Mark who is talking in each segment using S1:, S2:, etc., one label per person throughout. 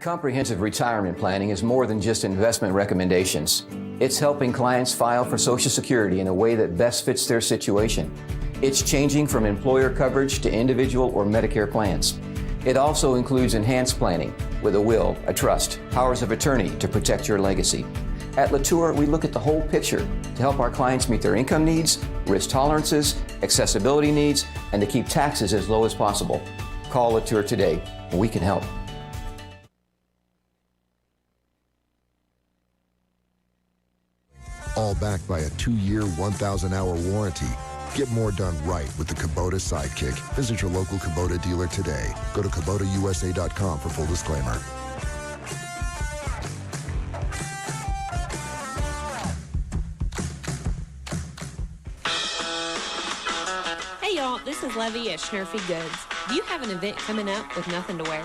S1: Comprehensive retirement planning is more than just investment recommendations. It's helping clients file for Social Security in a way that best fits their situation. It's changing from employer coverage to individual or Medicare plans. It also includes enhanced planning with a will, a trust, powers of attorney to protect your legacy. At Latour, we look at the whole picture to help our clients meet their income needs, risk tolerances, accessibility needs, and to keep taxes as low as possible. Call Latour today, and we can help.
S2: All backed by a 2-year, 1,000-hour warranty. Get more done right with the Kubota Sidekick. Visit your local Kubota dealer today. Go to KubotaUSA.com for full disclaimer.
S3: Hey y'all, this is Levy at Schnurfy Goods. Do you have an event coming up with nothing to wear?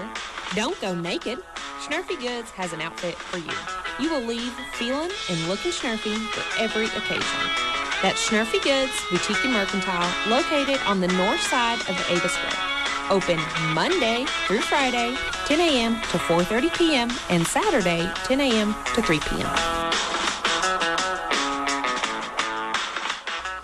S3: Don't go naked. Schnurfy Goods has an outfit for you. You will leave feeling and looking schnurfy for every occasion. That's Schnurfy Goods, Boutique and Mercantile, located on the north side of the Ava Square. Open Monday through Friday, 10 a.m. to 4:30 p.m. and Saturday, 10 a.m. to 3 p.m.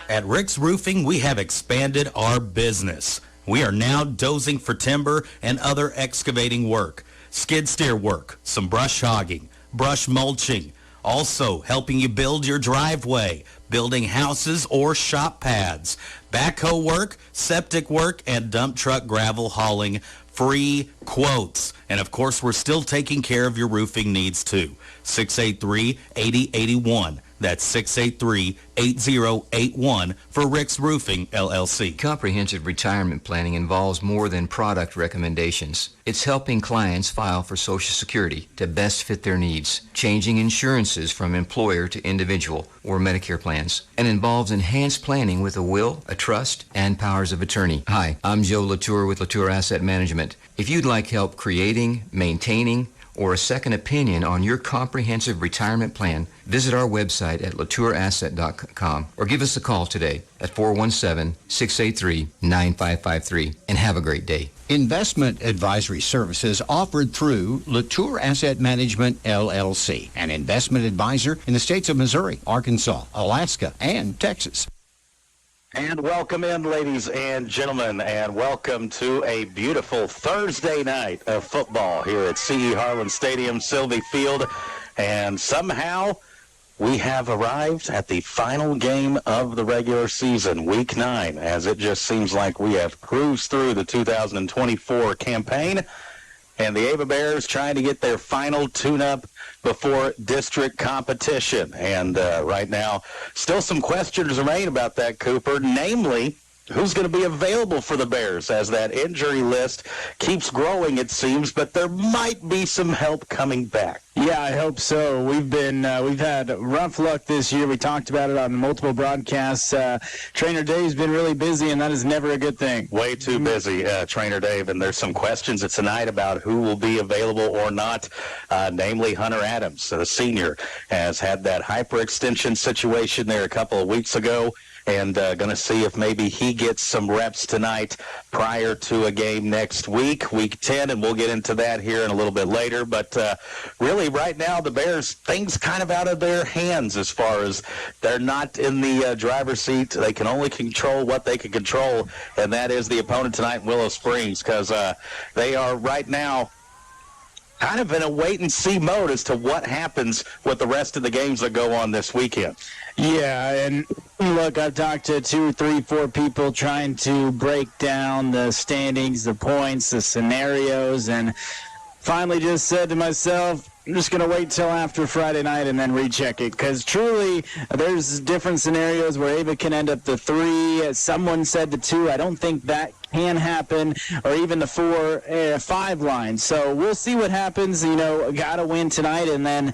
S4: At Rick's Roofing, we have expanded our business. We are now dozing for timber and other excavating work, skid steer work, some brush hogging, brush mulching, also helping you build your driveway, building houses or shop pads, backhoe work, septic work, and dump truck gravel hauling, free quotes. And of course, we're still taking care of your roofing needs too. 683-8081. That's 683-8081 for Rick's Roofing, LLC.
S1: Comprehensive retirement planning involves more than product recommendations. It's helping clients file for Social Security to best fit their needs, changing insurances from employer to individual or Medicare plans, and involves enhanced planning with a will, a trust, and powers of attorney. Hi, I'm Joe Latour with Latour Asset Management. If you'd like help creating, maintaining, or a second opinion on your comprehensive retirement plan, visit our website at latourasset.com or give us a call today at 417-683-9553 and have a great day.
S5: Investment advisory services offered through Latour Asset Management, LLC, an investment advisor in the states of Missouri, Arkansas, Alaska, and Texas.
S6: And welcome in, ladies and gentlemen, and welcome to a beautiful Thursday night of football here at C.E. Harlan Stadium, Sylvie Field. And somehow we have arrived at the final game of the regular season, Week 9, as it just seems like we have cruised through the 2024 campaign. And the Ava Bears trying to get their final tune-up before district competition. And right now, still some questions remain about that, Cooper, namely, who's going to be available for the Bears as that injury list keeps growing, it seems, but there might be some help coming back.
S7: Yeah, I hope so. We've had rough luck this year. We talked about it on multiple broadcasts. Trainer Dave's been really busy, and that is never a good thing.
S6: Way too busy, Trainer Dave. And there's some questions tonight about who will be available or not, namely Hunter Adams, the senior, has had that hyperextension situation there a couple of weeks ago. And going to see if maybe he gets some reps tonight prior to a game next week, Week 10, and we'll get into that here in a little bit later. But really, right now, the Bears, things kind of out of their hands as far as they're not in the driver's seat. They can only control what they can control, and that is the opponent tonight in Willow Springs, because they are right now kind of in a wait-and-see mode as to what happens with the rest of the games that go on this weekend.
S7: Yeah, and look, I've talked to 2, 3, 4 people trying to break down the standings, the points, the scenarios, and finally just said to myself, I'm just going to wait till after Friday night and then recheck it, because truly there's different scenarios where Ava can end up the 3. Someone said the 2. I don't think that can happen, or even the 4, 5 line. So we'll see what happens. Got to win tonight, and then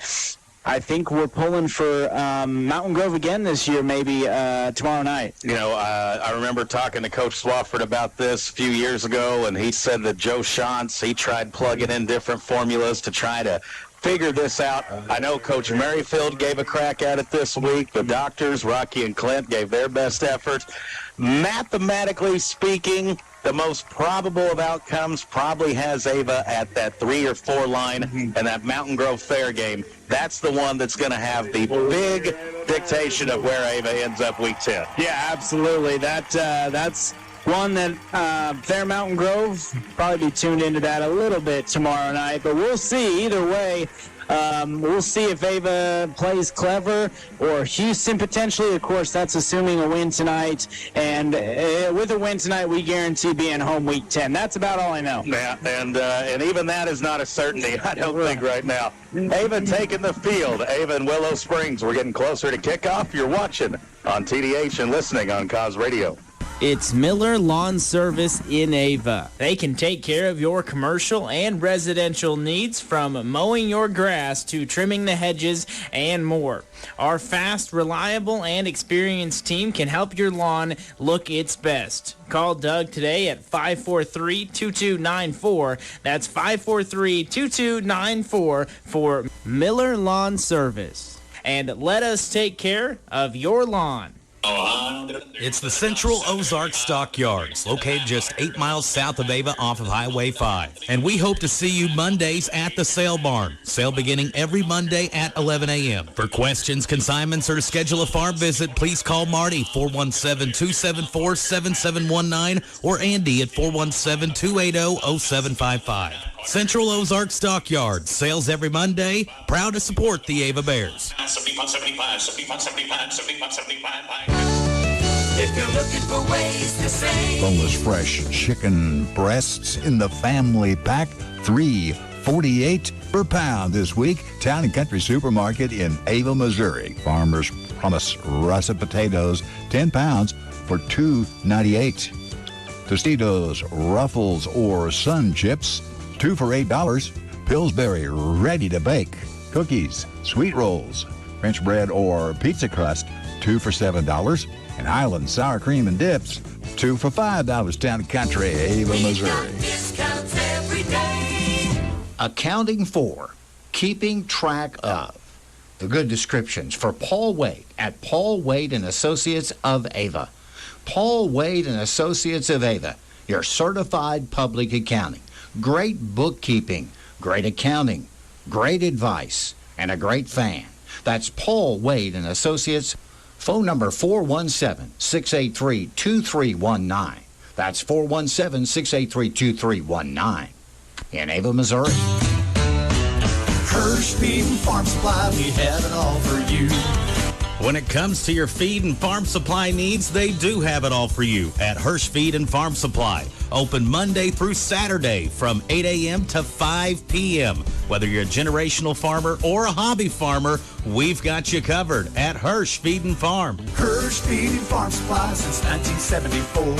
S7: I think we're pulling for Mountain Grove again this year, maybe tomorrow night.
S6: I remember talking to Coach Swafford about this a few years ago, and he said that Joe Shantz, he tried plugging in different formulas to try to figure this out. I know Coach Merrifield gave a crack at it this week. The doctors, Rocky and Clint, gave their best effort. Mathematically speaking, the most probable of outcomes probably has Ava at that 3 or 4 line, and that Mountain Grove Fair game, that's the one that's going to have the big dictation of where Ava ends up week 10.
S7: Yeah, absolutely. That's one that Fair Mountain Grove probably be tuned into that a little bit tomorrow night, but we'll see. Either way, we'll see if Ava plays clever or Houston potentially. Of course, that's assuming a win tonight. And with a win tonight, we guarantee being home week 10. That's about all I know.
S6: Yeah, and even that is not a certainty, I don't think, right now. Ava taking the field. Ava and Willow Springs. We're getting closer to kickoff. You're watching on TDH and listening on Cause Radio.
S8: It's Miller Lawn Service in Ava. They can take care of your commercial and residential needs, from mowing your grass to trimming the hedges and more. Our fast, reliable, and experienced team can help your lawn look its best. Call Doug today at 543-2294. That's 543-2294 for Miller Lawn Service. And let us take care of your lawn.
S4: It's the Central Ozark Stockyards, located just 8 miles south of Ava off of Highway 5. And we hope to see you Mondays at the sale barn. Sale beginning every Monday at 11 a.m. For questions, consignments, or to schedule a farm visit, please call Marty, 417-274-7719, or Andy at 417-280-0755. Central Ozark Stockyards, sales every Monday, proud to support the Ava Bears.
S9: If you're looking for ways to save.
S5: Boneless fresh chicken breasts in the family pack, $3.48 per pound this week. Town and Country Supermarket in Ava, Missouri. Farmers Promise russet potatoes, 10 pounds for $2.98. Tostitos, Ruffles, or Sun Chips, 2 for $8. Pillsbury ready to bake. Cookies, sweet rolls, French bread or pizza crust, 2 for $7. And Highland sour cream and dips, 2 for $5. Town and Country, Ava, Missouri.
S9: Discounts every day.
S5: Accounting for, keeping track of. The good descriptions for Paul Wade at Paul Wade and Associates of Ava. Paul Wade and Associates of Ava, your certified public accounting. Great bookkeeping, great accounting, great advice, and a great fan. That's Paul Wade and Associates. Phone number 417-683-2319. That's 417-683-2319. In Ava, Missouri.
S9: Hirsch Feed and Farm Supply, we have it all for you.
S4: When it comes to your feed and farm supply needs, they do have it all for you at Hirsch Feed and Farm Supply. Open Monday through Saturday from 8 a.m. to 5 p.m. Whether you're a generational farmer or a hobby farmer, we've got you covered at Hirsch Feed and Farm.
S9: Hirsch Feed and Farm Supply since 1974.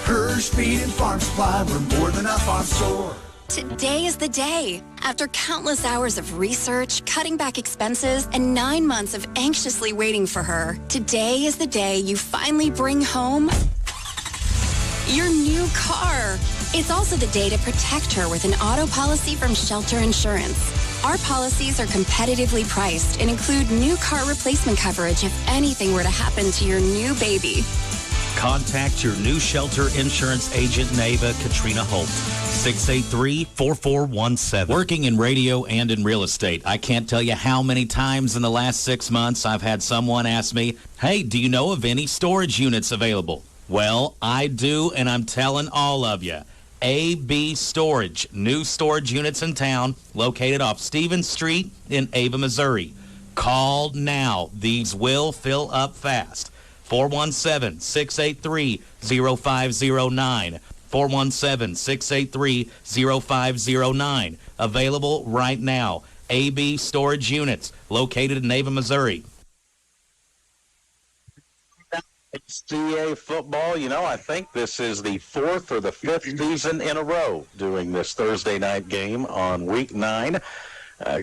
S9: Hirsch Feed and Farm Supply, we're more than a farm store.
S10: Today is the day. After countless hours of research, cutting back expenses, and 9 months of anxiously waiting for her, today is the day you finally bring home your new car. It's also the day to protect her with an auto policy from Shelter Insurance. Our policies are competitively priced and include new car replacement coverage if anything were to happen to your new baby.
S4: Contact your new Shelter Insurance agent in Ava, Katrina Holt. 683-4417. Working in radio and in real estate, I can't tell you how many times in the last 6 months I've had someone ask me, hey, do you know of any storage units available? Well, I do, and I'm telling all of you. AB Storage, new storage units in town, located off Stevens Street in Ava, Missouri. Call now. These will fill up fast. 417-683-0509. 417-683-0509. Available right now. AB Storage Units, located in Ava, Missouri.
S6: HCA football, I think this is the 4th or the 5th season in a row doing this Thursday night game on week 9.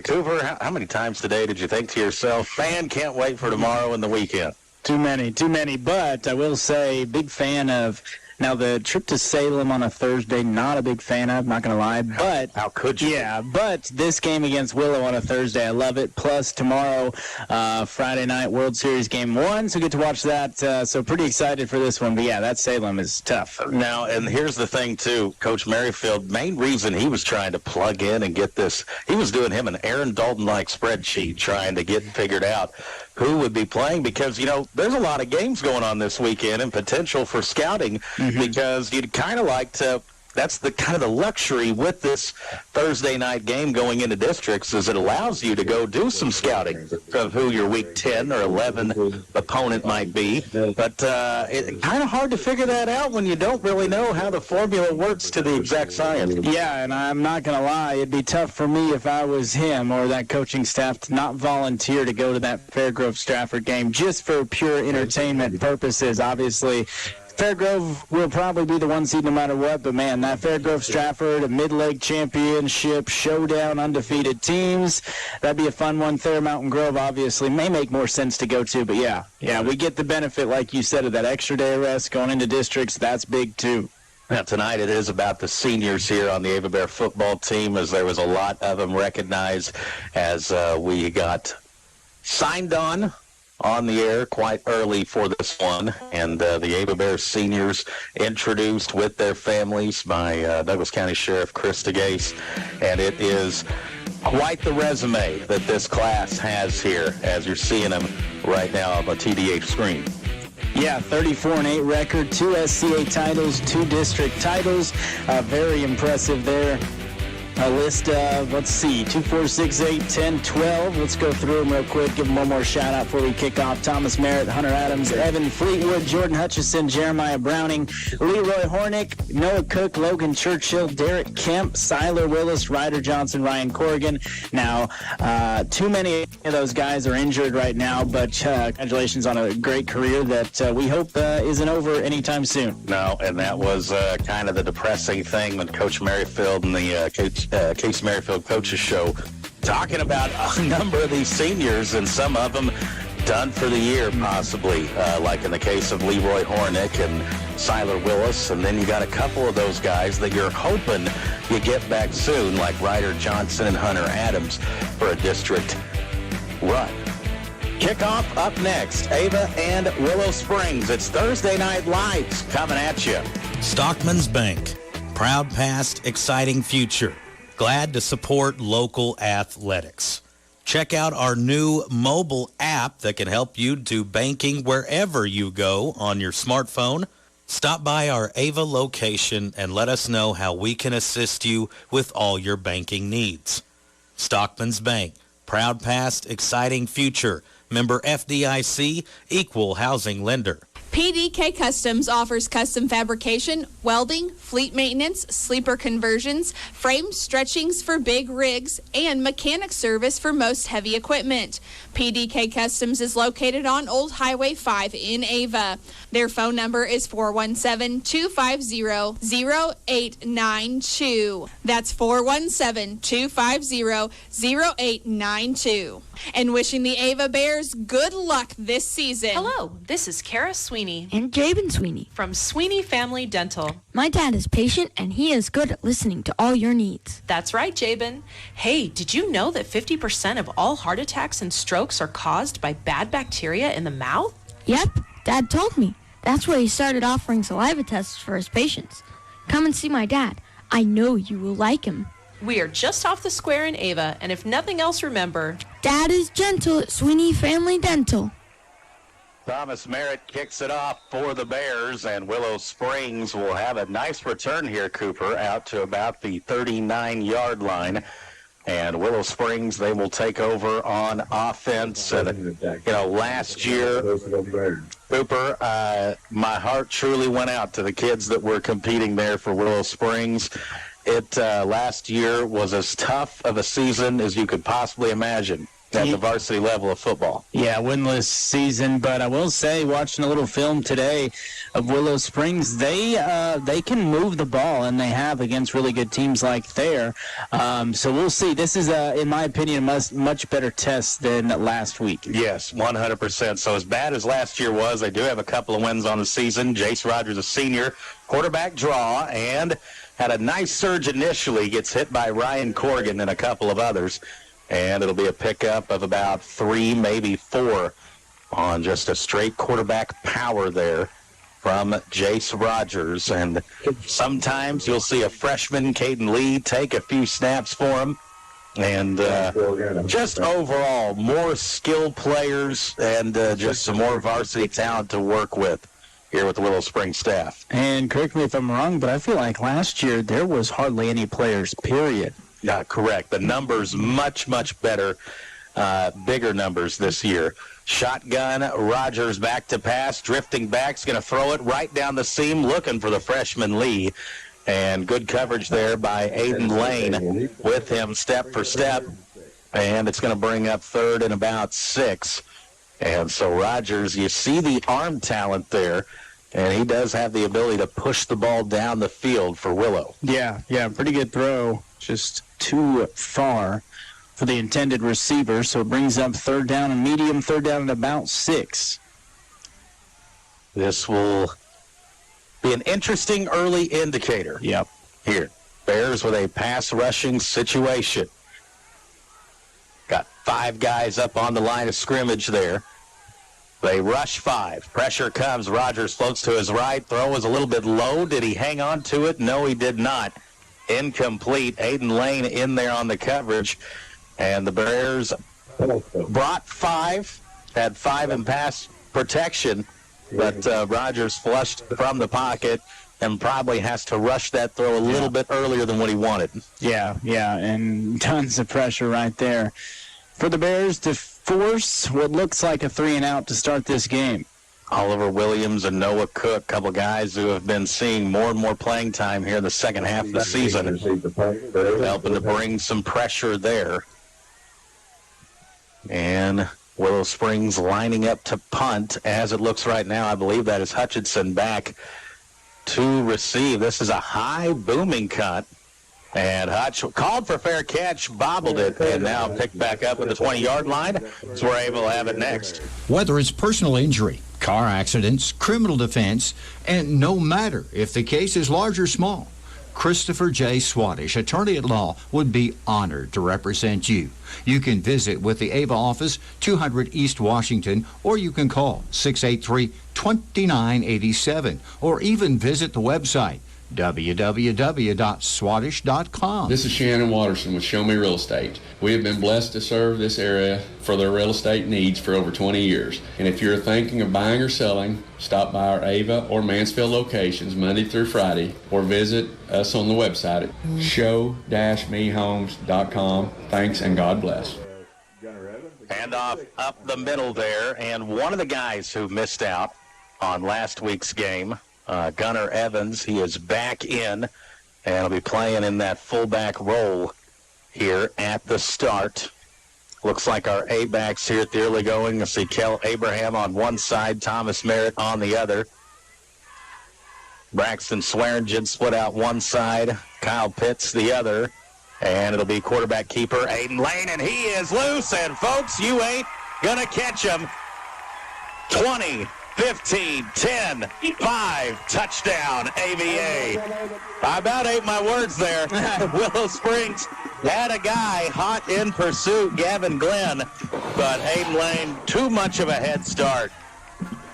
S6: Cooper, how many times today did you think to yourself, man, can't wait for tomorrow and the weekend?
S7: Too many. But I will say, big fan of Now, the trip to Salem on a Thursday, not a big fan of, not going to lie. But
S6: how could you?
S7: Yeah, but this game against Willow on a Thursday, I love it. Plus, tomorrow, Friday night, World Series Game 1, so get to watch that. So pretty excited for this one. But, yeah, that Salem is tough.
S6: Now, and here's the thing, too. Coach Merrifield, main reason he was trying to plug in and get this, he was doing him an Aaron Dalton-like spreadsheet trying to get figured out who would be playing because, you know, there's a lot of games going on this weekend and potential for scouting because you'd kind of like to, that's the kind of the luxury with this Thursday night game going into districts is it allows you to go do some scouting of who your week 10 or 11 opponent might be. But it's kind of hard to figure that out when you don't really know how the formula works to the exact science.
S7: Yeah, and I'm not going to lie, it'd be tough for me if I was him or that coaching staff to not volunteer to go to that Fairgrove Stratford game just for pure entertainment purposes. Obviously, Fairgrove will probably be the one seed no matter what, but man, that Fairgrove Stratford, a mid-league championship showdown, undefeated teams, that'd be a fun one. Thayer Mountain Grove obviously may make more sense to go to, but yeah, we get the benefit, like you said, of that extra day of rest going into districts. That's big too.
S6: Now, tonight it is about the seniors here on the Ava Bear football team, as there was a lot of them recognized as we got signed on the air quite early for this one, and the Ava Bear seniors introduced with their families by Douglas County Sheriff Chris DeGase, and it is quite the resume that this class has here, as you're seeing them right now on the TDH screen.
S7: Yeah, 34-8 record, 2 SCA titles, 2 district titles. Very impressive there. A list of, 2, 4, 6, 8, 10, 12. Let's go through them real quick. Give them one more shout out before we kick off. Thomas Merritt, Hunter Adams, Evan Fleetwood, Jordan Hutchison, Jeremiah Browning, Leroy Hornick, Noah Cook, Logan Churchill, Derek Kemp, Siler Willis, Ryder Johnson, Ryan Corrigan. Now, too many of those guys are injured right now, but congratulations on a great career that we hope isn't over anytime soon.
S6: No, and that was kind of the depressing thing when Coach Merrifield and the Case Merrifield Coaches Show talking about a number of these seniors and some of them done for the year possibly, like in the case of Leroy Hornick and Siler Willis, and then you got a couple of those guys that you're hoping you get back soon, like Ryder Johnson and Hunter Adams for a district run. Kickoff up next, Ava and Willow Springs. It's Thursday Night Lights coming at you.
S4: Stockman's Bank, proud past, exciting future. Glad to support local athletics. Check out our new mobile app that can help you do banking wherever you go on your smartphone. Stop by our Ava location and let us know how we can assist you with all your banking needs. Stockman's Bank, proud past, exciting future. Member FDIC, equal housing lender.
S11: PDK Customs offers custom fabrication, welding, fleet maintenance, sleeper conversions, frame stretchings for big rigs, and mechanic service for most heavy equipment. PDK Customs is located on Old Highway 5 in Ava. Their phone number is 417-250-0892. That's 417-250-0892. And wishing the Ava Bears good luck this season.
S12: Hello, this is Kara Sweeney.
S13: And Jabin Sweeney.
S12: From Sweeney Family Dental.
S13: My dad is patient, and he is good at listening to all your needs.
S12: That's right, Jabin. Hey, did you know that 50% of all heart attacks and strokes are caused by bad bacteria in the mouth?
S13: Yep, Dad told me. That's why he started offering saliva tests for his patients. Come and see my dad. I know you will like him.
S12: We are just off the square in Ava, and if nothing else, remember,
S13: Dad is gentle at Sweeney Family Dental.
S6: Thomas Merritt kicks it off for the Bears, and Willow Springs will have a nice return here, Cooper, out to about the 39-yard line. And Willow Springs, they will take over on offense. And, last year, Cooper, my heart truly went out to the kids that were competing there for Willow Springs. It last year was as tough of a season as you could possibly imagine. at the varsity level of football.
S7: Yeah, winless season, but I will say, watching a little film today of Willow Springs, they can move the ball, and they have against really good teams like there. So we'll see. This is, in my opinion, a much better test than last week.
S6: Yes, 100%. So as bad as last year was, they do have a couple of wins on the season. Jace Rogers, a senior, quarterback draw, and had a nice surge initially, gets hit by Ryan Corrigan and a couple of others. And it'll be a pickup of about 3, maybe 4 on just a straight quarterback power there from Jace Rogers. And sometimes you'll see a freshman, Caden Lee, take a few snaps for him. And just overall, more skilled players and just some more varsity talent to work with here with the Willow Springs staff.
S7: And correct me if I'm wrong, but I feel like last year there was hardly any players, period.
S6: Yeah, correct. The numbers much, much better, bigger numbers this year. Shotgun, Rogers back to pass, drifting back, is going to throw it right down the seam, looking for the freshman Lee. And good coverage there by Aiden Lane with him step for step. And it's going to bring up 3rd and about 6. And so Rogers, you see the arm talent there. And he does have the ability to push the ball down the field for Willow.
S7: Yeah, pretty good throw. Just too far for the intended receiver, so it brings up 3rd down and medium, 3rd down and about 6.
S6: This will be an interesting early indicator.
S7: Yep.
S6: Here, Bears with a pass rushing situation. Got 5 guys up on the line of scrimmage there. They rush 5. Pressure comes. Rogers floats to his right. Throw was a little bit low. Did he hang on to it? No, he did not. Incomplete. Aiden Lane in there on the coverage. And the Bears brought 5, had 5 in pass protection, but Rogers flushed from the pocket and probably has to rush that throw a little bit earlier than what he wanted.
S7: Yeah, and tons of pressure right there for the Bears to force what looks like a 3-and-out to start this game.
S6: Oliver Williams and Noah Cook, couple guys who have been seeing more and more playing time here in the second half of the season, helping to bring some pressure there. And Willow Springs lining up to punt. As it looks right now, I believe that is Hutchinson back to receive. This is a high booming cut. And Hutch called for fair catch, bobbled it, and now picked back up at the 20-yard line. So we're able to have it next.
S14: Whether it's personal injury, car accidents, criminal defense, and no matter if the case is large or small, Christopher J. Swaddish, attorney at law, would be honored to represent you. You can visit with the Ava office, 200 East Washington, or you can call 683-2987, or even visit the website, www.swaddish.com.
S15: This is Shannon Watterson with Show Me Real Estate. We have been blessed to serve this area for their real estate needs for over 20 years. And if you're thinking of buying or selling, stop by our Ava or Mansfield locations Monday through Friday, or visit us on the website at show-mehomes.com. Thanks and God bless.
S6: Handoff up the middle there, and one of the guys who missed out on last week's game, Gunnar Evans, he is back in, and will be playing in that fullback role here at the start. Looks like our A-backs here at the early going. You'll see Kel Abraham on one side, Thomas Merritt on the other. Braxton Swearingen split out one side, Kyle Pitts the other, and it'll be quarterback keeper Aiden Lane, and he is loose, and folks, you ain't gonna catch him. 20, 15, 10, 5, touchdown, AVA. I about ate my words there. Willow Springs had a guy hot in pursuit, Gavin Glenn, but Aiden Lane, too much of a head start.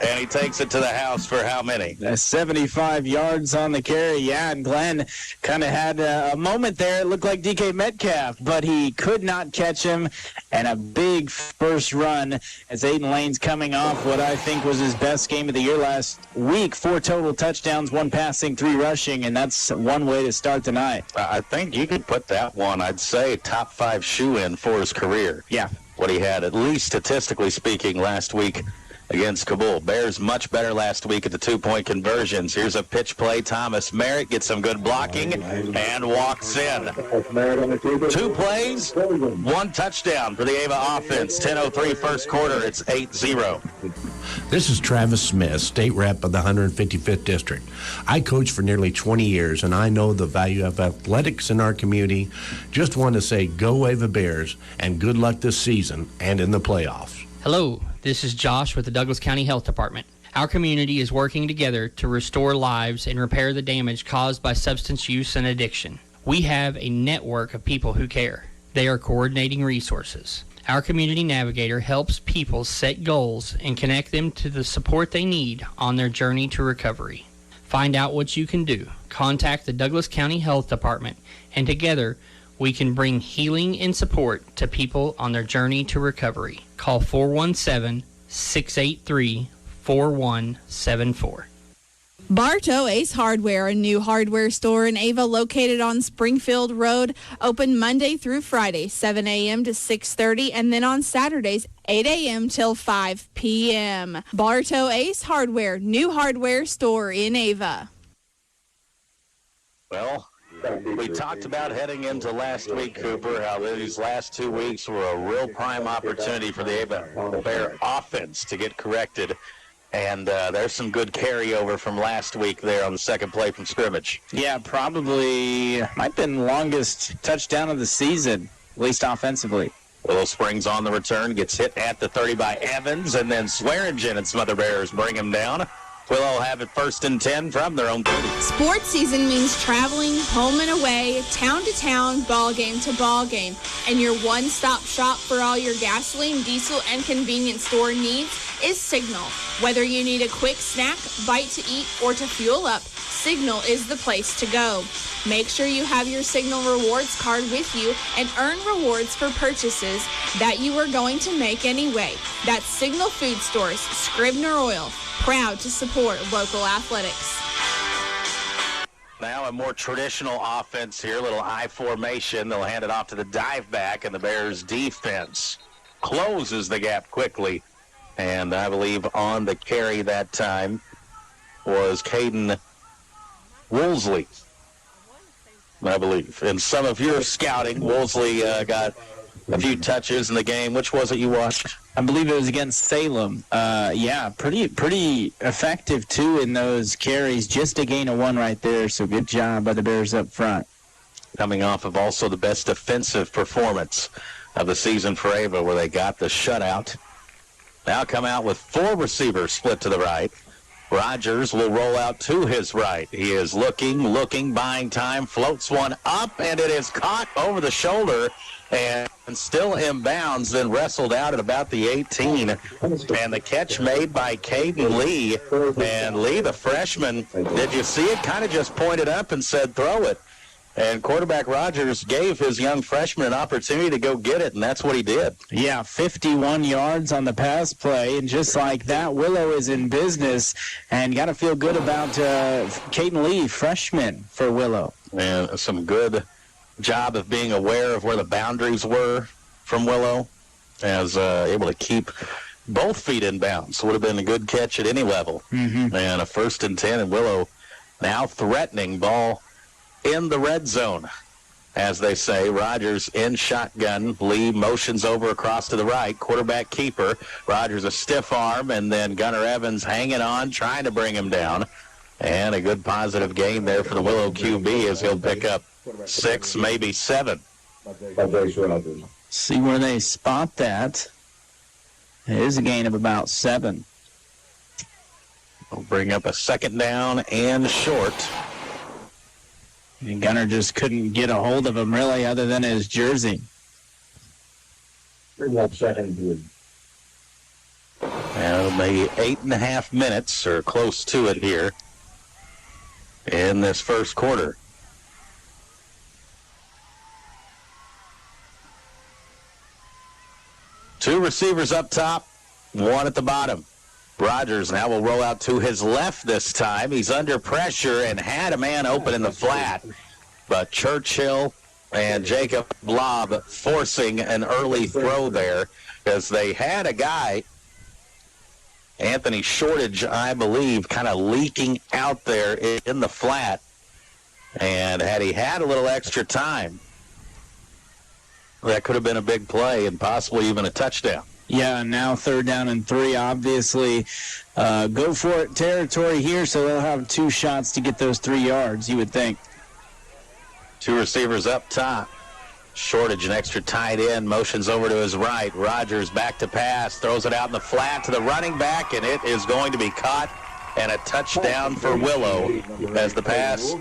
S6: And he takes it to the house for how many?
S7: 75 yards on the carry, yeah, and Glenn kind of had a moment there. It looked like DK Metcalf, but he could not catch him, and a big first run as Aiden Lane's coming off what I think was his best game of the year last week. 4 total touchdowns, 1 passing, 3 rushing, and that's one way to start the night.
S6: I think you could put that one, I'd say, top 5 shoe-in for his career.
S7: Yeah.
S6: What he had, at least statistically speaking, last week against Kabul. Bears much better last week at the 2-point conversions. Here's a pitch play. Thomas Merritt gets some good blocking and walks in. 2 plays, 1 touchdown for the Ava offense. 10:03 first quarter. It's 8-0.
S16: This is Travis Smith, state rep of the 155th District. I coach for nearly 20 years, and I know the value of athletics in our community. Just want to say go Ava Bears, and good luck this season and in the playoffs.
S17: Hello, this is Josh with the Douglas County Health Department. Our community is working together to restore lives and repair the damage caused by substance use and addiction. We have a network of people who care. They are coordinating resources. Our community navigator helps people set goals and connect them to the support they need on their journey to recovery. Find out what you can do. Contact the Douglas County Health Department, and together we can bring healing and support to people on their journey to recovery. Call 417-683-4174.
S11: Bartow Ace Hardware, a new hardware store in Ava located on Springfield Road, open Monday through Friday, 7 a.m. to 6:30, and then on Saturdays, 8 a.m. till 5 p.m. Bartow Ace Hardware, new hardware store in Ava.
S6: Well, we talked about heading into last week, Cooper, how these last 2 weeks were a real prime opportunity for the Ava Bear offense to get corrected. And there's some good carryover from last week there on the second play from scrimmage.
S7: Yeah, probably might have been the longest touchdown of the season, at least offensively.
S6: Willow Springs on the return, gets hit at the 30 by Evans, and then Swearingen and some other Bears bring him down. Willow have it 1st and 10 from their own 30.
S11: Sports season means traveling home and away, town to town, ball game to ball game. And your one-stop shop for all your gasoline, diesel, and convenience store needs is Signal. Whether you need a quick snack, bite to eat, or to fuel up, Signal is the place to go. Make sure you have your Signal Rewards card with you and earn rewards for purchases that you are going to make anyway. That's Signal Food Stores, Scribner Oil, proud to support local athletics.
S6: Now a more traditional offense here, little I formation. They'll hand it off to the dive back, and the Bears defense closes the gap quickly. And I believe on the carry that time was Caden Woolsey, I believe. In some of your scouting, Woolsey got a few touches in the game. Which was it you watched?
S7: I believe it was against Salem. Yeah, pretty effective, too, in those carries. Just a gain of 1 right there, so good job by the Bears up front.
S6: Coming off of also the best defensive performance of the season for Ava, where they got the shutout. Now come out with 4 receivers split to the right. Rogers will roll out to his right. He is looking, buying time, floats one up, and it is caught over the shoulder and still inbounds, then wrestled out at about the 18. And the catch made by Caden Lee. And Lee, the freshman, did you see it? Kind of just pointed up and said, throw it. And quarterback Rogers gave his young freshman an opportunity to go get it, and that's what he did.
S7: Yeah, 51 yards on the pass play, and just like that, Willow is in business, and got to feel good about Caden Lee, freshman for Willow.
S6: And some good job of being aware of where the boundaries were from Willow, as able to keep both feet in bounds. Would have been a good catch at any level.
S7: Mm-hmm.
S6: And a 1st and 10, and Willow now threatening ball in the red zone, as they say. Rogers in shotgun. Lee motions over across to the right. Quarterback keeper. Rogers a stiff arm, and then Gunnar Evans hanging on, trying to bring him down. And a good positive gain there for the Willow QB, as he'll pick up 6, maybe 7.
S7: See where they spot that. It is a gain of about 7.
S6: We'll bring up a 2nd down and short.
S7: And Gunnar just couldn't get a hold of him, really, other than his jersey.
S6: And maybe 8.5 minutes or close to it here in this first quarter. Two receivers up top, one at the bottom. Rogers now will roll out to his left this time. He's under pressure and had a man open in the flat. But Churchill and Jacob Blob forcing an early throw there, because they had a guy Anthony Shortage, I believe, kind of leaking out there in the flat. And had he had a little extra time, that could have been a big play and possibly even a touchdown.
S7: Yeah, now 3rd down and 3, obviously. Go for it territory here, so they'll have 2 shots to get those 3 yards, you would think.
S6: 2 receivers up top. Shortage, an extra tight end, motions over to his right. Rogers back to pass, throws it out in the flat to the running back, and it is going to be caught, and a touchdown for Willow as the pass.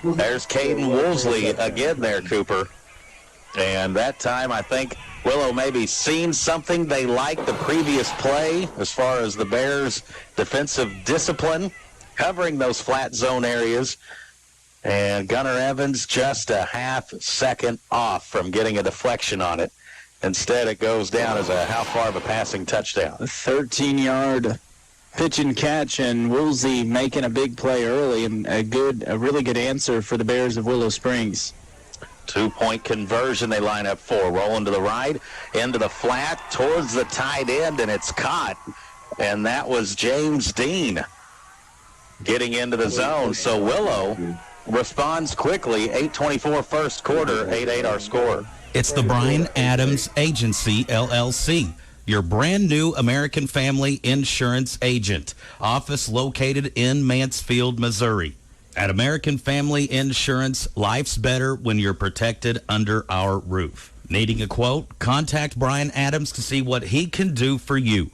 S6: There's Caden Woolsey again there, Cooper. And that time I think Willow maybe seen something they liked the previous play as far as the Bears' defensive discipline, covering those flat zone areas. And Gunnar Evans just a half second off from getting a deflection on it. Instead, it goes down as a how far of a passing touchdown.
S7: A 13-yard pitch and catch, and Woolsey making a big play early, and a really good answer for the Bears of Willow Springs.
S6: 2-point conversion they line up for. Rolling to the right, into the flat, towards the tight end, and it's caught. And that was James Dean getting into the zone. So Willow responds quickly. 8:24 first quarter, 8-8 our score.
S4: It's the Bryan Adams Agency, LLC, your brand new American Family Insurance agent. Office located in Mansfield, Missouri. At American Family Insurance, life's better when you're protected under our roof. Needing a quote? Contact Bryan Adams to see what he can do for you.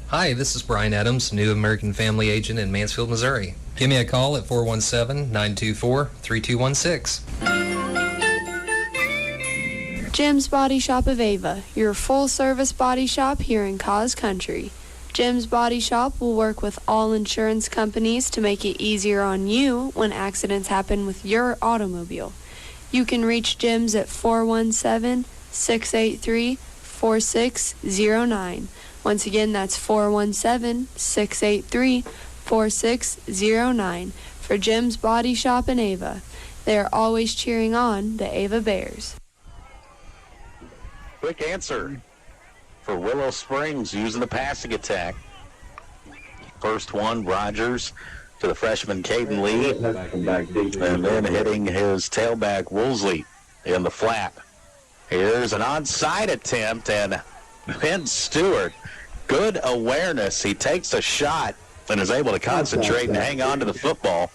S18: Hi, this is Bryan Adams, new American Family agent in Mansfield, Missouri. Give me a call at 417-924-3216.
S19: Jim's Body Shop of Ava, your full-service body shop here in Cause Country. Jim's Body Shop will work with all insurance companies to make it easier on you when accidents happen with your automobile. You can reach Jim's at 417-683-4609. Once again, that's 417-683-4609 for Jim's Body Shop in Ava. They are always cheering on the Ava Bears.
S6: Quick answer for Willow Springs using the passing attack. First one, Rogers to the freshman Caden Lee, and then hitting his tailback Woolsey in the flat. Here's an onside attempt, and Ben Stewart, good awareness. He takes a shot and is able to concentrate and hang on to the football.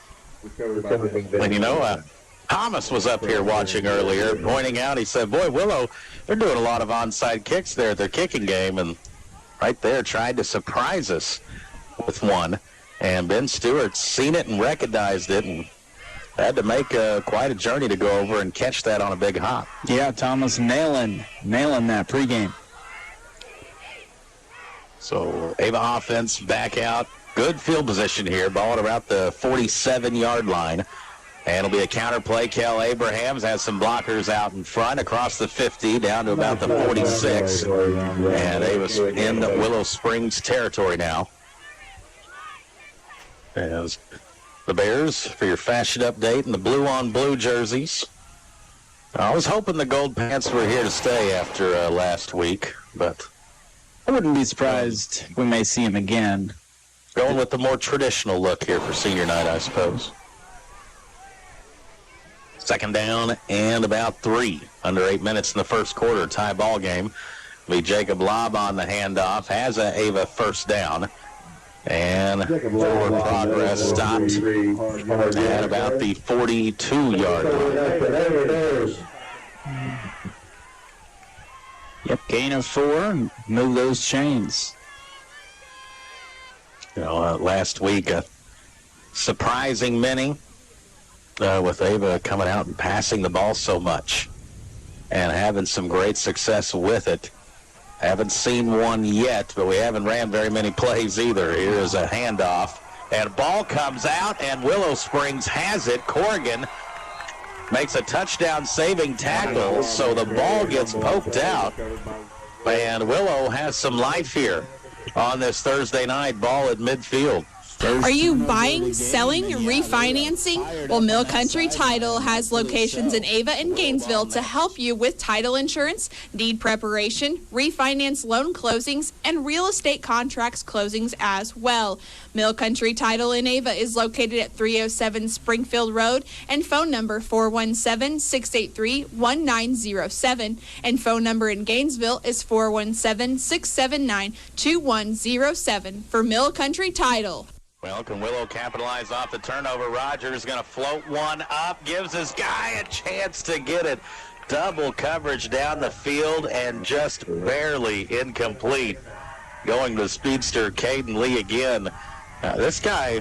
S6: And you know, Thomas was up here watching earlier, pointing out, he said, boy, Willow, they're doing a lot of onside kicks there at their kicking game, and right there tried to surprise us with one. And Ben Stewart's seen it and recognized it, and had to make quite a journey to go over and catch that on a big hop.
S7: Yeah, Thomas nailing that pregame.
S6: So Ava offense back out. Good field position here. Ball at about the 47-yard line. And it'll be a counter play. Kel Abrahams has some blockers out in front across the 50 down to about the 46. And Ava's in the Willow Springs territory now. As the Bears for your fashion update in the blue-on-blue jerseys. I was hoping the gold pants were here to stay after last week, but
S7: I wouldn't be surprised we may see him again.
S6: Going with the more traditional look here for senior night, I suppose. Second down and about 3. Under 8 minutes in the first quarter, tie ball game. Be Jacob Lobb on the handoff. Has a Ava first down. And forward progress stopped at about the 42-yard line.
S7: Yep, gain of 4. Move those chains.
S6: You know, last week, surprising many with Ava coming out and passing the ball so much and having some great success with it. Haven't seen one yet, but we haven't ran very many plays either. Here is a handoff, and ball comes out, and Willow Springs has it. Corrigan makes a touchdown-saving tackle, so the ball gets poked out. And Willow has some life here on this Thursday night. Ball at midfield.
S11: Are you buying, selling, refinancing? Well, Mill Country Title has locations in Ava and Gainesville to help you with title insurance, deed preparation, refinance loan closings, and real estate contracts closings as well. Mill Country Title in Ava is located at 307 Springfield Road and phone number 417-683-1907. And phone number in Gainesville is 417-679-2107 for Mill Country Title.
S6: Well, can Willow capitalize off the turnover? Rogers going to float one up, gives his guy a chance to get it. Double coverage down the field and just barely incomplete. Going to speedster Caden Lee again. This guy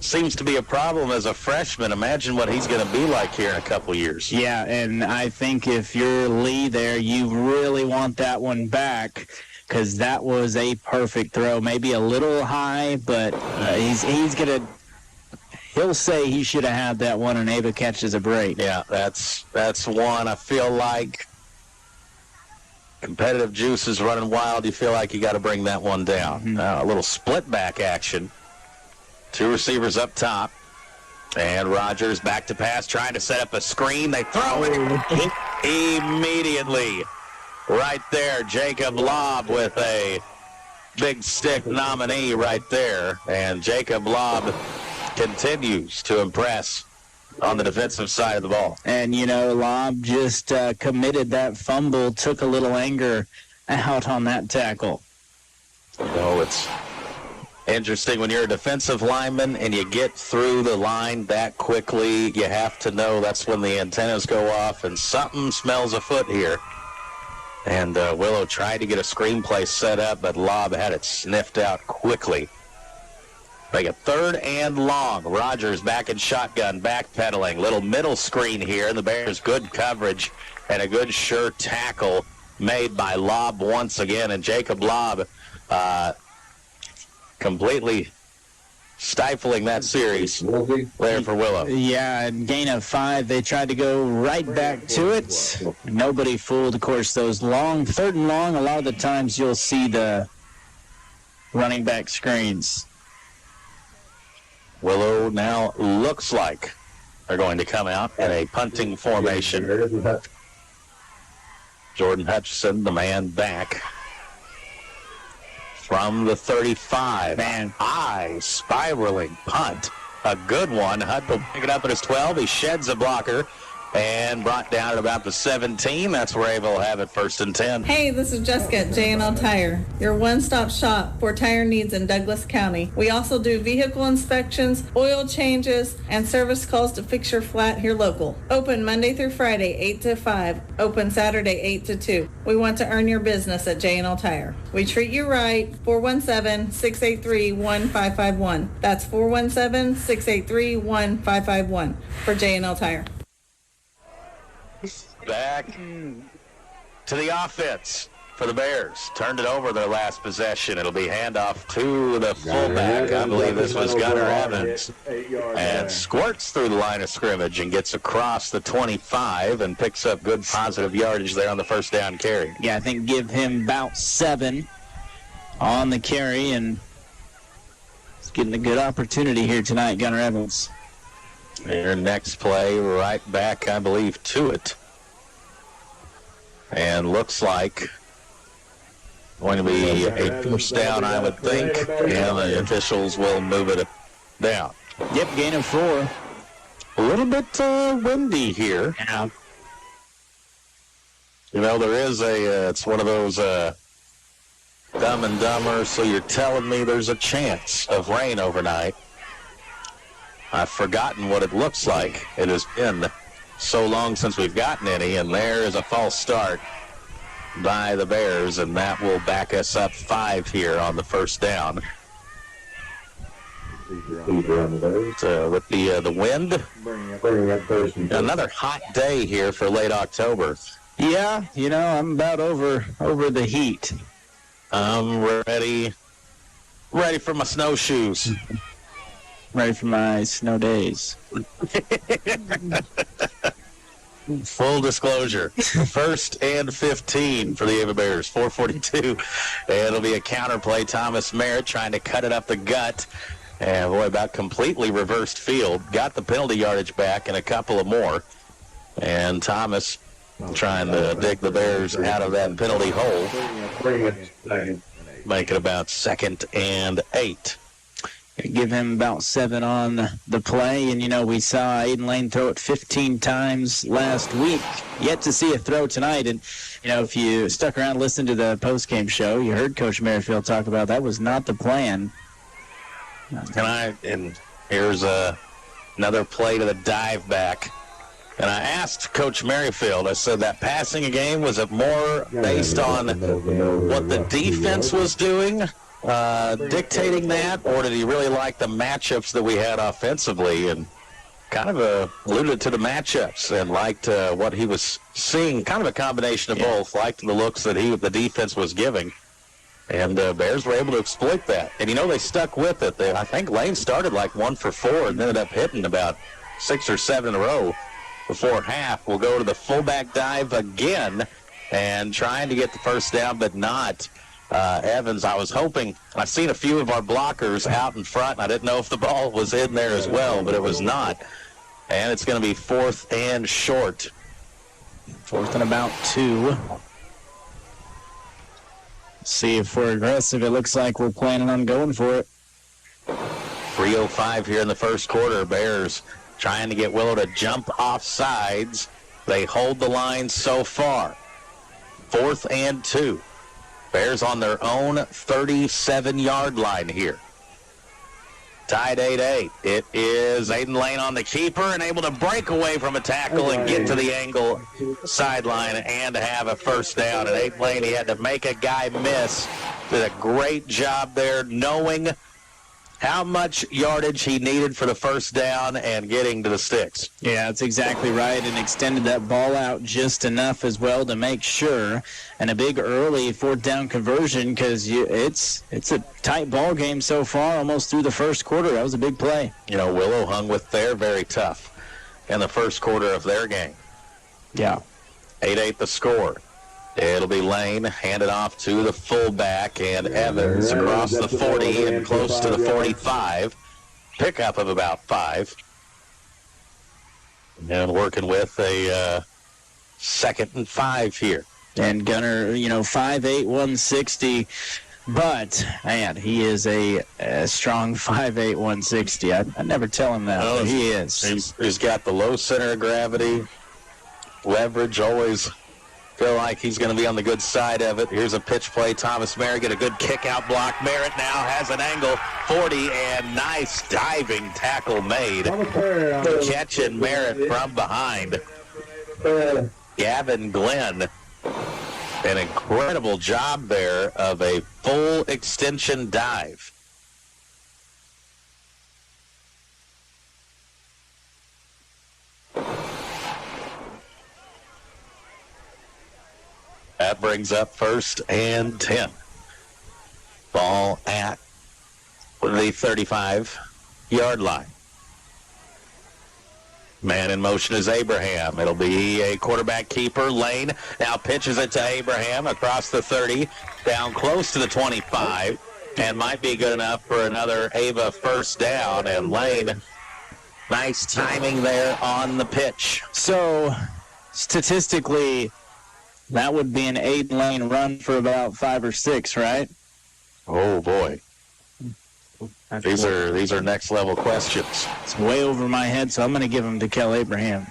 S6: seems to be a problem as a freshman. Imagine what he's going to be like here in a couple years.
S7: Yeah, and I think if you're Lee there, you really want that one back, because that was a perfect throw. Maybe a little high, but he'll say he should have had that one, and Ava catches a break.
S6: Yeah, that's one. I feel like competitive juice is running wild. You feel like you got to bring that one down. A little split back action. Two receivers up top. And Rogers back to pass, trying to set up a screen. They throw it immediately. Right there, Jacob Lobb with a big stick nominee right there. And Jacob Lobb continues to impress on the defensive side of the ball.
S7: And, Lobb just committed that fumble, took a little anger out on that tackle.
S6: It's interesting when you're a defensive lineman and you get through the line that quickly. You have to know that's when the antennas go off, and something smells afoot here. And Willow tried to get a screenplay set up, but Lobb had it sniffed out quickly. Make it 3rd and long. Rogers back in shotgun, backpedaling. Little middle screen here, and the Bears good coverage and a good sure tackle made by Lobb once again. And Jacob Lobb completely stifling that series there for Willow.
S7: Yeah, and gain of 5. They tried to go right back to it. Nobody fooled. Of course, those 3rd and long, a lot of the times you'll see the running back screens.
S6: Willow now looks like they're going to come out in a punting formation. Jordan Hutchison, the man back from the 35. Man, spiraling punt. A good one. Hutt will pick it up at his 12. He sheds a blocker and brought down at about the 17. That's where Ava will have it 1st and 10.
S20: Hey, this is Jessica at J&L Tire, your one-stop shop for tire needs in Douglas County. We also do vehicle inspections, oil changes, and service calls to fix your flat here local. Open Monday through Friday, 8 to 5. Open Saturday, 8 to 2. We want to earn your business at J&L Tire. We treat you right. 417-683-1551. That's 417-683-1551 for J&L Tire.
S6: Back to the offense for the Bears. Turned it over their last possession. It'll be handoff to the fullback. I believe this was Gunnar Evans. And squirts through the line of scrimmage and gets across the 25 and picks up good positive yardage there on the 1st down carry.
S7: Yeah, I think give him about 7 on the carry, and he's getting a good opportunity here tonight, Gunnar Evans.
S6: Their next play right back, I believe, to it. And looks like going to be a 1st down, I would think. And the officials will move it down.
S7: Yep, gain of 4.
S6: A little bit windy here.
S7: Yeah.
S6: There is it's one of those Dumb and Dumber, so you're telling me there's a chance of rain overnight. I've forgotten what it looks like. It has been so long since we've gotten any, and there is a false start by the Bears, and that will back us up 5 here on the 1st down. With the wind, another hot day here for late October.
S7: Yeah, I'm about over the heat.
S6: I'm ready for my snowshoes.
S7: Ready for my snow days.
S6: Full disclosure, 1st and 15 for the Ava Bears, 4:42. It'll be a counter play. Thomas Merritt trying to cut it up the gut. And, boy, about completely reversed field. Got the penalty yardage back and a couple of more. And Thomas trying to dig the Bears out of that penalty hole. Make it about 2nd and 8.
S7: Give him about 7 on the play. And, we saw Aiden Lane throw it 15 times last week. Yet to see a throw tonight. And, if you stuck around and listened to the postgame show, you heard Coach Merrifield talk about that was not the plan.
S6: And here's another play to the dive back. And I asked Coach Merrifield, I said, that passing game, was it more based on what the defense was doing, dictating that, or did he really like the matchups that we had offensively? And kind of alluded to the matchups and liked what he was seeing, kind of a combination of both, liked the looks that the defense was giving. And Bears were able to exploit that. And, they stuck with it. I think Lane started like 1 for 4 and ended up hitting about 6 or 7 in a row. Before half, we'll go to the fullback dive again and trying to get the first down, but not Evans. I was hoping, I've seen a few of our blockers out in front, and I didn't know if the ball was in there as well, but it was not. And it's going to be 4th and short.
S7: 4th and about 2. See if we're aggressive. It looks like we're planning on going for it.
S6: 3:05 here in the first quarter. Bears trying to get Willow to jump off sides. They hold the line so far. 4th and 2. Bears on their own 37-yard line here. Tied 8-8. It is Aiden Lane on the keeper and able to break away from a tackle and get to the angle sideline and have a first down. And Aiden Lane, he had to make a guy miss. Did a great job there knowing how much yardage he needed for the first down and getting to the sticks.
S7: Yeah, that's exactly right, and extended that ball out just enough as well to make sure. And a big early 4th down conversion because it's a tight ball game so far, almost through the first quarter. That was a big play.
S6: Willow hung with their very tough in the first quarter of their game.
S7: Yeah.
S6: 8-8 the score. It'll be Lane handed off to the fullback, and Evans across the 40 and close to the 45. Pickup of about 5. And working with a 2nd and 5 here.
S7: And Gunner, 5'8", 160. But, man, he is a strong 5'8", 160. I never tell him that, but he is.
S6: He's got the low center of gravity, leverage, always feel like he's going to be on the good side of it. Here's a pitch play. Thomas Merritt get a good kick-out block. Merritt now has an angle, 40, and nice diving tackle made. Catching Merritt from behind. Gavin Glenn, an incredible job there of a full extension dive. That brings up 1st and 10. Ball at the 35-yard line. Man in motion is Abraham. It'll be a quarterback keeper. Lane now pitches it to Abraham across the 30, down close to the 25, and might be good enough for another Ava first down. And Lane, nice timing there on the pitch.
S7: So, statistically, that would be an Aiden Lane run for about 5 or 6, right?
S6: Oh, boy. These are next level questions.
S7: It's way over my head, so I'm going to give them to Kel Abraham.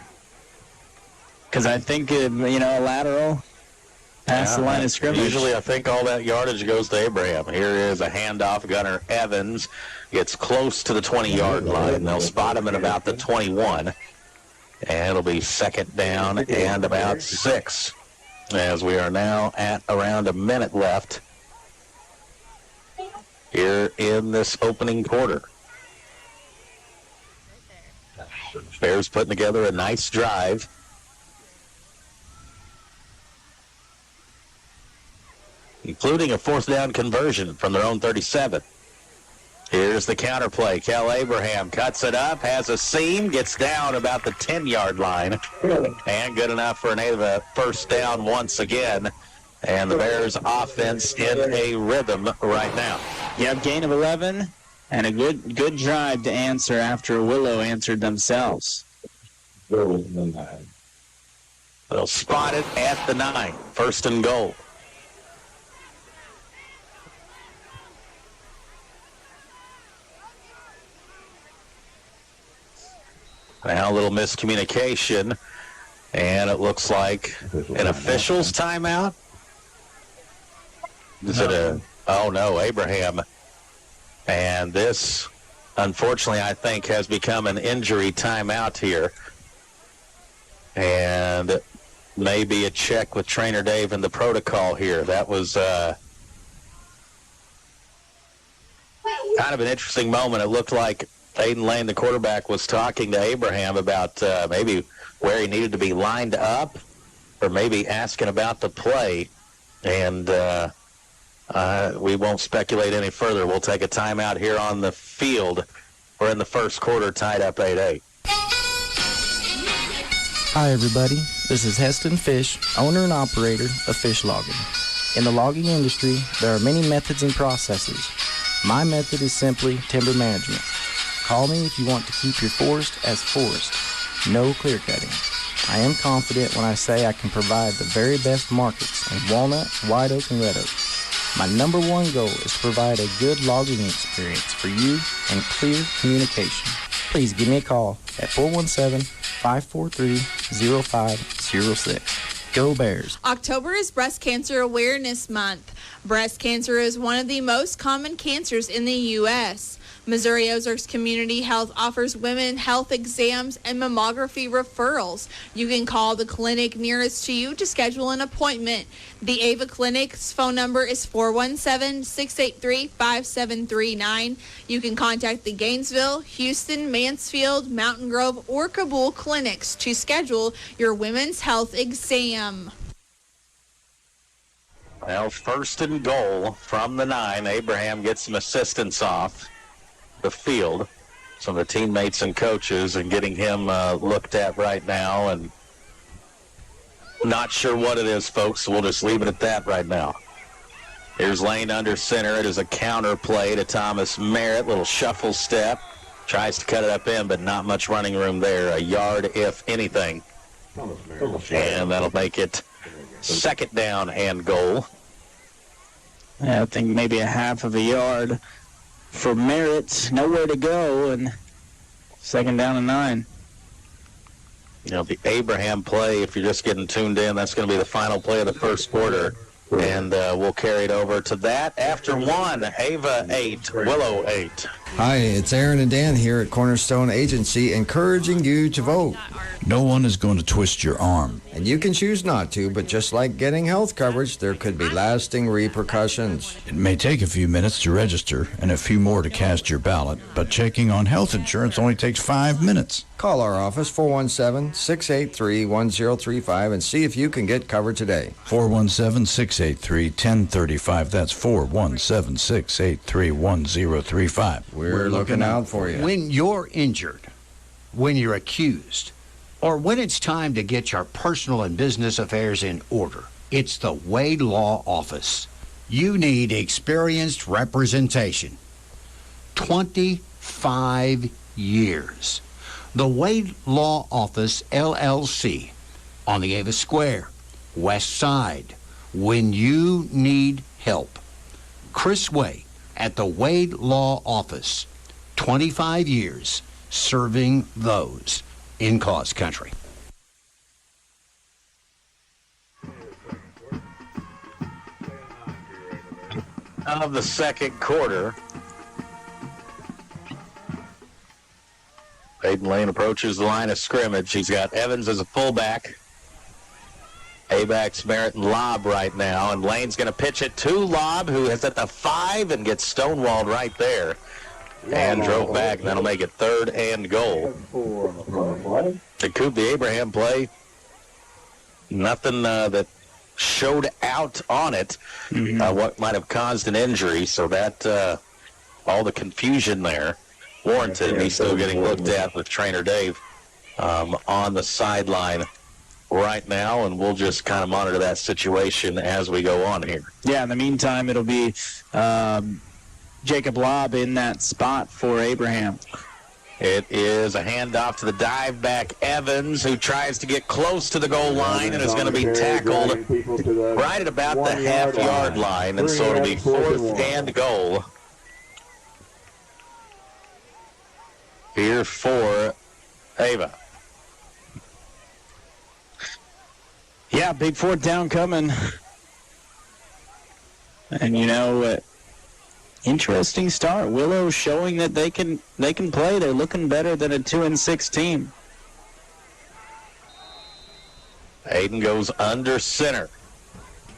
S7: Because I think, a lateral past the line of scrimmage.
S6: Usually I think all that yardage goes to Abraham. Here is a handoff. Gunner Evans gets close to the 20-yard line. They'll spot him at about the 21. And it'll be 2nd down and about 6. As we are now at around a minute left here in this opening quarter. Bears putting together a nice drive. Including a 4th down conversion from their own 37. Here's the counter play. Kel Abraham cuts it up, has a seam, gets down about the 10-yard line, and good enough for an Ava first down once again. And the Bears offense in a rhythm right now.
S7: Yep, gain of 11, And a good drive to answer after Willow answered themselves.
S6: They'll spot it at the 9. First and goal. Now a little miscommunication, and it looks like an official's timeout. Is it a... Oh, no, Abraham. And this, unfortunately, I think has become an injury timeout here. And maybe a check with Trainer Dave and the protocol here. That was kind of an interesting moment. It looked like Aiden Lane, the quarterback, was talking to Abraham about maybe where he needed to be lined up or maybe asking about the play. And we won't speculate any further. We'll take a timeout here on the field. We're in the first quarter, tied up 8-8.
S21: Hi, everybody. This is Heston Fish, owner and operator of Fish Logging. In the logging industry, there are many methods and processes. My method is simply timber management. Call me if you want to keep your forest as forest. No clear cutting. I am confident when I say I can provide the very best markets in walnut, white oak, and red oak. My number one goal is to provide a good logging experience for you and clear communication. Please give me a call at 417-543-0506. Go Bears.
S11: October is Breast Cancer Awareness Month. Breast cancer is one of the most common cancers in the U.S. Missouri Ozarks Community Health offers women health exams and mammography referrals. You can call the clinic nearest to you to schedule an appointment. The Ava Clinic's phone number is 417-683-5739. You can contact the Gainesville, Houston, Mansfield, Mountain Grove, or Kabul clinics to schedule your women's health exam.
S6: Well, first and goal from the 9. Abraham gets some assistance off the field, some of the teammates and coaches, and getting him looked at right now, and not sure what it is, folks, so we'll just leave it at that right now. Here's Lane under center. It is a counter play to Thomas Merritt. Little shuffle step. Tries to cut it up in, but not much running room there. A yard, if anything. And that'll make it second down and goal.
S7: Yeah, I think maybe a half of a yard for Merritt. Nowhere to go, and second down and 9.
S6: You know, the Abraham play, if you're just getting tuned in, that's going to be the final play of the first quarter. And we'll carry it over to that after 1. Ava 8, Willow 8.
S22: Hi, it's Aaron and Dan here at Cornerstone Agency, encouraging you to vote.
S5: No one is going to twist your arm.
S22: And you can choose not to, but just like getting health coverage, there could be lasting repercussions.
S5: It may take a few minutes to register and a few more to cast your ballot, but checking on health insurance only takes 5 minutes.
S22: Call our office, 417-683-1035, and see if you can get covered today.
S5: 417-683-1035. That's 417-683-1035.
S22: We're looking out for you.
S23: When you're injured, when you're accused, or when it's time to get your personal and business affairs in order, it's the Wade Law Office. You need experienced representation. 25 years. The Wade Law Office, LLC, on the Ava Square, West Side. When you need help. Chris Wade at the Wade Law Office. 25 years serving those in Cause Country.
S6: Of the second quarter, Aiden Lane approaches the line of scrimmage. He's got Evans as a fullback. A-backs Merritt and Lobb right now, and Lane's going to pitch it to Lobb, who is at the 5 and gets stonewalled right there. And drove back, and that'll make it third and goal. To Coop, the Abraham play, nothing that showed out on it, what might have caused an injury, so that all the confusion there warranted. He's still getting looked at with Trainer Dave on the sideline right now, and we'll just kind of monitor that situation as we go on here.
S7: Yeah, in the meantime, it'll be Jacob Lobb in that spot for Abraham.
S6: It is a handoff to the dive back Evans, who tries to get close to the goal line and is going to be tackled right at about the half-yard line. And so it'll be 4th and goal here for Ava.
S7: Yeah, big 4th down coming. And interesting start. Willow showing that they can play. They're looking better than a 2-6 team.
S6: Aiden goes under center.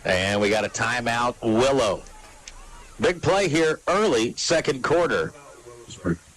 S6: And we got a timeout, Willow. Big play here early, second quarter.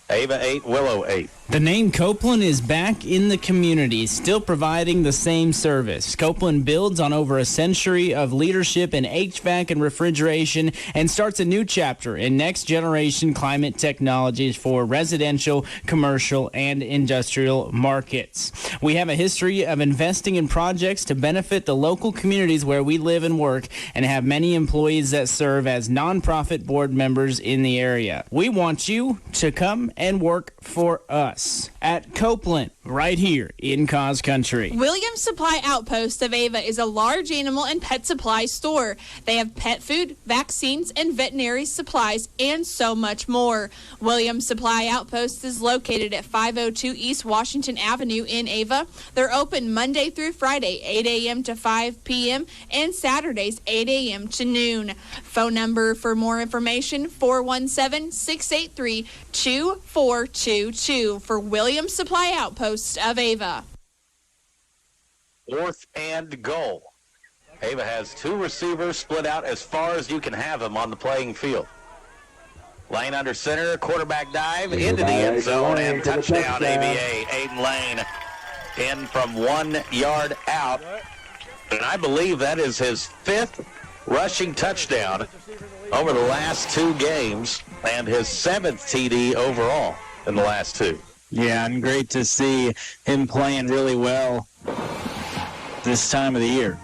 S6: Ava 8, Willow 8.
S8: The name Copeland is back in the community, still providing the same service. Copeland builds on over a century of leadership in HVAC and refrigeration and starts a new chapter in next-generation climate technologies for residential, commercial, and industrial markets. We have a history of investing in projects to benefit the local communities where we live and work and have many employees that serve as nonprofit board members in the area. We want you to come and work for us at Copeland, right here in Cause Country.
S11: Williams Supply Outpost of Ava is a large animal and pet supply store. They have pet food, vaccines, and veterinary supplies, and so much more. Williams Supply Outpost is located at 502 East Washington Avenue in Ava. They're open Monday through Friday, 8 a.m. to 5 p.m., and Saturdays, 8 a.m. to noon. Phone number for more information, 417-683-2422 for Williams Supply Outpost of Ava.
S6: 4th and goal. Ava has 2 receivers split out as far as you can have them on the playing field. Lane under center, quarterback dive into the end zone, and touchdown AVA. Aiden Lane in from 1 yard out. And I believe that is his 5th rushing touchdown over the last 2 games and his 7th TD overall in the last 2.
S7: Yeah, and great to see him playing really well this time of the year.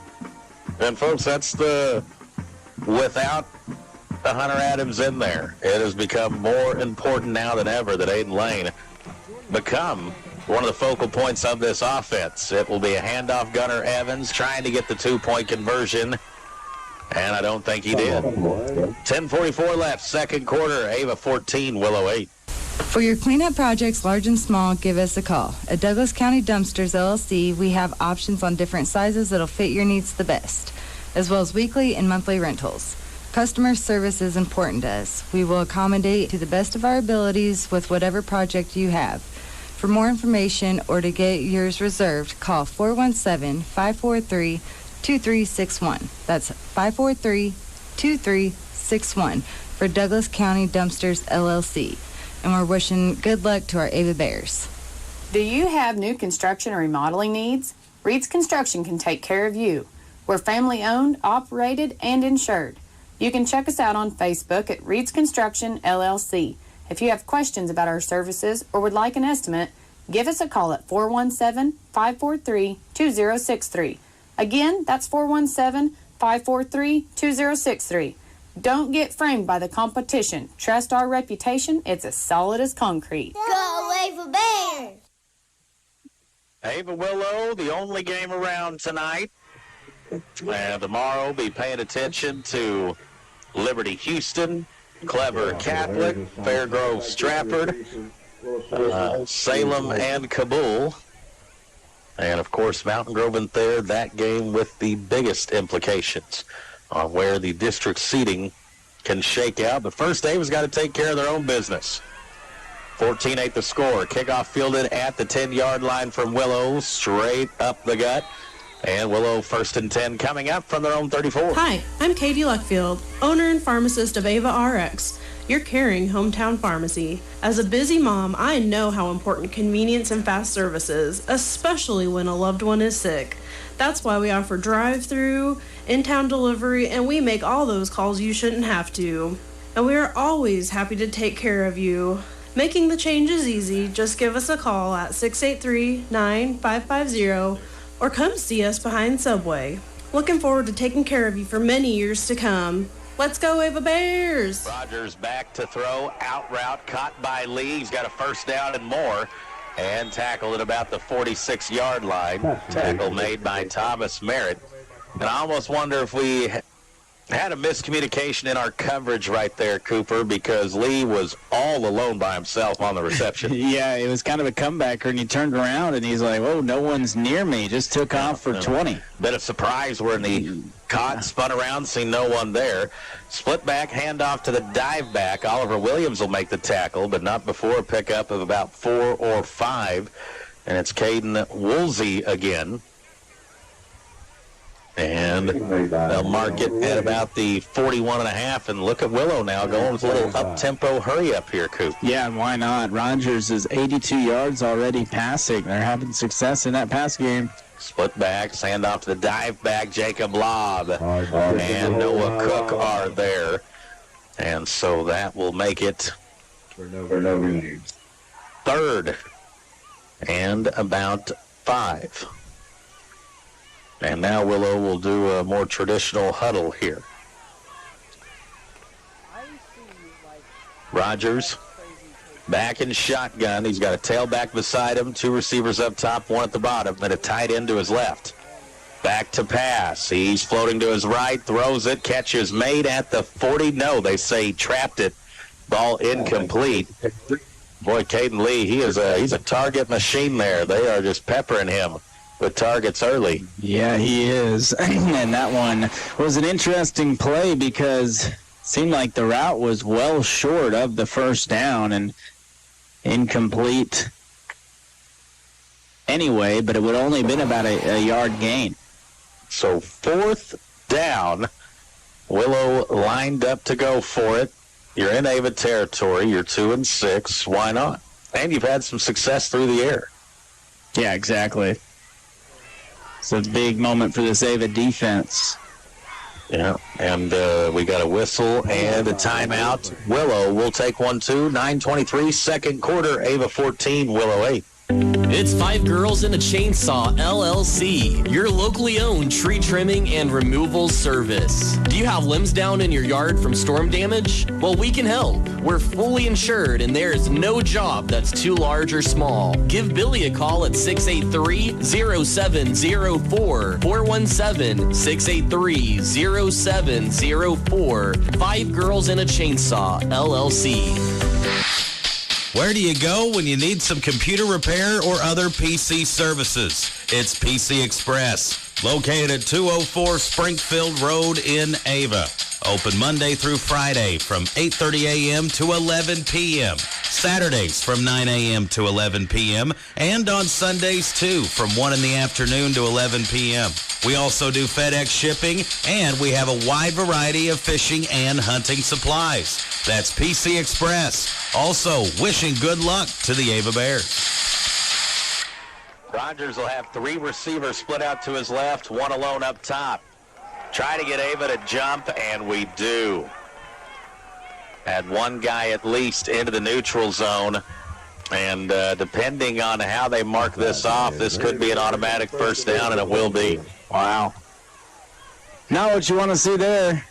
S6: And, folks, that's without the Hunter Adams in there, it has become more important now than ever that Aiden Lane become one of the focal points of this offense. It will be a handoff, Gunnar Evans trying to get the 2-point conversion, and I don't think he did. 10:44 left, second quarter, Ava 14, Willow 8.
S1: For your cleanup projects, large and small, give us a call. At Douglas County Dumpsters, LLC, we have options on different sizes that'll fit your needs the best, as well as weekly and monthly rentals. Customer service is important to us. We will accommodate to the best of our abilities with whatever project you have. For more information or to get yours reserved, call 417-543-2361. That's 543-2361 for Douglas County Dumpsters, LLC. And we're wishing good luck to our Ava Bears.
S2: Do you have new construction or remodeling needs? Reed's Construction can take care of you. We're family owned, operated, and insured. You can check us out on Facebook at Reed's Construction, LLC. If you have questions about our services or would like an estimate, give us a call at 417-543-2063. Again, that's 417-543-2063. Don't get framed by the competition. Trust our reputation. It's as solid as concrete.
S3: Go Ava Bears!
S6: Ava Willow, the only game around tonight. And tomorrow, be paying attention to Liberty Houston, Clever Catholic, Fairgrove Stratford, Salem and Kabul. And, of course, Mountain Grove and Thayer, that game with the biggest implications on where the district seating can shake out. But first, Ava's got to take care of their own business. 14-8 the score. Kickoff fielded at the 10-yard line from Willow, straight up the gut. And Willow 1st and 10 coming up from their own 34.
S24: Hi, I'm Katie Luckfield, owner and pharmacist of Ava RX, your caring hometown pharmacy. As a busy mom, I know how important convenience and fast service is, especially when a loved one is sick. That's why we offer drive-through, in-town delivery, and we make all those calls you shouldn't have to. And we are always happy to take care of you. Making the change is easy. Just give us a call at 683-9550 or come see us behind Subway. Looking forward to taking care of you for many years to come. Let's go, Ava Bears!
S6: Rogers back to throw, out route, caught by Lee. He's got a first down and more, and tackled at about the 46-yard line. Tackle made by Thomas Merritt. And I almost wonder if we had a miscommunication in our coverage right there, Cooper, because Lee was all alone by himself on the reception.
S7: Yeah, it was kind of a comebacker, and he turned around, and he's like, oh, no one's near me. Just took off for 20.
S6: Bit of surprise when he caught, spun around, see no one there. Split back, handoff to the dive back. Oliver Williams will make the tackle, but not before a pickup of about 4 or 5. And it's Caden Woolsey again. And they'll mark it at about the 41.5. And look at Willow now going with a little up-tempo hurry-up here, Coop.
S7: Yeah, and why not? Rogers is 82 yards already passing. They're having success in that pass game.
S6: Split back, handoff to the dive back. Jacob Lobb and Noah Cook are there. And so that will make it third and about 5. And now Willow will do a more traditional huddle here. Rogers back in shotgun. He's got a tailback beside him, 2 receivers up top, 1 at the bottom, and a tight end to his left. Back to pass. He's floating to his right, throws it, catch is made at the 40. No, they say he trapped it. Ball incomplete. Boy, Caden Lee, he's a target machine there. They are just peppering him with targets early.
S7: Yeah, he is. And that one was an interesting play because it seemed like the route was well short of the first down and incomplete anyway, but it would only have been about a yard gain.
S6: So 4th down, Willow lined up to go for it. You're in Ava territory. You're 2-6. Why not? And you've had some success through the air.
S7: Yeah, exactly. It's a big moment for this Ava defense.
S6: Yeah, and we got a whistle and a timeout. Willow will take 1-2, 9:23, second quarter, Ava 14, Willow 8.
S9: It's 5 Girls and a Chainsaw, LLC, your locally owned tree trimming and removal service. Do you have limbs down in your yard from storm damage? Well, we can help. We're fully insured and there is no job that's too large or small. Give Billy a call at 683-0704, 417-683-0704. 5 Girls and a Chainsaw, LLC.
S4: Where do you go when you need some computer repair or other PC services? It's PC Express, located at 204 Springfield Road in Ava. Open Monday through Friday from 8:30 a.m. to 11 p.m. Saturdays from 9 a.m. to 11 p.m. and on Sundays too from 1 in the afternoon to 11 p.m. We also do FedEx shipping, and we have a wide variety of fishing and hunting supplies. That's PC Express. Also, wishing good luck to the Ava Bears.
S6: Rogers will have 3 receivers split out to his left, 1 alone up top. Try to get Ava to jump, and we do. Had 1 guy at least into the neutral zone, and depending on how they mark this off, this could be an automatic first down, and it will be.
S7: Wow. Not what you want to see there.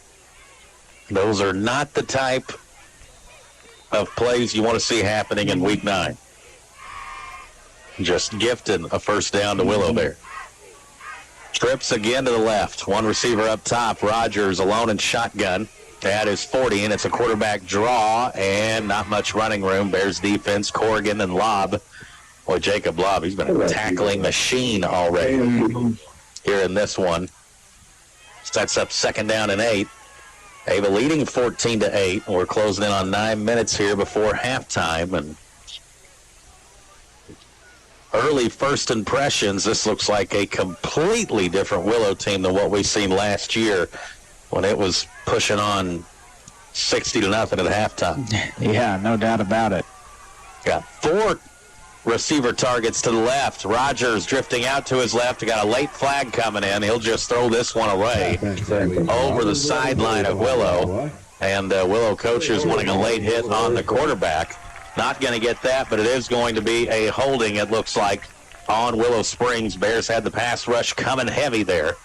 S6: Those are not the type of plays you want to see happening in Week 9. Just gifting a first down to Willow there. Trips again to the left. 1 receiver up top. Rogers alone in shotgun. That is 40, and it's a quarterback draw, and not much running room. Bears defense, Corrigan and Lobb. Boy, Jacob Lobb, he's been a tackling machine already here in this one. Sets up second down and 8. Ava leading 14-8. We're closing in on 9 minutes here before halftime, and early first impressions, this looks like a completely different Willow team than what we've seen last year when it was pushing on 60-0 at halftime.
S7: Yeah, no doubt about it.
S6: Got 4 receiver targets to the left. Rogers drifting out to his left. He got a late flag coming in. He'll just throw this one away over the sideline of Willow. And Willow coaches wanting a late hit on the quarterback. Not going to get that, but it is going to be a holding, it looks like, on Willow Springs. Bears had the pass rush coming heavy there.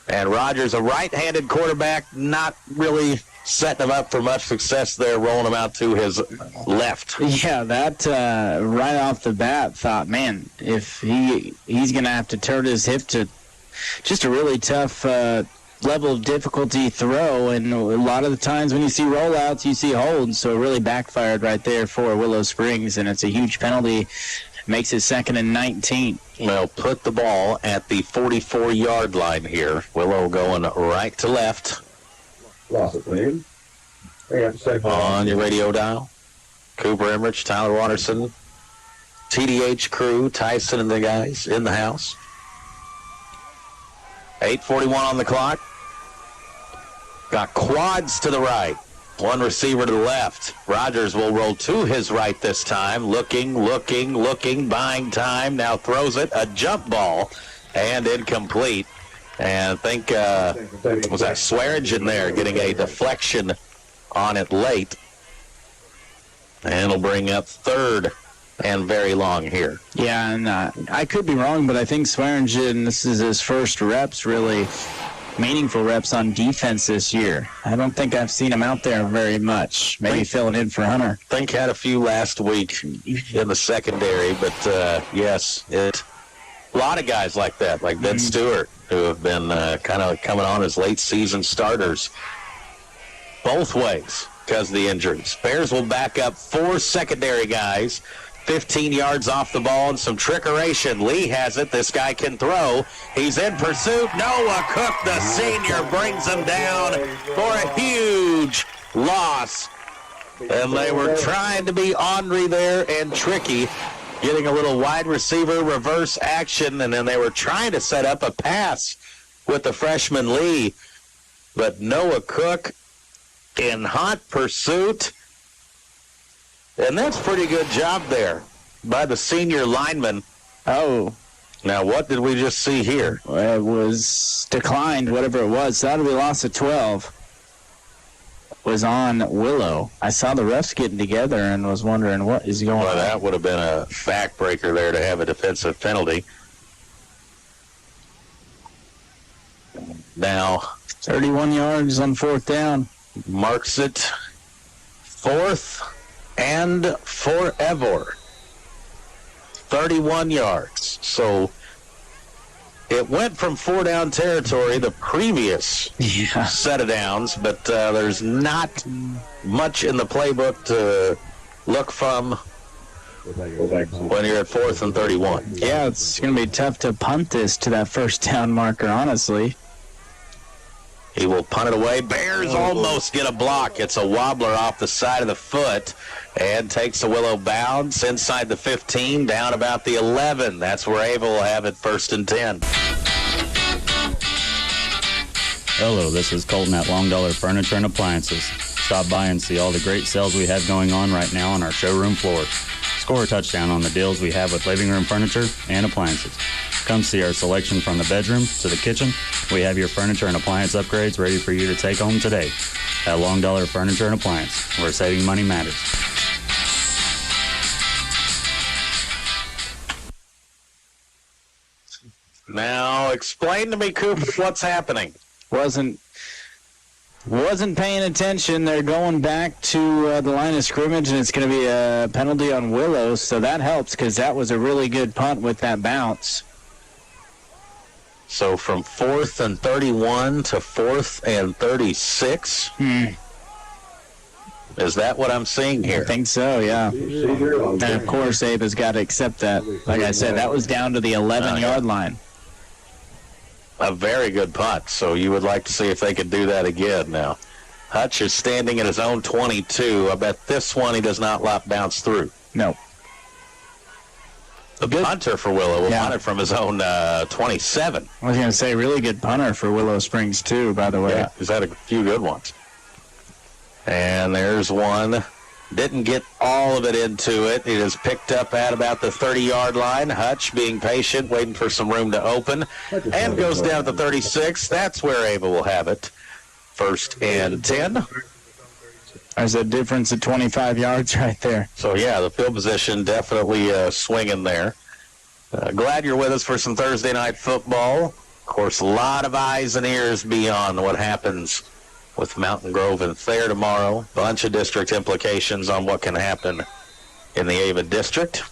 S6: And Rogers, a right-handed quarterback, not really setting him up for much success there, rolling him out to his left.
S7: Yeah, that right off the bat thought, man, if he's going to have to turn his hip to just a really tough level of difficulty throw, and a lot of the times when you see rollouts, you see holds, so it really backfired right there for Willow Springs, and it's a huge penalty. Makes it 2nd and 19.
S6: Well, put the ball at the 44-yard line here. Willow going right to left.
S10: Lost it, please.
S6: On your radio dial. Cooper Emmerich, Tyler Watterson, TDH crew, Tyson and the guys in the house. 8:41 on the clock. Got quads to the right. One receiver to the left. Rogers will roll to his right this time. Looking, buying time. Now throws it. A jump ball and incomplete. And I think, was that Swearingen there getting a deflection on it late. And it'll bring up 3rd and very long here.
S7: Yeah, and I could be wrong, but I think Swearingen, this is his first reps, really meaningful reps on defense this year. I don't think I've seen him out there very much. Maybe filling in for Hunter.
S6: I think had a few last week in the secondary, but yes, a lot of guys like that, like Ben Stewart, who have been kind of coming on as late season starters both ways because of the injuries. Bears will back up 4 secondary guys. 15 yards off the ball and some trickeration. Lee has it. This guy can throw. He's in pursuit. Noah Cook, the senior, brings him down for a huge loss. And they were trying to be ornery there and tricky, getting a little wide receiver reverse action, and then they were trying to set up a pass with the freshman Lee. But Noah Cook in hot pursuit. And that's a pretty good job there by the senior lineman.
S7: Oh.
S6: Now, what did we just see here?
S7: It was declined, whatever it was. So that would be loss of 12. Was on Willow. I saw the refs getting together and was wondering what is going on.
S6: That would have been a backbreaker there to have a defensive penalty. Now,
S7: 31 yards on 4th down.
S6: Marks it 4th and forever. 31 yards. So it went from 4-down territory the previous set of downs, but there's not much in the playbook to look from when you're at 4th and 31.
S7: Yeah, it's going to be tough to punt this to that 1st down marker, honestly.
S6: He will punt it away. Bears almost get a block. It's a wobbler off the side of the foot and takes a Willow bounce inside the 15, down about the 11. That's where Ava will have it 1st and 10.
S12: Hello, this is Colton at Long Dollar Furniture and Appliances. Stop by and see all the great sales we have going on right now on our showroom floor. Score a touchdown on the deals we have with living room furniture and appliances. Come see our selection from the bedroom to the kitchen. We have your furniture and appliance upgrades ready for you to take home today. At Long Dollar Furniture and Appliance, where saving money matters.
S6: Now, explain to me, Coop, what's happening.
S7: Wasn't paying attention. They're going back to the line of scrimmage, and it's going to be a penalty on Willow, so that helps because that was a really good punt with that bounce.
S6: So from 4th and 31 to 4th and 36? Is that what I'm seeing here?
S7: I think so, yeah. And, of course, Ava's got to accept that. Like I said, that was down to the 11-yard line.
S6: A very good punt, so you would like to see if they could do that again now. Hutch is standing at his own 22. I bet this one he does not bounce through.
S7: No.
S6: The punter for Willow will punt it from his own 27.
S7: I was going to say, really good punter for Willow Springs, too, by the way.
S6: Yeah, he's had a few good ones. And there's one. Didn't get all of it into it. It is picked up at about the 30-yard line. Hutch being patient, waiting for some room to open, and goes down to 36. That's where Ava will have it. 1st and 10.
S7: There's a difference of 25 yards right there.
S6: So, yeah, the field position definitely swinging there. Glad you're with us for some Thursday night football course, a lot of eyes and ears beyond what happens with Mountain Grove and Thayer tomorrow. Bunch of district implications on what can happen in the Ava district.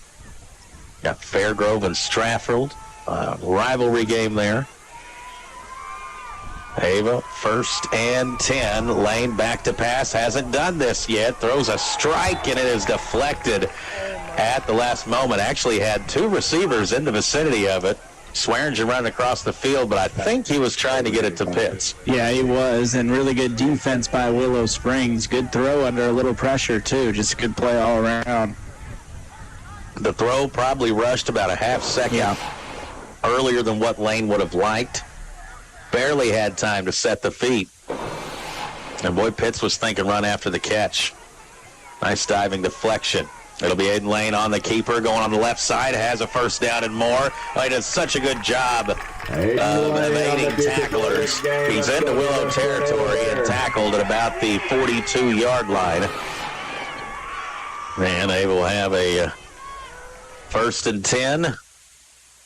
S6: Got Fairgrove and Strathfield, rivalry game there. Ava, 1st and 10. Lane back to pass. Hasn't done this yet. Throws a strike, and it is deflected at the last moment. Actually had 2 receivers in the vicinity of it. Swearingen running across the field, but I think he was trying to get it to Pitts.
S7: Yeah, he was, and really good defense by Willow Springs. Good throw under a little pressure, too. Just good play all around.
S6: The throw probably rushed about a half second earlier than what Lane would have liked. Barely had time to set the feet. And boy, Pitts was thinking run after the catch. Nice diving deflection. It'll be Aiden Lane on the keeper, going on the left side, has a first down and more. Oh, he does such a good job of evading tacklers. He's into Willow territory and tackled at about the 42-yard line. And they will have a 1st and 10.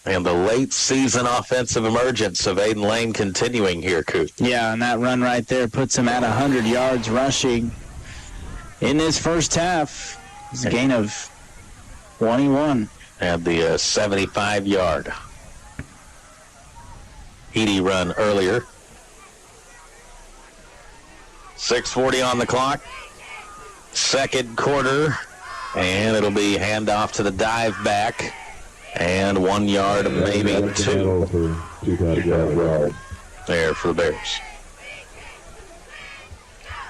S6: And the late season offensive emergence of Aiden Lane continuing here, Coot.
S7: Yeah, and that run right there puts him at 100 yards rushing in this first half. It's a gain of 21.
S6: And the 75-yard Edie run earlier. 6:40 on the clock. Second quarter. And it'll be handoff to the dive back. And 1 yard, maybe 2. There for the Bears.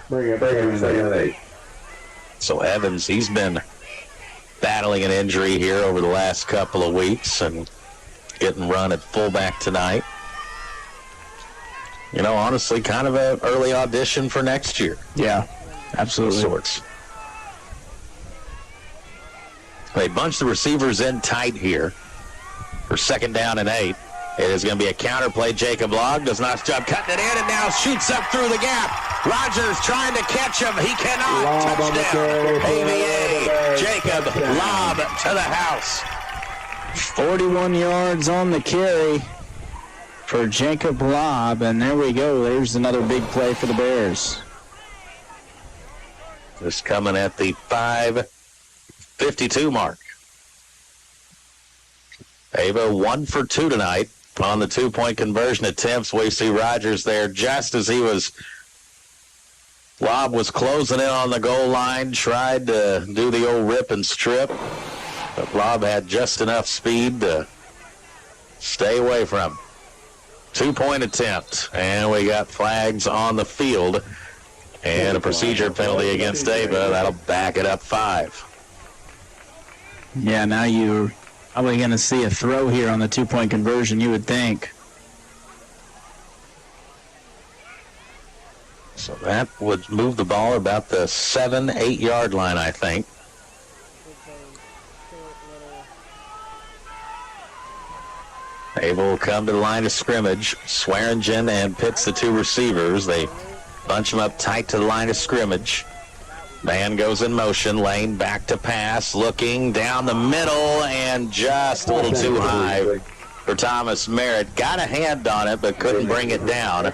S10: Bring it, 2nd and 8.
S6: So Evans, he's been battling an injury here over the last couple of weeks and getting run at fullback tonight. You know, honestly, kind of an early audition for next year.
S7: Yeah, absolutely.
S6: Of sorts. They bunch the receivers in tight here for 2nd down and 8. It is going to be a counter play. Jacob Log does not stop cutting it in and now shoots up through the gap. Rogers trying to catch him. He cannot. Touchdown. AVA. Jacob Lob to the house.
S7: 41 yards on the carry for Jacob Lob. And there we go. There's another big play for the Bears.
S6: This coming at the 5:52 mark. Ava 1 for 2 tonight on the 2-point conversion attempts. We see Rogers there just as Lob was closing in on the goal line, tried to do the old rip and strip, but Lob had just enough speed to stay away from him. 2-point attempt, and we got flags on the field and a procedure penalty against Ava. That'll back it up 5.
S7: Yeah, now you're probably going to see a throw here on the 2-point conversion, you would think.
S6: So that would move the ball about the 7-8 yard line, I think. Ava will come to the line of scrimmage. Swearingen and Pitts, the 2 receivers. They bunch them up tight to the line of scrimmage. Man goes in motion. Lane back to pass. Looking down the middle and just a little too high for Thomas Merritt. Got a hand on it but couldn't bring it down.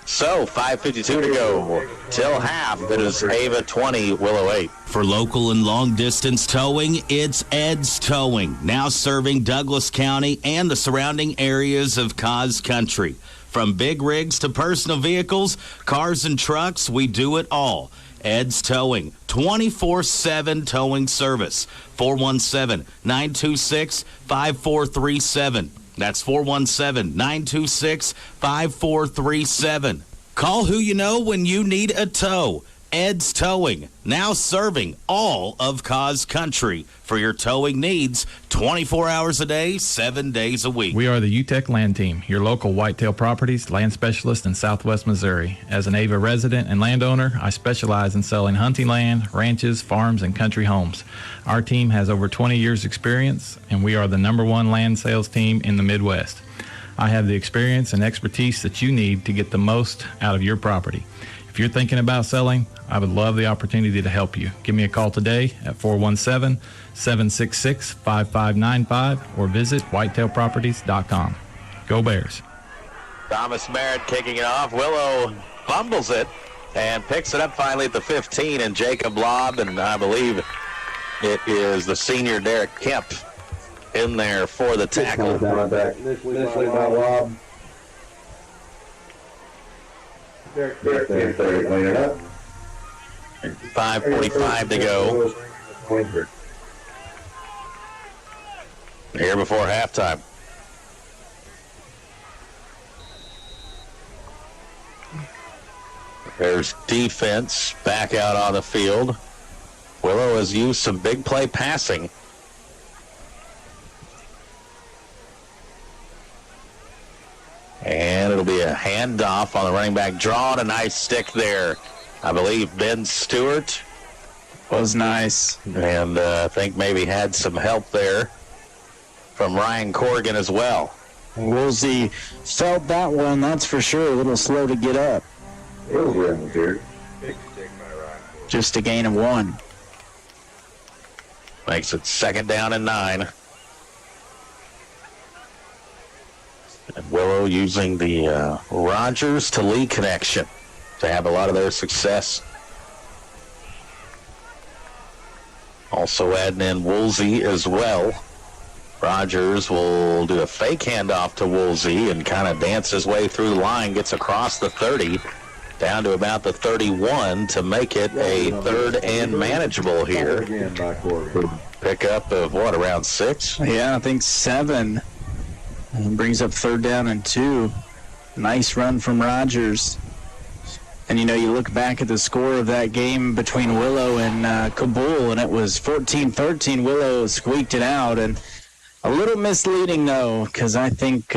S6: So 5:52 to go till half. It is Ava 20, Willow 8.
S4: For local and long-distance towing, it's Ed's Towing, now serving Douglas County and the surrounding areas of Cause Country. From big rigs to personal vehicles, cars and trucks, we do it all. Ed's Towing, 24/7 towing service. 417-926-5437. That's 417-926-5437. Call who you know when you need a tow. Ed's Towing, now serving all of Cause Country for your towing needs 24 hours a day, 7 days a week.
S13: We are the UTEC Land Team, your local whitetail properties land specialist in Southwest Missouri. As an Ava resident and landowner, I specialize in selling hunting land, ranches, farms, and country homes. Our team has over 20 years experience, and we are the #1 land sales team in the Midwest. I have the experience and expertise that you need to get the most out of your property. If you're thinking about selling, I would love the opportunity to help you. Give me a call today at 417-766-5595 or visit whitetailproperties.com. Go Bears.
S6: Thomas Merritt kicking it off. Willow fumbles it and picks it up finally at the 15, and Jacob Lobb, and I believe it is the senior Derek Kemp in there for the tackle.
S10: Initially by Lobb. Derek Kemp there clean it up.
S6: 5:45 to go here before halftime. There's defense back out on the field. Willow has used some big play passing. And it'll be a handoff on the running back draw, and a nice stick there. I believe Ben Stewart
S7: was nice.
S6: And I think maybe had some help there from Ryan Corrigan as well.
S7: Woolsey felt that one, that's for sure. A little slow to get up. Just a gain of 1.
S6: Makes it 2nd down and 9. And Willow using the Rogers to Lee connection to have a lot of their success. Also adding in Woolsey as well. Rogers will do a fake handoff to Woolsey and kind of dance his way through the line, gets across the 30, down to about the 31 to make it a 3rd and manageable here. Pickup of what, around 6?
S7: Yeah, I think 7. And brings up 3rd down and 2. Nice run from Rogers. And, you know, you look back at the score of that game between Willow and Kabul, and it was 14-13. Willow squeaked it out. And a little misleading, though, because I think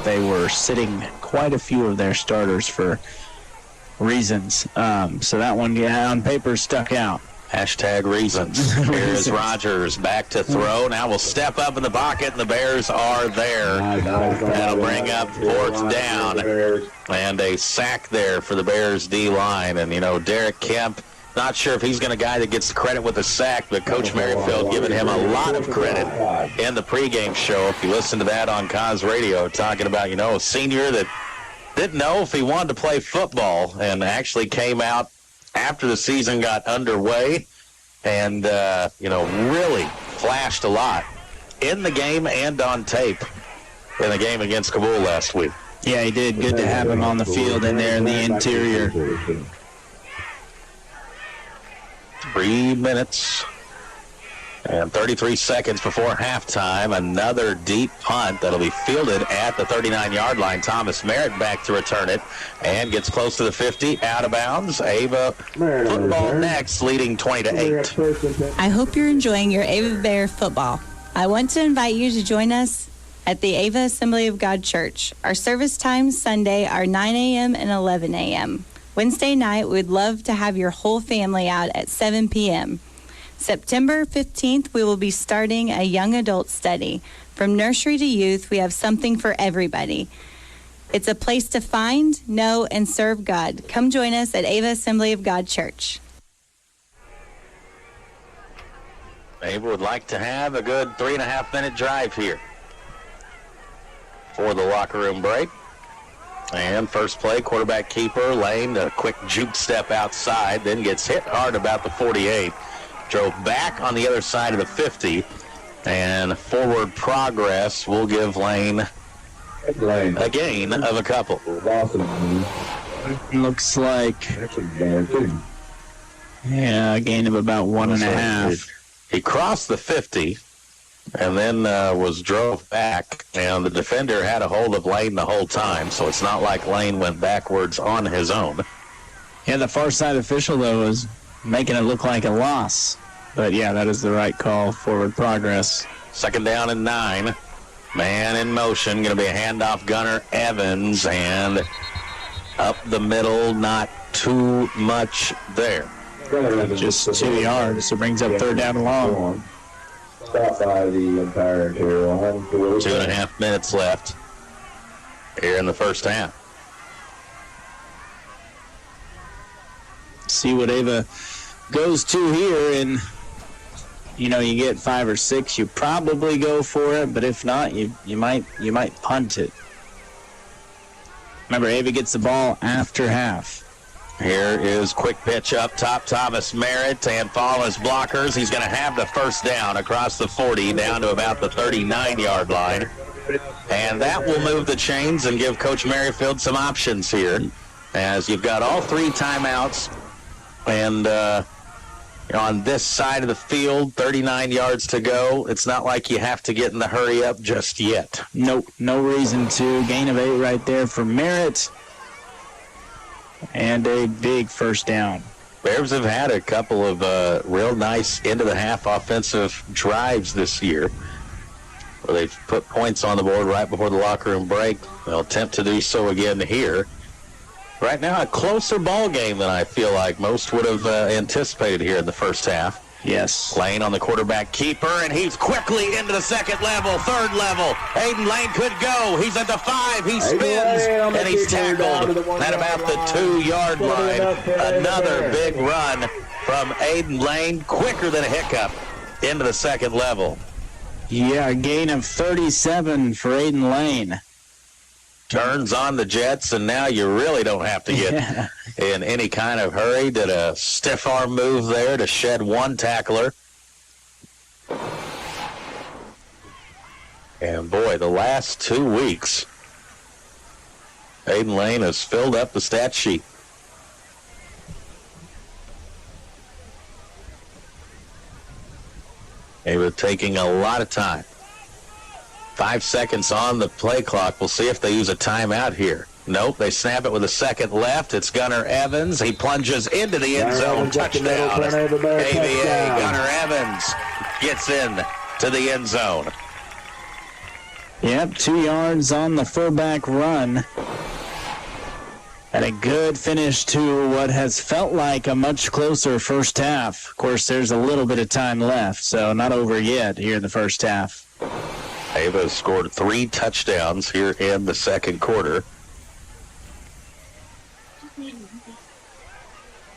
S7: they were sitting quite a few of their starters for reasons. So that one, yeah, on paper stuck out.
S6: Hashtag reasons. Here is Rogers back to throw. Now we'll step up in the pocket, and the Bears are there. That'll bring up 4th down. And a sack there for the Bears D-line. And, you know, Derek Kemp, not sure if he's going to guy that gets the credit with the sack, but Coach Merrifield giving him a lot of credit in the pregame show. If you listen to that on Cos Radio, talking about, you know, a senior that didn't know if he wanted to play football and actually came out after the season got underway and, you know, really flashed a lot in the game and on tape in the game against Kabul last week.
S7: Yeah, he did. Good to have him on the field in there in the interior.
S6: 3 minutes and 33 seconds before halftime. Another deep punt that'll be fielded at the 39-yard line. Thomas Merritt back to return it and gets close to the 50, out of bounds. Ava football next, leading 20-8.
S14: I hope you're enjoying your Ava Bear football. I want to invite you to join us at the Ava Assembly of God Church. Our service times Sunday are 9 a.m. and 11 a.m. Wednesday night, we'd love to have your whole family out at 7 p.m. September 15th, we will be starting a young adult study. From nursery to youth, we have something for everybody. It's a place to find, know, and serve God. Come join us at Ava Assembly of God Church.
S6: Ava would like to have a good 3.5-minute drive here for the locker room break. And first play, quarterback keeper, Lane, a quick juke step outside, then gets hit hard about the 48. Drove back on the other side of the 50, and forward progress will give Lane a gain of a couple.
S7: Looks like, yeah, a gain of about 1.5.
S6: He crossed the 50 and then drove back, and the defender had a hold of Lane the whole time, so it's not like Lane went backwards on his own.
S7: Yeah, the far side official, though, is making it look like a loss. But, yeah, that is the right call, forward progress.
S6: 2nd down and 9. Man in motion, going to be a handoff, Gunner Evans, and up the middle, not too much there.
S7: Just 2 yards, so brings up 3rd down and long.
S10: Stop by the entire interior line.
S6: 2.5 minutes left here in the first half.
S7: See what Ava goes to here, and you know, you get 5 or 6, you probably go for it, but if not, you might punt it. Remember, Ava gets the ball after half.
S6: Here is quick pitch up top, Thomas Merritt, and Fallon's blockers. He's going to have the first down across the 40 down to about the 39-yard line. And that will move the chains and give Coach Merrifield some options here, as you've got all 3 timeouts. And on this side of the field, 39 yards to go. It's not like you have to get in the hurry up just yet.
S7: Nope, no reason to. Gain of 8 right there for Merritt. And a big first down.
S6: Bears have had a couple of real nice into-the-half offensive drives this year, where they've put points on the board right before the locker room break. They'll attempt to do so again here. Right now, a closer ball game than I feel like most would have anticipated here in the first half.
S7: Yes.
S6: Lane on the quarterback keeper, and he's quickly into the second level, third level. Aiden Lane could go. He's at the 5. He spins, and he's tackled at about the 2-yard line. Another big run from Aiden Lane, quicker than a hiccup, into the second level.
S7: Yeah, a gain of 37 for Aiden Lane.
S6: Turns on the Jets, and now you really don't have to get in any kind of hurry. Did a stiff arm move there to shed one tackler. And boy, the last 2 weeks, Aiden Lane has filled up the stat sheet. They were taking a lot of time. 5 seconds on the play clock. We'll see if they use a timeout here. Nope, they snap it with a second left. It's Gunnar Evans. He plunges into the end zone. Touchdown. AVA Gunnar Evans gets in to the end zone.
S7: Yep, 2 yards on the fullback run. And a good finish to what has felt like a much closer first half. Of course, there's a little bit of time left, so not over yet here in the first half.
S6: Ava scored 3 touchdowns here in the second quarter.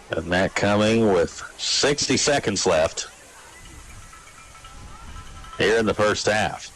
S6: And that coming with 60 seconds left here in the first half.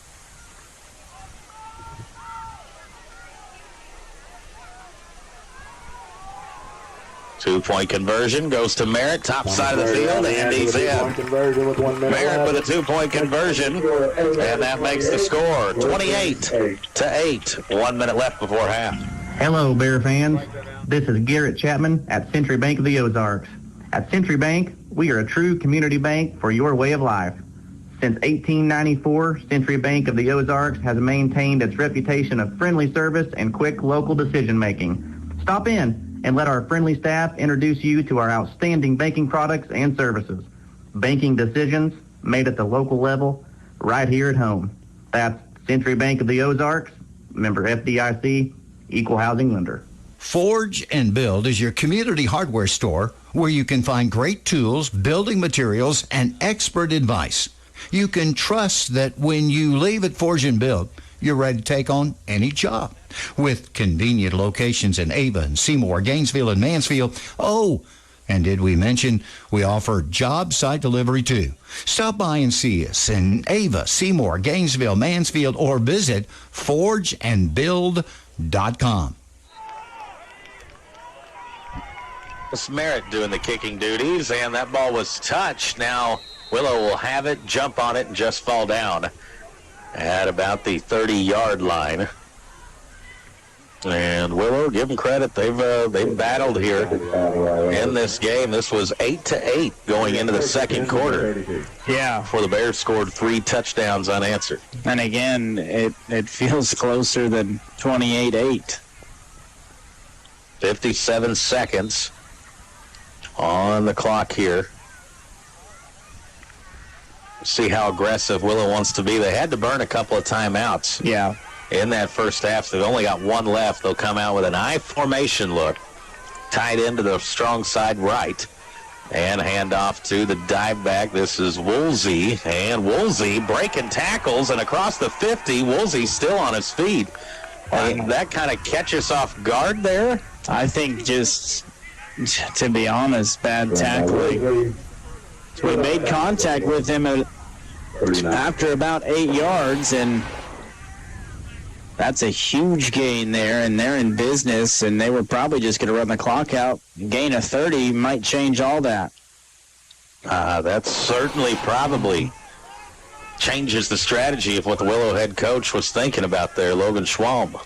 S6: Two-point conversion goes to Merritt, top side of the field, and he's in. Merritt with a 2-point conversion, and that makes the score 28-8. 1 minute left before half.
S15: Hello, Bear fans. This is Garrett Chapman at Century Bank of the Ozarks. At Century Bank, we are a true community bank for your way of life. Since 1894, Century Bank of the Ozarks has maintained its reputation of friendly service and quick local decision-making. Stop in and let our friendly staff introduce you to our outstanding banking products and services. Banking decisions made at the local level, right here at home. That's Century Bank of the Ozarks, member FDIC, equal housing lender.
S5: Forge and Build is your community hardware store where you can find great tools, building materials, and expert advice. You can trust that when you leave at Forge and Build, you're ready to take on any job. With convenient locations in Ava and Seymour, Gainesville, and Mansfield. Oh, and did we mention we offer job site delivery too? Stop by and see us in Ava, Seymour, Gainesville, Mansfield, or visit forgeandbuild.com.
S6: Merritt doing the kicking duties, and that ball was touched. Now Willow will have it, jump on it, and just fall down at about the 30-yard line. And Willow, give them credit. They've battled here in this game. This was 8-8 going into the second quarter.
S7: Yeah.
S6: Before the Bears scored 3 touchdowns unanswered.
S7: And again, it feels closer than 28-8.
S6: 57 seconds on the clock here. See how aggressive Willow wants to be. They had to burn a couple of timeouts.
S7: Yeah.
S6: In that first half, so they've only got 1 left. They'll come out with an I formation look, tied into the strong side right, and hand off to the dive back. This is Woolsey, and Woolsey breaking tackles, and across the 50, Woolsey still on his feet. That kind of catches off guard there.
S7: I think just, to be honest, bad tackling. We made contact with him after about 8 yards, and That's a huge gain there, and they're in business, and they were probably just going to run the clock out. Gain of 30 might change all that.
S6: That's certainly probably changes the strategy of what the Willow head coach was thinking about there, Logan Schwalm.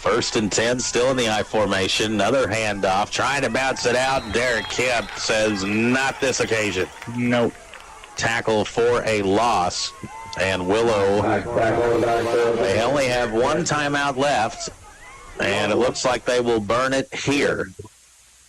S6: 1st and 10, still in the I formation. Another handoff, trying to bounce it out. Derek Kemp says, not this occasion.
S7: Nope.
S6: Tackle for a loss. And Willow, they only have one timeout left, and it looks like they will burn it here.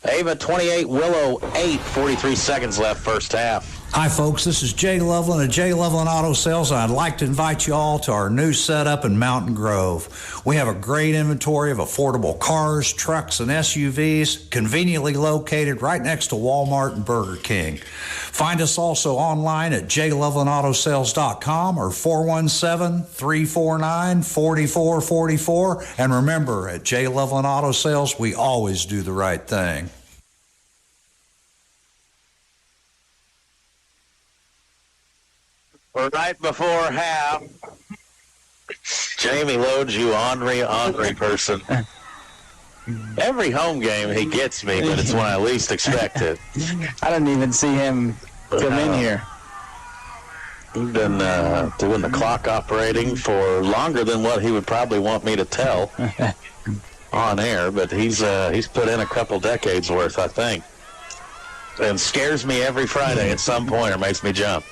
S6: Ava 28, Willow 8, 43 seconds left, first half.
S16: Hi, folks. This is Jay Loveland of Jay Loveland Auto Sales, and I'd like to invite you all to our new setup in Mountain Grove. We have a great inventory of affordable cars, trucks, and SUVs, conveniently located right next to Walmart and Burger King. Find us also online at jlovelandautosales.com or 417-349-4444. And remember, at Jay Loveland Auto Sales, we always do the right thing.
S6: Right before half, Jamie loads you ornery person. Every home game he gets me, but it's when I least expect it.
S7: I didn't even see him come in here.
S6: He's been doing the clock operating for longer than what he would probably want me to tell on air, but he's put in a couple decades worth, I think. And scares me every Friday at some point or makes me jump.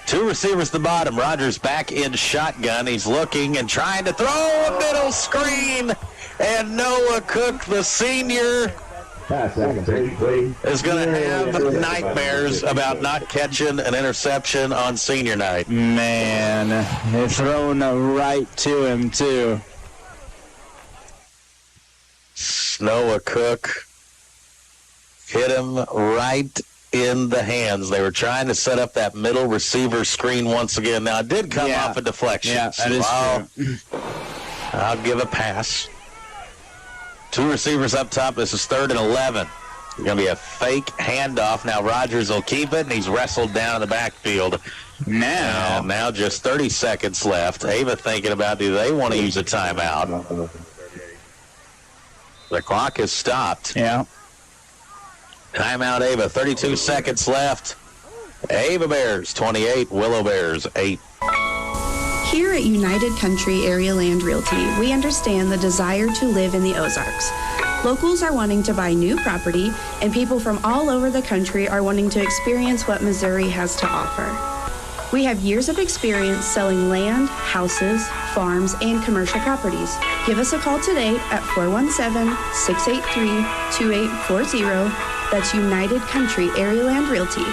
S6: 2 receivers at the bottom. Rogers back in shotgun. He's looking and trying to throw a middle screen. And Noah Cook, the senior, is going to have nightmares about not catching an interception on senior night.
S7: Man, they're thrown right to him, too.
S6: Noah Cook hit him right in the hands. They were trying to set up that middle receiver screen once again. Now, it did come off a deflection.
S7: Yeah, that is true.
S6: I'll give a pass. 2 receivers up top. This is 3rd and 11. It's going to be a fake handoff. Now, Rogers will keep it, and he's wrestled down in the backfield. Now just 30 seconds left. Ava thinking about, do they want to use a timeout? The clock is stopped.
S7: Yeah.
S6: Timeout, Ava. 32 seconds left. Ava Bears 28, Willow Bears 8.
S17: Here at United Country Area Land Realty, we understand the desire to live in the Ozarks. Locals are wanting to buy new property, and people from all over the country are wanting to experience what Missouri has to offer. We have years of experience selling land, houses, farms, and commercial properties. Give us a call today at 417-683-2840. That's United Country Area Land Realty,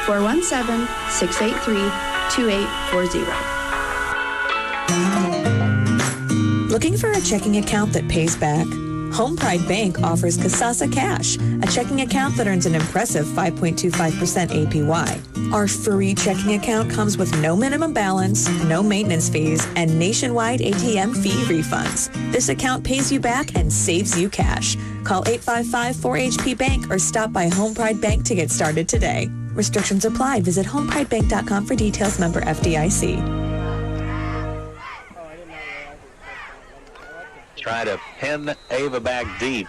S17: 417-683-2840.
S18: Looking for a checking account that pays back? Home Pride Bank offers Kasasa Cash, a checking account that earns an impressive 5.25% APY. Our free checking account comes with no minimum balance, no maintenance fees, and nationwide ATM fee refunds. This account pays you back and saves you cash. Call 855-4HP-BANK or stop by Home Pride Bank to get started today. Restrictions apply. Visit homepridebank.com for details. Member FDIC.
S6: Try to pin Ava back deep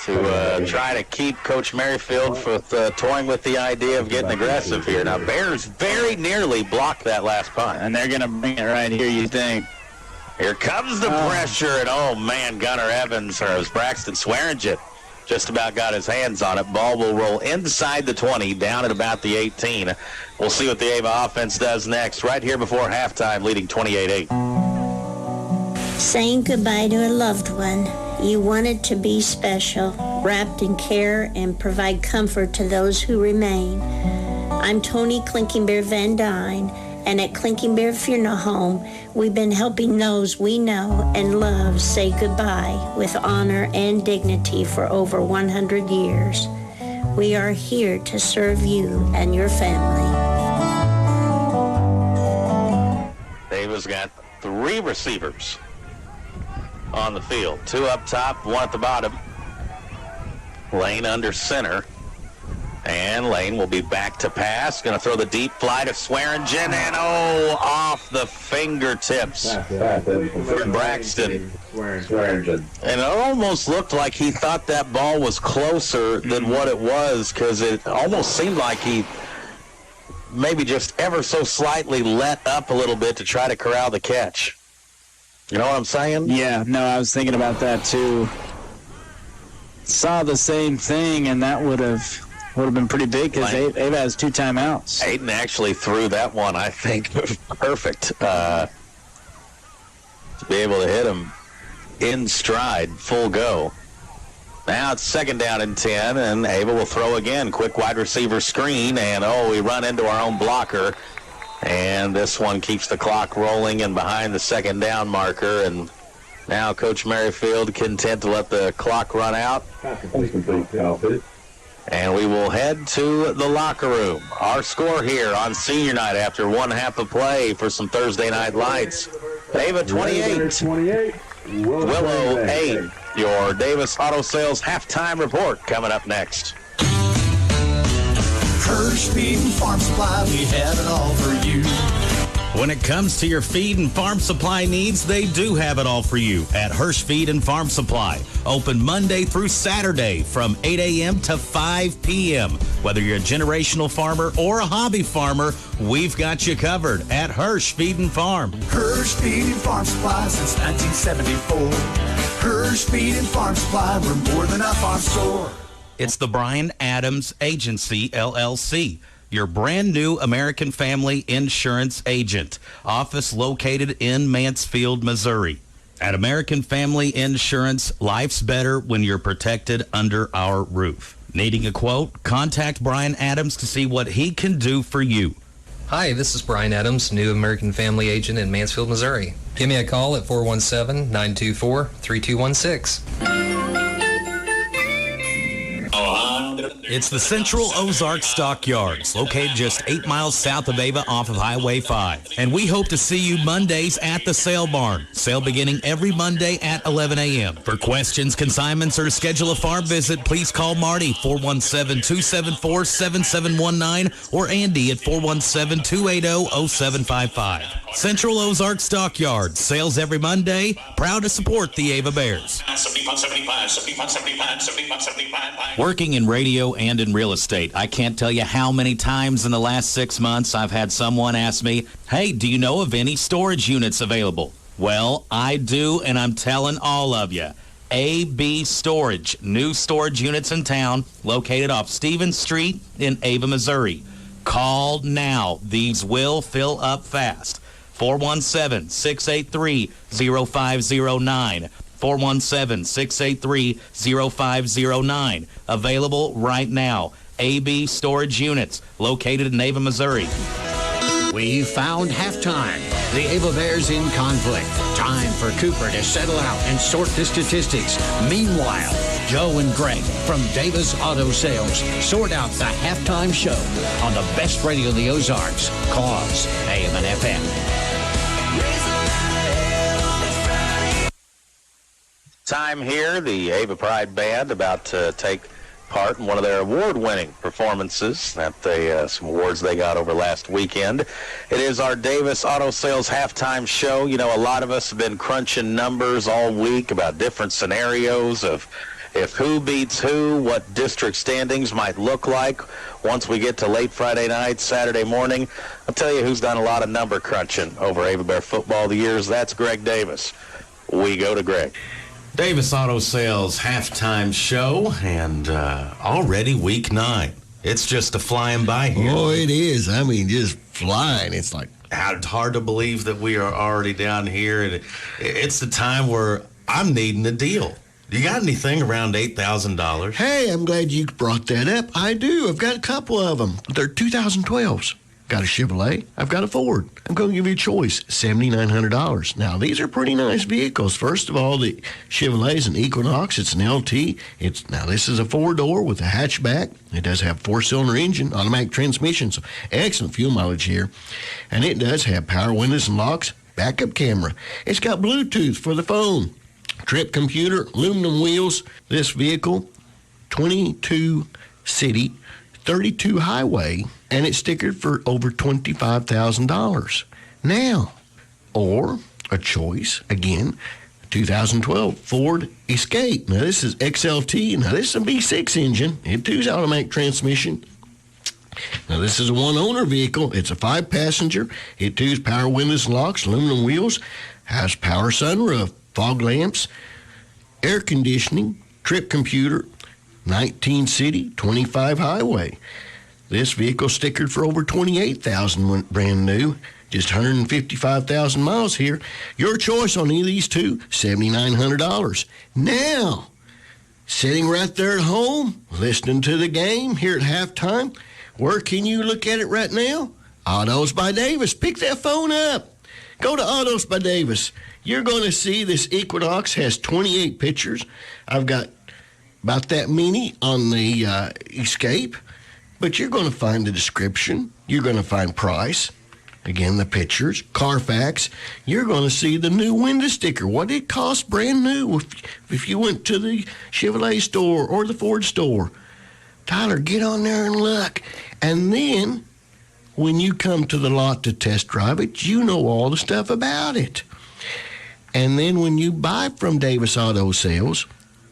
S6: to try to keep Coach Merrifield with toying with the idea of getting aggressive here. Now, Bears very nearly blocked that last punt.
S7: And they're going to bring it right here, you think.
S6: Here comes the pressure, and oh, man, Gunnar Evans, or it was Braxton Swearingen, just about got his hands on it. Ball will roll inside the 20, down at about the 18. We'll see what the Ava offense does next, right here before halftime, leading 28-8.
S3: Saying goodbye to a loved one. You want it to be special, wrapped in care and provide comfort to those who remain. I'm Tony Clinking Bear Van Dyne, and at Clinking Bear Funeral Home, we've been helping those we know and love say goodbye with honor and dignity for over 100 years. We are here to serve you and your family.
S6: Ava's got 3 receivers on the field. 2 up top, 1 at the bottom. Lane under center. And Lane will be back to pass. Going to throw the deep fly to Swearingen, and off the fingertips from Braxton. And it almost looked like he thought that ball was closer than what it was, because it almost seemed like he maybe just ever so slightly let up a little bit to try to corral the catch. You know what I'm saying?
S7: Yeah, no, I was thinking about that too. Saw the same thing, and that would have been pretty big, because Ava has 2 timeouts.
S6: Aiden actually threw that one, I think, perfect. To be able to hit him in stride, full go. Now it's 2nd down and 10, and Ava will throw again. Quick wide receiver screen, and we run into our own blocker. And this one keeps the clock rolling and behind the 2nd down marker. And now Coach Merrifield content to let the clock run out. And we will head to the locker room. Our score here on senior night after one half of play for some Thursday night lights. Ava 28, Willow 8. Your Davis Auto Sales halftime report coming up next.
S19: Hirsch Feed and Farm Supply, we have it all for you.
S4: When it comes to your feed and farm supply needs, they do have it all for you at Hirsch Feed and Farm Supply. Open Monday through Saturday from 8 a.m. to 5 p.m. Whether you're a generational farmer or a hobby farmer, we've got you covered at Hirsch Feed and Farm.
S19: Hirsch Feed and Farm Supply since 1974. Hirsch Feed and Farm Supply, we're more than a farm store.
S4: It's the Bryan Adams Agency, LLC. Your brand new American Family Insurance agent. Office located in Mansfield, Missouri. At American Family Insurance, life's better when you're protected under our roof. Needing a quote? Contact Bryan Adams to see what he can do for you.
S20: Hi, this is Bryan Adams, new American Family agent in Mansfield, Missouri. Give me a call at 417-924-3216.
S4: It's the Central Ozark Stockyards, located just 8 miles south of Ava off of Highway 5. And we hope to see you Mondays at the sale barn. Sale beginning every Monday at 11 a.m. For questions, consignments, or to schedule a farm visit, please call Marty, 417-274-7719, or Andy at 417-280-0755. Central Ozark Stockyards, sales every Monday, proud to support the Ava Bears. Working in radio and in real estate, I can't tell you how many times in the last 6 months I've had someone ask me, hey, do you know of any storage units available? Well, I do, and I'm telling all of you. AB Storage, new storage units in town, located off Stevens Street in Ava, Missouri. Call now. These will fill up fast. 417-683-0509. 417-683-0509. Available right now. AB Storage Units, located in Ava, Missouri.
S23: We found halftime. The Ava Bears in conflict. Time for Cooper to settle out and sort the statistics. Meanwhile, Joe and Greg from Davis Auto Sales sort out the halftime show on the best radio in the Ozarks, Cause AM and FM.
S6: Time here, the Ava Pride Band about to take part in one of their award-winning performances at some awards they got over last weekend. It is our Davis Auto Sales halftime show. You know, a lot of us have been crunching numbers all week about different scenarios of if who beats who, what district standings might look like once we get to late Friday night, Saturday morning. I'll tell you who's done a lot of number crunching over Ava Bear football the years. That's Greg Davis. We go to Greg.
S4: Davis Auto Sales halftime show, and already week 9. It's just a flying by here.
S21: Oh, it is. I mean, just flying. It's like...
S4: It's hard to believe that we are already down here, and it's the time where I'm needing a deal. Do you got anything around $8,000?
S21: Hey, I'm glad you brought that up. I do. I've got a couple of them. They're 2012s. Got a Chevrolet. I've got a Ford. I'm going to give you a choice, $7,900. Now, these are pretty nice vehicles. First of all, the Chevrolet is an Equinox. It's an LT. Now, this is a 4-door with a hatchback. It does have 4-cylinder engine, automatic transmission, so excellent fuel mileage here. And it does have power windows and locks, backup camera. It's got Bluetooth for the phone, trip computer, aluminum wheels. This vehicle, 22 city, 32 highway, and it's stickered for over $25,000. Now, or a choice, again, 2012 Ford Escape. Now, this is XLT. Now, this is a V6 engine. It too's automatic transmission. Now, this is a one-owner vehicle. It's a 5-passenger. It too's power windows and locks, aluminum wheels, has power sunroof, fog lamps, air conditioning, trip computer, 19 city, 25 highway. This vehicle stickered for over $28,000 brand new. Just 155,000 miles here. Your choice on any of these two, $7,900. Now, sitting right there at home, listening to the game here at halftime, where can you look at it right now? Autos by Davis. Pick that phone up. Go to Autos by Davis. You're going to see this Equinox has 28 pictures. I've got about that many on the Escape, but you're going to find the description. You're going to find price. Again, the pictures, Carfax. You're going to see the new window sticker. What it costs brand new if you went to the Chevrolet store or the Ford store. Tyler, get on there and look. And then when you come to the lot to test drive it, you know all the stuff about it. And then when you buy from Davis Auto Sales,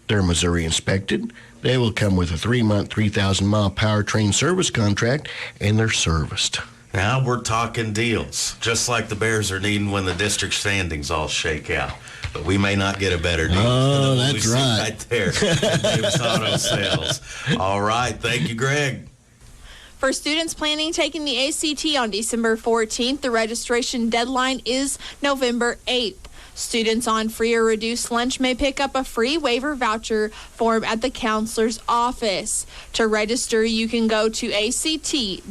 S21: they're Missouri inspected. They will come with a 3-month, 3,000-mile powertrain service contract, and they're serviced.
S4: Now we're talking deals, just like the Bears are needing when the district standings all shake out. But we may not get a better deal.
S21: Oh, that's right.
S4: Right there at Davis Auto Sales. All right. Thank you, Greg.
S1: For students planning taking the ACT on December 14th, the registration deadline is November 8th. Students on free or reduced lunch may pick up a free waiver voucher form at the counselor's office. To register, you can go to act.org.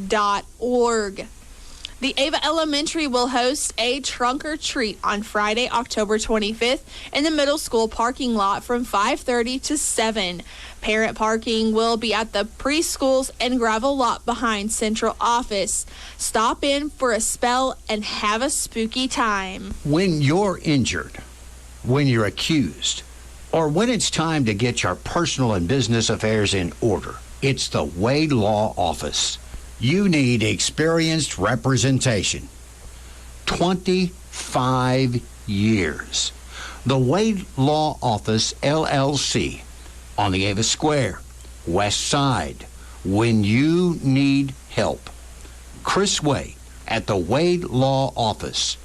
S1: The Ava Elementary will host a trunk or treat on Friday, October 25th in the middle school parking lot from 5:30 to 7. Parent parking will be at the preschools and gravel lot behind central office. Stop in for a spell and have a spooky time.
S23: When you're injured, when you're accused, or when it's time to get your personal and business affairs in order, it's the Wade Law Office. You need experienced representation. 25 years. The Wade Law Office, LLC, on the Ava Square, West Side, when you need help. Chris Wade at the Wade Law Office,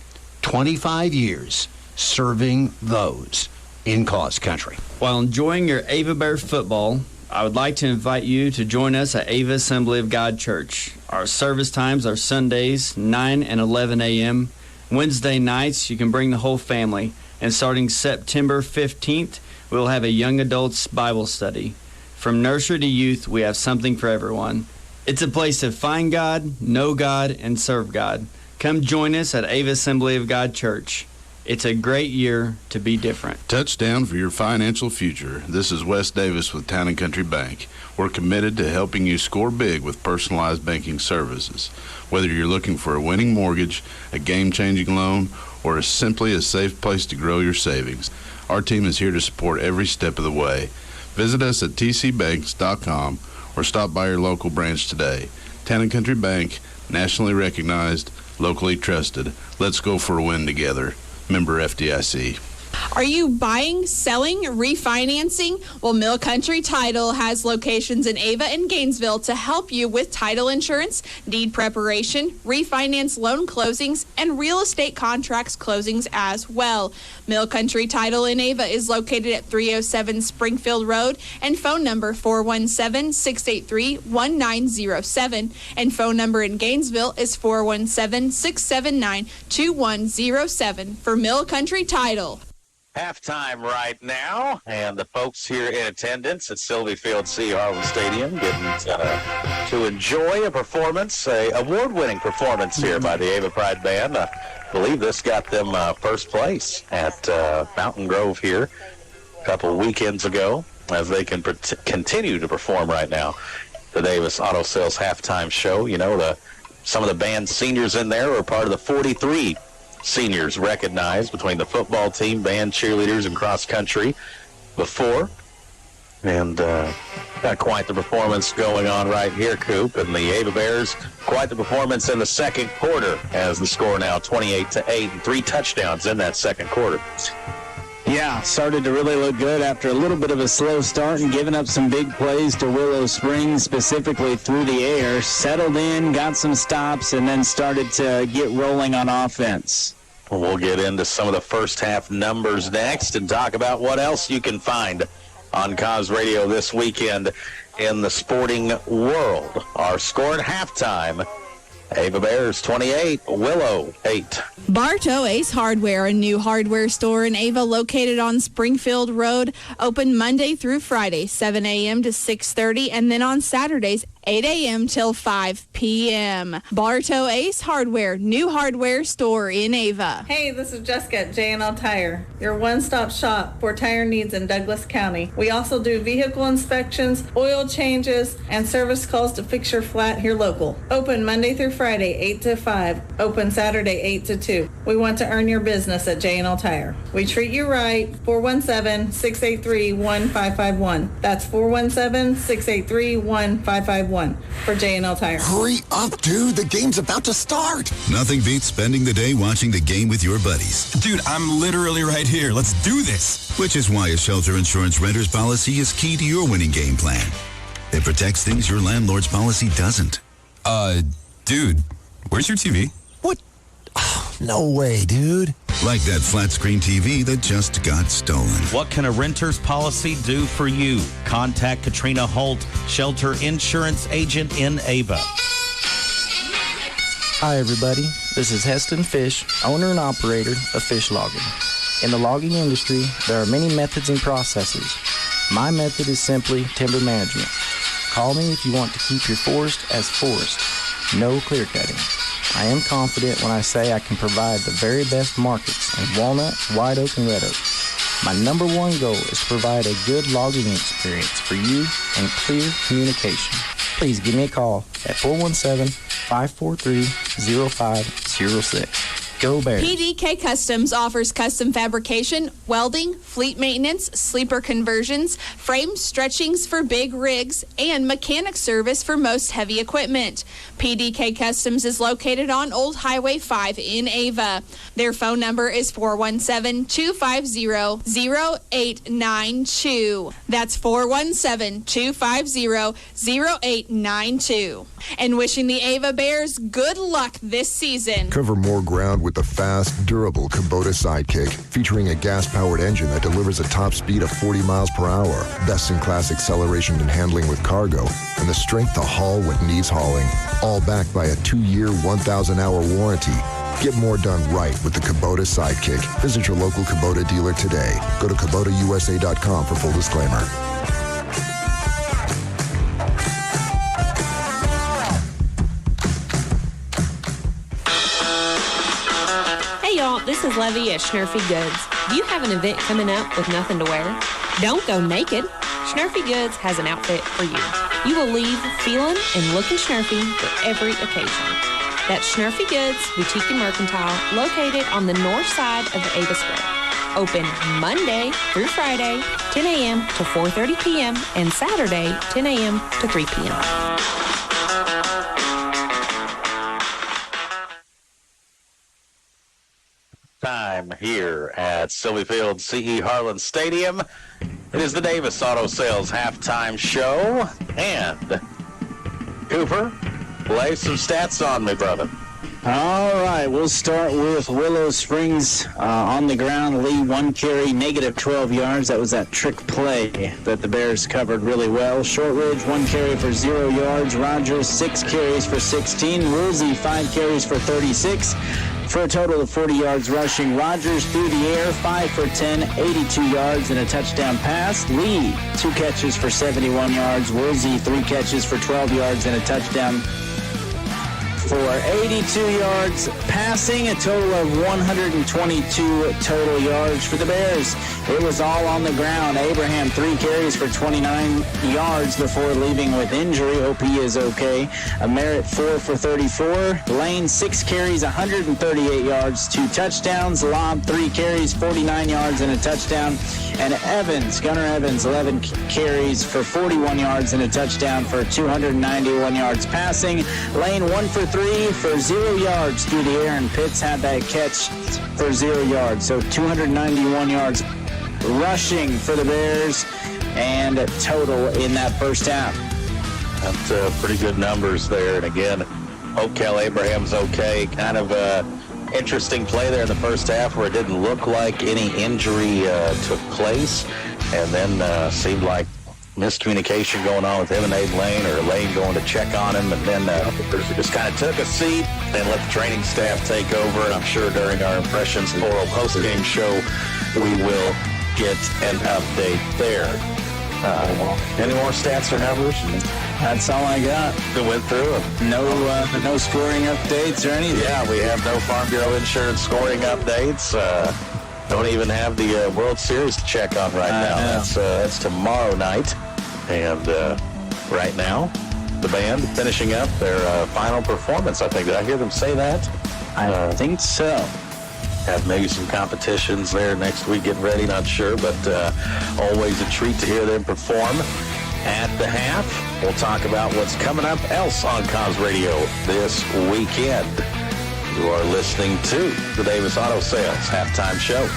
S23: 25 years serving those in Cause Country.
S8: While enjoying your Ava Bear football, I would like to invite you to join us at Ava Assembly of God Church. Our service times are Sundays, 9 and 11 a.m. Wednesday nights, you can bring the whole family. And starting September 15th, we'll have a young adults Bible study. From nursery to youth, we have something for everyone. It's a place to find God, know God, and serve God. Come join us at Ava Assembly of God Church. It's a great year to be different.
S11: Touchdown for your financial future. This is Wes Davis with Town & Country Bank. We're committed to helping you score big with personalized banking services. Whether you're looking for a winning mortgage, a game-changing loan, or simply a safe place to grow your savings, our team is here to support every step of the way. Visit us at tcbanks.com or stop by your local branch today. Town & Country Bank, nationally recognized, locally trusted. Let's go for a win together. Member FDIC.
S1: Are you buying, selling, refinancing? Well, Mill Country Title has locations in Ava and Gainesville to help you with title insurance, deed preparation, refinance loan closings, and real estate contracts closings as well. Mill Country Title in Ava is located at 307 Springfield Road and phone number 417-683-1907. And phone number in Gainesville is 417-679-2107 for Mill Country Title.
S6: Halftime right now, and the folks here in attendance at Sylvie Field C. Harlan Stadium getting to enjoy a performance, a award-winning performance here by the Ava Pride Band. I believe this got them first place at Mountain Grove here a couple weekends ago, as they can continue to perform right now. The Davis Auto Sales halftime show. You know, some of the band's seniors in there are part of the 43 seniors recognized between the football team, band, cheerleaders, and cross country before And got quite the performance going on right here, Coop. And the Ava Bears, quite the performance in the second quarter as the score now 28-8 and 3 touchdowns in that second quarter.
S7: Yeah, started to really look good after a little bit of a slow start and giving up some big plays to Willow Springs, specifically through the air. Settled in, got some stops, and then started to get rolling on offense.
S6: We'll get into some of the first half numbers next and talk about what else you can find on Cause Radio this weekend in the sporting world. Our score at halftime, Ava Bears 28, Willow 8.
S1: Bartow Ace Hardware, a new hardware store in Ava located on Springfield Road, open Monday through Friday, 7 a.m. to 6:30, and then on Saturdays, 8 a.m. till 5 p.m. Bartow Ace Hardware, new hardware store in Ava.
S2: Hey, this is Jessica at J&L Tire, your one-stop shop for tire needs in Douglas County. We also do vehicle inspections, oil changes, and service calls to fix your flat here local. Open Monday through Friday, 8 to 5. Open Saturday, 8 to 2. We want to earn your business at J&L Tire. We treat you right. 417-683-1551. That's 417-683-1551. For J&L Tire.
S9: Hurry up, dude. The game's about to start.
S22: Nothing beats spending the day watching the game with your buddies.
S9: Dude, I'm literally right here. Let's do this.
S22: Which is why a shelter insurance renter's policy is key to your winning game plan. It protects things your landlord's policy doesn't.
S9: Dude, where's your TV? What? No way, dude.
S22: Like that flat screen TV that just got stolen.
S4: What can a renter's policy do for you? Contact Katrina Holt, shelter insurance agent in Ava.
S24: Hi, everybody. This is Heston Fish, owner and operator of Fish Logging. In the logging industry, there are many methods and processes. My method is simply timber management. Call me if you want to keep your forest as forest. No clear cutting. I am confident when I say I can provide the very best markets in walnut, white oak, and red oak. My number one goal is to provide a good logging experience for you and clear communication. Please give me a call at 417-543-0506. Go Bears.
S1: PDK Customs offers custom fabrication, welding, fleet maintenance, sleeper conversions, frame stretchings for big rigs, and mechanic service for most heavy equipment. PDK Customs is located on Old Highway 5 in Ava. Their phone number is 417-250-0892. That's 417-250-0892. And wishing the Ava Bears good luck this season.
S25: Cover more ground with the fast, durable Kubota Sidekick, featuring a gas-powered engine that delivers a top speed of 40 miles per hour, best-in-class acceleration and handling with cargo, and the strength to haul what needs hauling, all backed by a 2-year, 1,000-hour warranty. Get more done right with the Kubota Sidekick. Visit your local Kubota dealer today. Go to KubotaUSA.com for full disclaimer.
S26: Hey y'all, this is Levy at Schnurfy Goods. Do you have an event coming up with nothing to wear? Don't go naked. Schnurfy Goods has an outfit for you. You will leave feeling and looking schnurfy for every occasion. That's Schnurfy Goods, Boutique and Mercantile, located on the north side of the Ava Square. Open Monday through Friday, 10 a.m. to 4:30 p.m. and Saturday, 10 a.m. to 3 p.m.
S6: Time here at Sylvie Field C.E. Harlan Stadium. It is the Davis Auto Sales halftime show. And Cooper, lay some stats on me, brother.
S7: All right, we'll start with Willow Springs on the ground. Lee, 1 carry, negative 12 yards. That was that trick play that the Bears covered really well. Shortridge, 1 carry for 0 yards. Rogers, 6 carries for 16. Woolsey, 5 carries for 36. For a total of 40 yards rushing. Rogers through the air, 5 for 10, 82 yards and a touchdown pass. Lee, 2 catches for 71 yards. Woolsey, 3 catches for 12 yards and a touchdown for 82 yards passing, a total of 122 total yards for the Bears. It was all on the ground. Abraham, 3 carries for 29 yards before leaving with injury. Hope he is okay. Merritt, 4 for 34. Lane, 6 carries, 138 yards, 2 touchdowns. Lobb, 3 carries, 49 yards and a touchdown. And Evans, Gunnar Evans, 11 carries for 41 yards and a touchdown for 291 yards passing. Lane, 1 for 3 for 0 yards through the air, and Pitts had that catch for 0 yards. So 291 yards rushing for the Bears and total in that first half.
S6: That's pretty good numbers there. And again, hope Cal Abraham's okay. Kind of interesting play there in the first half where it didn't look like any injury took place. And then seemed like miscommunication going on with him and Abe Lane, or Lane going to check on him, and then just kind of took a seat and let the training staff take over. And I'm sure during our Impressions Oral post-game show, we will get an update there. Any more stats or numbers?
S7: That's all I got.
S6: We went through them.
S7: No scoring updates or anything.
S6: Yeah, we have no Farm Bureau Insurance scoring updates. Don't even have the World Series to check on right now. That's tomorrow night. And right now, the band finishing up their final performance, I think. Did I hear them say that?
S7: I think so.
S6: Have maybe some competitions there next week, getting ready, not sure, but always a treat to hear them perform. At the half, we'll talk about what's coming up else on Cause Radio this weekend. You are listening to the Davis Auto Sales Halftime Show.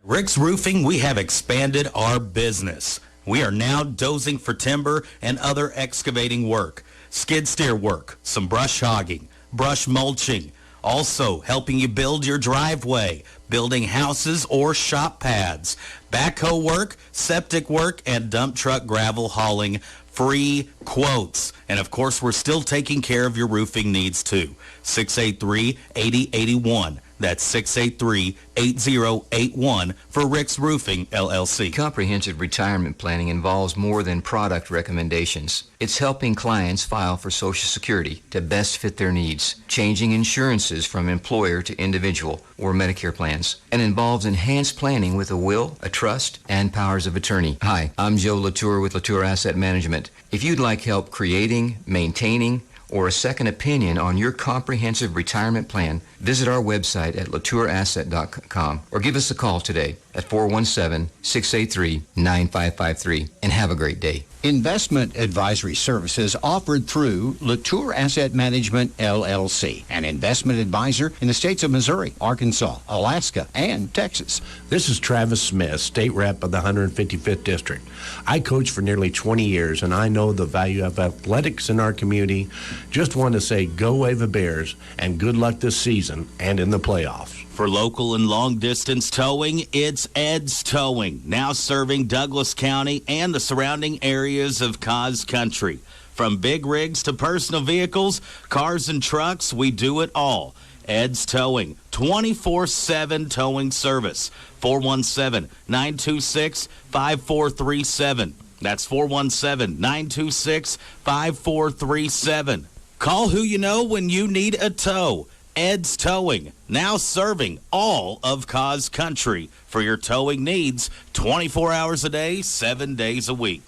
S6: Rick's Roofing, we have expanded our business. We are now dozing for timber and other excavating work, skid steer work, some brush hogging, brush mulching, also helping you build your driveway, building houses or shop pads, backhoe work, septic work, and dump truck gravel hauling. Free quotes. And of course, we're still taking care of your roofing needs too. 683-8081. That's 683-8081 for Rick's Roofing, LLC.
S5: Comprehensive retirement planning involves more than product recommendations. It's helping clients file for Social Security to best fit their needs, changing insurances from employer to individual or Medicare plans, and involves enhanced planning with a will, a trust, and powers of attorney. Hi, I'm Joe Latour with Latour Asset Management. If you'd like help creating, maintaining, or a second opinion on your comprehensive retirement plan, visit our website at latourasset.com or give us a call today at 417-683-9553, and have a great day.
S23: Investment advisory services offered through Latour Asset Management, LLC, an investment advisor in the states of Missouri, Arkansas, Alaska, and Texas.
S10: This is Travis Smith, state rep of the 155th District. I coached for nearly 20 years, and I know the value of athletics in our community. Just want to say go Ava Bears, and good luck this season and in the playoffs.
S4: For local and long-distance towing, it's Ed's Towing, now serving Douglas County and the surrounding areas of Cause Country. From big rigs to personal vehicles, cars and trucks, we do it all. Ed's Towing, 24/7 towing service, 417-926-5437. That's 417-926-5437. Call who you know when you need a tow. Ed's Towing, now serving all of Cause Country for your towing needs 24 hours a day, 7 days a week.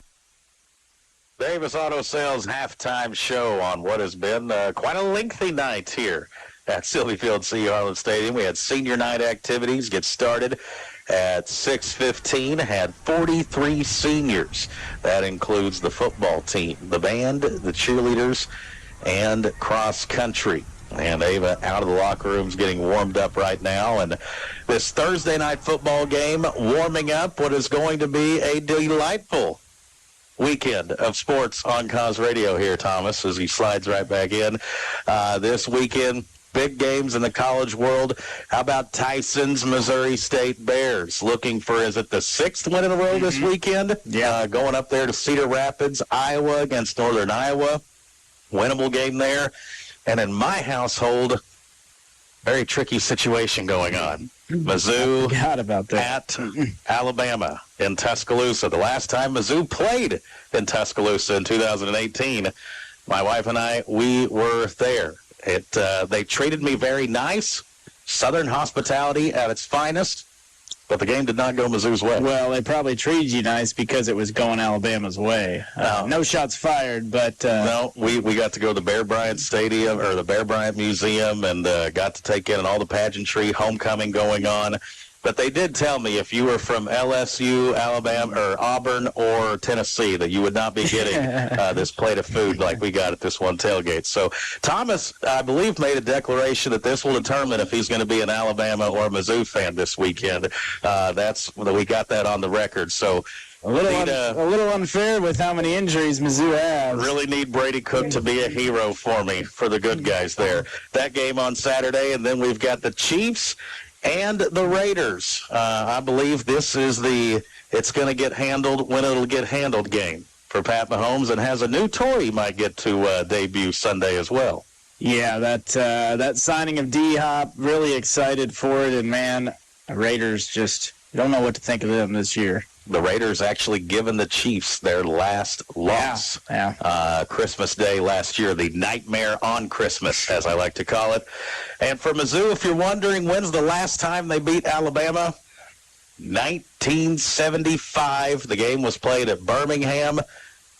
S4: Davis Auto Sales halftime show on what has been quite a lengthy night here at Sylvie Field C. Harlan Stadium. We had senior night activities get started
S6: at 6:15 had 43 seniors. That includes the football team, the band, the cheerleaders, and cross country. And Ava out of the locker rooms getting warmed up right now. And this Thursday night football game warming up what is going to be a delightful weekend of sports on Cause Radio here, Thomas, as he slides right back in. This weekend, big games in the college world. How about Tyson's Missouri State Bears looking for, is it the 6th win in a row this weekend? Yeah. Going up there to Cedar Rapids, Iowa against Northern Iowa. Winnable game there. And in my household, very tricky situation going on. Mizzou at Alabama in Tuscaloosa. The last time Mizzou played in Tuscaloosa in 2018, my wife and I, we were there. They treated me very nice, Southern hospitality at its finest, but the game did not go Mizzou's way.
S7: Well, they probably treated you nice because it was going Alabama's way. No shots fired, but...
S6: No, we got to go to the Bear Bryant Stadium, or the Bear Bryant Museum, and got to take in all the pageantry, homecoming going on. But they did tell me if you were from LSU, Alabama, or Auburn, or Tennessee, that you would not be getting this plate of food like we got at this one tailgate. So Thomas, I believe, made a declaration that this will determine if he's going to be an Alabama or a Mizzou fan this weekend. We got that on the record. So
S7: a little unfair with how many injuries Mizzou has.
S6: Really need Brady Cook to be a hero for me, for the good guys there. That game on Saturday, and then we've got the Chiefs and the Raiders. I believe this is it's going to get handled when it'll get handled game for Pat Mahomes, and has a new toy he might get to debut Sunday as well.
S7: Yeah, that signing of D-Hop, really excited for it, and man, the Raiders just don't know what to think of them this year.
S6: The Raiders actually given the Chiefs their last loss. Christmas Day last year, the nightmare on Christmas, as I like to call it. And for Mizzou, if you're wondering when's the last time they beat Alabama, 1975. The game was played at Birmingham.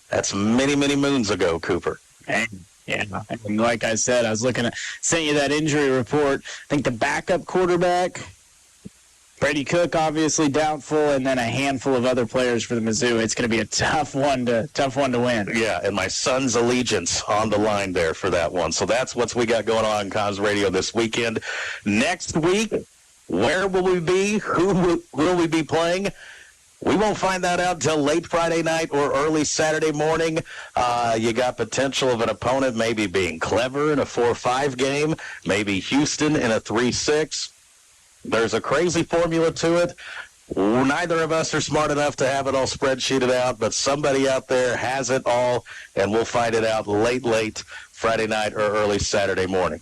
S6: That's many, many moons ago, Cooper.
S7: Yeah, and like I said, I was sent you that injury report. I think the backup quarterback, Brady Cook, obviously doubtful, and then a handful of other players for the Mizzou. It's going to be a tough one to win.
S6: Yeah, and my son's allegiance on the line there for that one. So that's what we got going on Cause Radio this weekend. Next week, where will we be? Who will we be playing? We won't find that out until late Friday night or early Saturday morning. You got potential of an opponent maybe being Clever in a 4-5 game, maybe Houston in a 3-6. There's a crazy formula to it. Neither of us are smart enough to have it all spreadsheeted out, but somebody out there has it all, and we'll find it out late Friday night or early Saturday morning.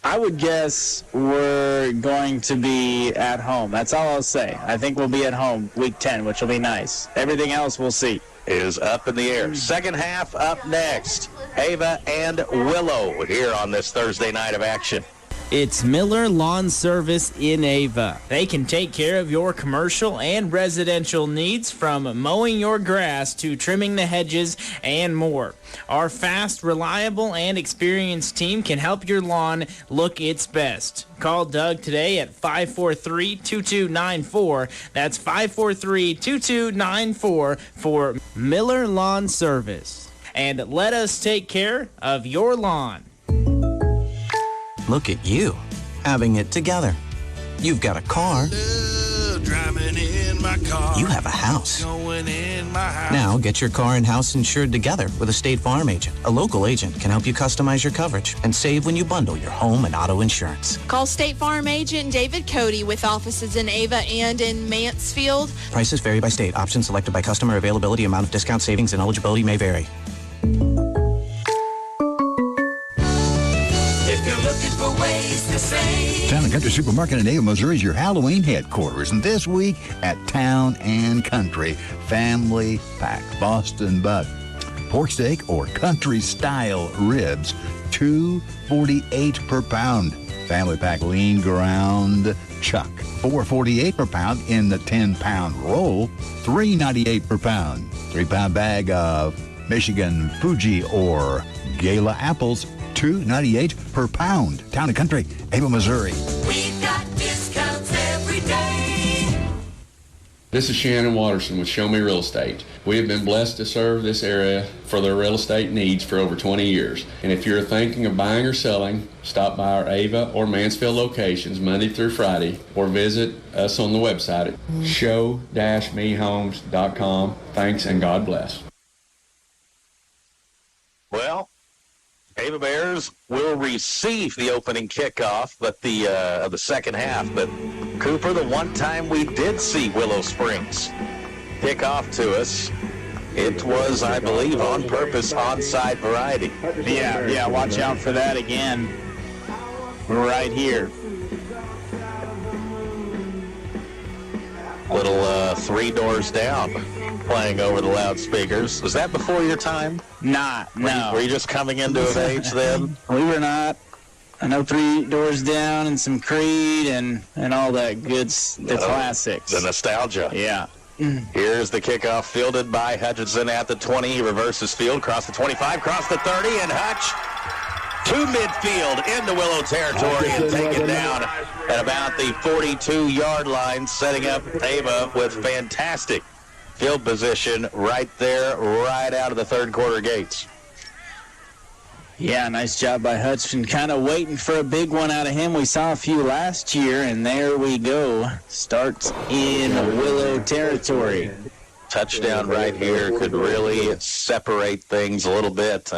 S7: I would guess we're going to be at home. That's all I'll say. I think we'll be at home week 10, which will be nice. Everything else we'll see.
S6: Is up in the air. Second half up next. Ava and Willow here on this Thursday night of action.
S12: It's Miller Lawn Service in Ava. They can take care of your commercial and residential needs, from mowing your grass to trimming the hedges and more. Our fast, reliable, and experienced team can help your lawn look its best. Call Doug today at 543-2294. That's 543-2294 for Miller Lawn Service. And let us take care of your lawn.
S13: Look at you, having it together. You've got a car.
S19: Driving in my car.
S13: You have a house.
S19: Going in my house.
S13: Now get your car and house insured together with a State Farm agent. A local agent can help you customize your coverage and save when you bundle your home and auto insurance.
S1: Call State Farm agent David Cody with offices in Ava and in Mansfield.
S13: Prices vary by state. Options selected by customer. Availability, amount of discount, savings, and eligibility may vary.
S14: Town & Country Supermarket in Ava, Missouri is your Halloween headquarters. And this week at Town & Country, Family Pack Boston buck, pork steak or country-style ribs, $2.48 per pound. Family Pack lean ground chuck, $4.48 per pound in the 10-pound roll, $3.98 per pound. 3-pound bag of Michigan Fuji or Gala apples, $2.98 per pound. Town & Country, Ava, Missouri.
S19: We've got discounts every day.
S3: This is Shannon Watterson with Show Me Real Estate. We have been blessed to serve this area for their real estate needs for over 20 years. And if you're thinking of buying or selling, stop by our Ava or Mansfield locations Monday through Friday, or visit us on the website at show-mehomes.com. Thanks and God bless.
S6: Well, Ava Bears will receive the opening kickoff of the second half. But, Cooper, the one time we did see Willow Springs kick off to us, it was, I believe, on purpose, onside variety.
S12: Yeah, watch out for that again. Right here.
S6: Little Three Doors Down playing over the loudspeakers. Was that before your time?
S12: No.
S6: Were you just coming into an age then?
S12: We were not. I know Three Doors Down and some Creed and all that good, the classics.
S6: The nostalgia.
S12: Yeah.
S6: Here's the kickoff fielded by Hutchinson at the 20. He reverses field, across the 25, across the 30, and Hutch to midfield into Willow territory and taken down at about the 42-yard line, setting up Ava with fantastic field position right there, right out of the third quarter gates.
S12: Yeah, nice job by Hutchinson. Kind of waiting for a big one out of him. We saw a few last year, and there we go. Starts in Willow territory.
S6: Touchdown right here could really separate things a little bit.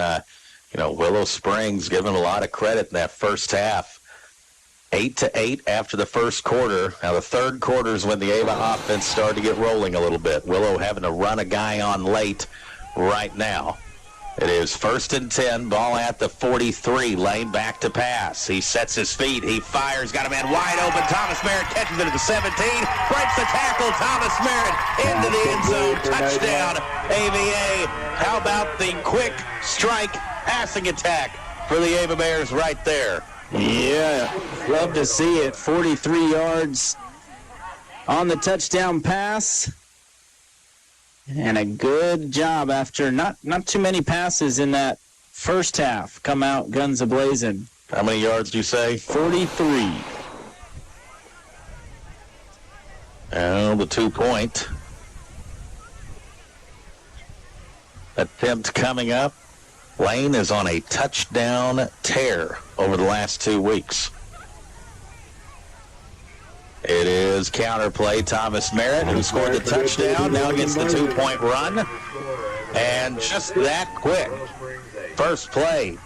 S6: Willow Springs given a lot of credit in that first half. 8-8 after the first quarter. Now the third quarter is when the Ava offense started to get rolling a little bit. Willow having to run a guy on late right now. It is 1st and 10, ball at the 43, Lane back to pass. He sets his feet, he fires, got a man wide open. Thomas Merritt catches it at the 17, breaks the tackle. Thomas Merritt into the end zone, touchdown, AVA. How about the quick strike passing attack for the Ava Bears right there?
S12: Yeah, love to see it. 43 yards on the touchdown pass. And a good job after not too many passes in that first half. Come out guns a-blazing.
S6: How many yards do you say?
S12: 43.
S6: Well, the 2-point attempt coming up. Lane is on a touchdown tear over the last 2 weeks. It is counterplay. Thomas Merritt, who scored the touchdown, now gets the 2-point run. And just that quick, first play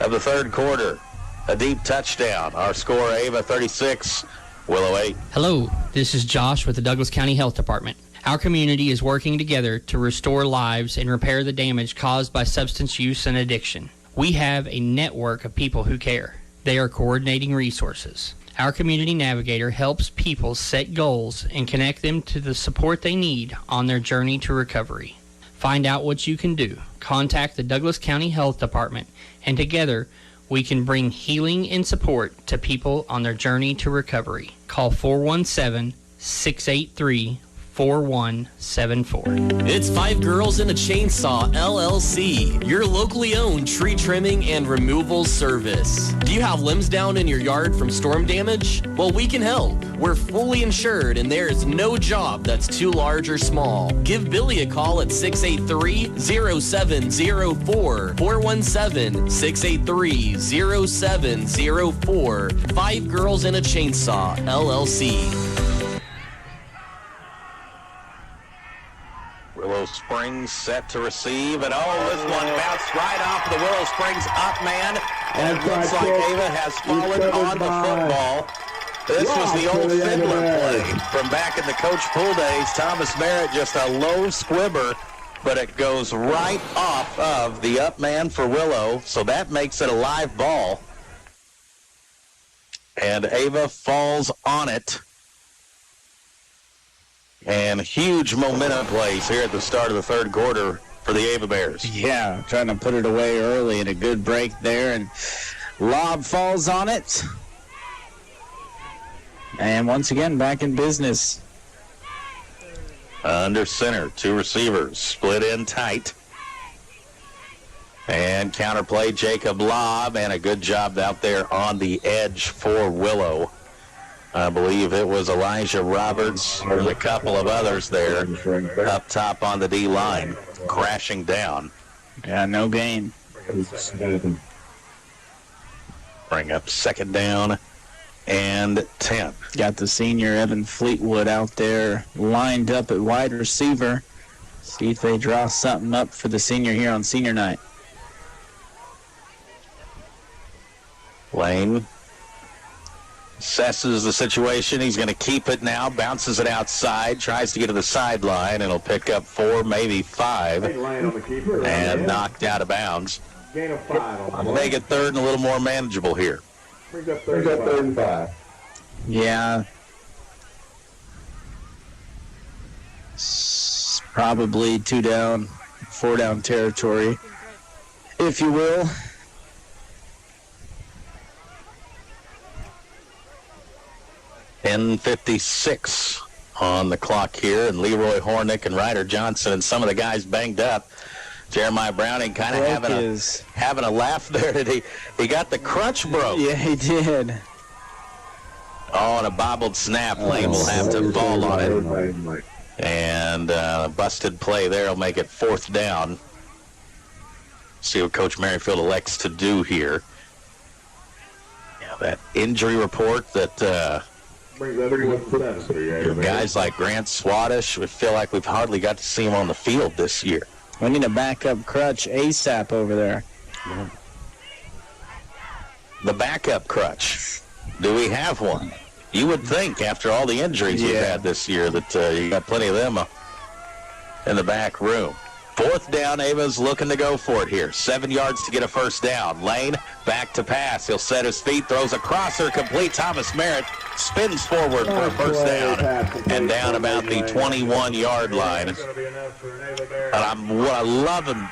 S6: of the third quarter, a deep touchdown. Our score, Ava 36, Willow 8.
S15: Hello, this is Josh with the Douglas County Health Department. Our community is working together to restore lives and repair the damage caused by substance use and addiction. We have a network of people who care. They are coordinating resources. Our community navigator helps people set goals and connect them to the support they need on their journey to recovery. Find out what you can do. Contact the Douglas County Health Department, and together we can bring healing and support to people on their journey to recovery. Call 417-683-4174.
S16: It's Five Girls and a Chainsaw, LLC, your locally owned tree trimming and removal service. Do you have limbs down in your yard from storm damage? Well, we can help. We're fully insured and there is no job that's too large or small. Give Billy a call at 683-0704, 417-683-0704. Five Girls and a Chainsaw, LLC.
S6: Willow Springs set to receive, and this one bounced right off the Willow Springs up man, and it looks like Ava has fallen on the football. This was the old fiddler play from back in the Coach Poole days. Thomas Merritt, just a low squibber, but it goes right off of the up man for Willow, so that makes it a live ball. And Ava falls on it. And huge momentum plays here at the start of the third quarter for the Ava Bears.
S12: Yeah, trying to put it away early, and a good break there, and lob falls on it. And once again, back in business.
S6: Under center, two receivers, split in tight. And counterplay, Jacob Lobb, and a good job out there on the edge for Willow. I believe it was Elijah Roberts and a couple of others there up top on the D-line, crashing down.
S7: Yeah, no gain.
S6: Bring up second down and 10.
S7: Got the senior Evan Fleetwood out there lined up at wide receiver. See if they draw something up for the senior here on senior night.
S6: Lane assesses the situation. He's going to keep it now, bounces it outside, tries to get to the sideline, and he'll pick up 4, maybe 5, and knocked out of bounds.
S8: Gain of 5.
S6: Make it third and a little more manageable here.
S8: Brings up third and 5.
S7: Yeah. It's probably 2 down, 4 down territory, if you will.
S6: .56 on the clock here, and Leroy Hornick and Ryder Johnson and some of the guys banged up. Jeremiah Browning kind of having a laugh there. He got the crutch broke.
S7: Yeah, he did.
S6: Oh, and a bobbled snap. Lane will have to fall on it. And busted play there will make it 4th down. See what Coach Merrifield elects to do here. Yeah, that injury report that guys like Grant Swadesh, we feel like we've hardly got to see him on the field this year.
S7: We need a backup crutch ASAP over there.
S6: The backup crutch. Do we have one? You would think after all the injuries we've had this year that you got plenty of them in the back room. 4th down, Ava's looking to go for it here. 7 yards to get a first down. Lane back to pass. He'll set his feet, throws a crosser, complete. Thomas Merritt spins forward for a first down and down about the 21-yard line. And what I love and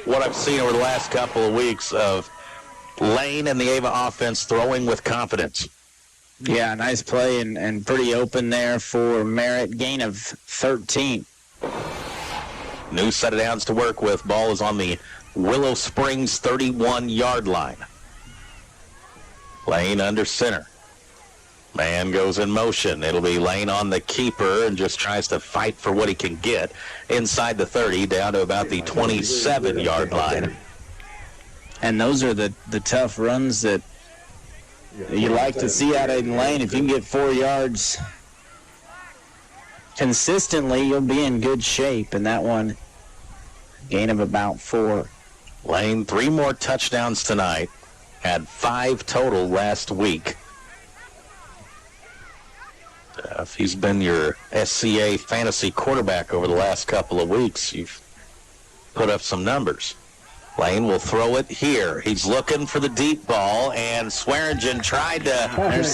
S6: what I've seen over the last couple of weeks of Lane and the Ava offense throwing with confidence.
S7: Yeah, nice play and pretty open there for Merritt. Gain of 13.
S6: New set of downs to work with. Ball is on the Willow Springs 31-yard line. Lane under center. Man goes in motion. It'll be Lane on the keeper and just tries to fight for what he can get inside the 30 down to about the 27-yard line.
S7: And those are the tough runs that you like to see out of Lane. If you can get 4 yards consistently, you'll be in good shape. And that one, gain of about 4.
S6: Lane, 3 more touchdowns tonight. Had 5 total last week. If he's been your SCA fantasy quarterback over the last couple of weeks, you've put up some numbers. Lane will throw it here. He's looking for the deep ball, and Swearingen tried to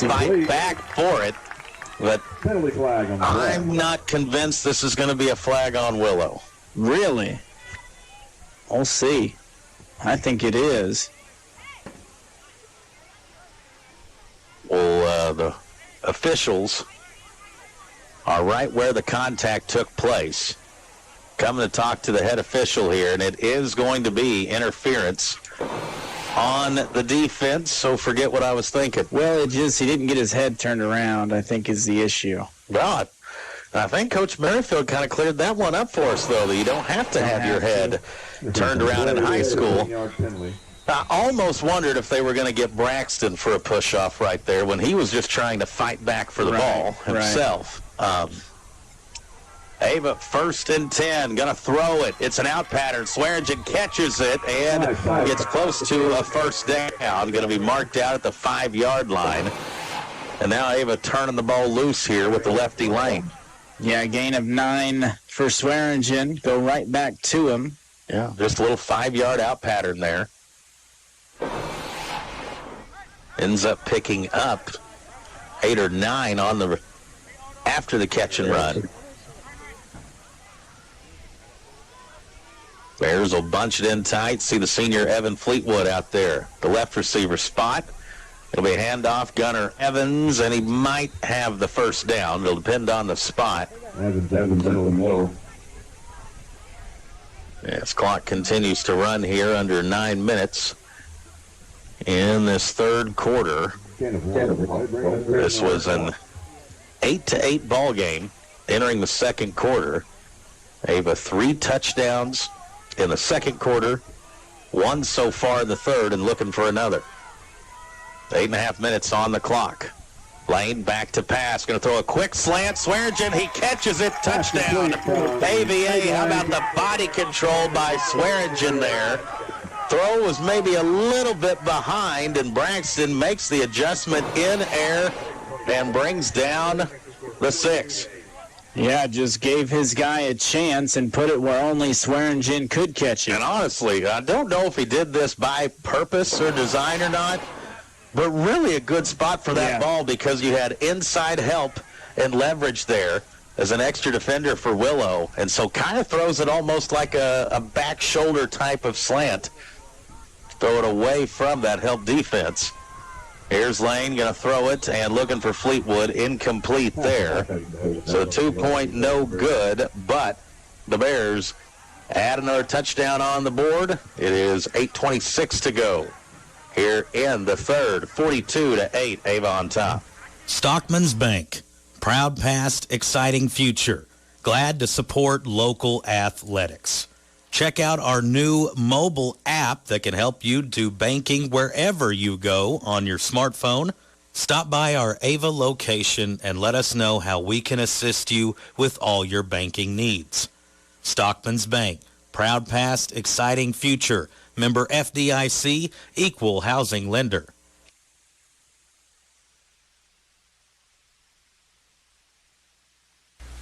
S6: fight back for it. But
S8: penalty flag on the
S6: I'm not convinced this is going to be a flag on Willow.
S7: Really? We'll see. I think it is.
S6: Well, the officials are right where the contact took place. Coming to talk to the head official here, and it is going to be interference on the defense, so forget what I was thinking.
S7: Well, he didn't get his head turned around, I think, is the issue.
S6: God, I think Coach Merrifield kind of cleared that one up for us, though, that you don't have to have your head turned around in high school. I almost wondered if they were going to get Braxton for a push-off right there when he was just trying to fight back for the ball himself. Ava, 1st and 10, going to throw it. It's an out pattern. Swearingen catches it and gets close to a first down. Going to be marked out at the 5-yard line. And now Ava turning the ball loose here with the lefty Lane.
S7: Yeah, gain of 9 for Swearingen. Go right back to him.
S6: Yeah, just a little 5-yard out pattern there. Ends up picking up 8 or 9 on the after the catch and run. Bears will bunch it in tight. See the senior Evan Fleetwood out there. The left receiver spot. It'll be a handoff. Gunnar Evans, and he might have the first down. It'll depend on the spot.
S8: Evans in the middle.
S6: Yes, clock continues to run here under 9 minutes in this third quarter. This was an 8-8 ball game entering the second quarter. Ava 3 touchdowns in the second quarter, 1 so far in the third, and looking for another. 8.5 minutes on the clock. Lane back to pass. Going to throw a quick slant. Swearingen, he catches it. Touchdown. AVA, how about the body control by Swearingen there? Throw was maybe a little bit behind, and Braxton makes the adjustment in air and brings down the 6.
S7: Yeah, just gave his guy a chance and put it where only Swearingen could catch it.
S6: And honestly, I don't know if he did this by purpose or design or not, but really a good spot for that ball because you had inside help and leverage there as an extra defender for Willow, and so kind of throws it almost like a back shoulder type of slant. Throw it away from that help defense. Here's Lane going to throw it and looking for Fleetwood. Incomplete there. So 2-point no good, but the Bears add another touchdown on the board. It is 8:26 to go here in the third. 42-8, Ava on top.
S4: Stockman's Bank. Proud past, exciting future. Glad to support local athletics. Check out our new mobile app that can help you do banking wherever you go on your smartphone. Stop by our Ava location and let us know how we can assist you with all your banking needs. Stockman's Bank. Proud past, exciting future. Member FDIC, equal housing lender.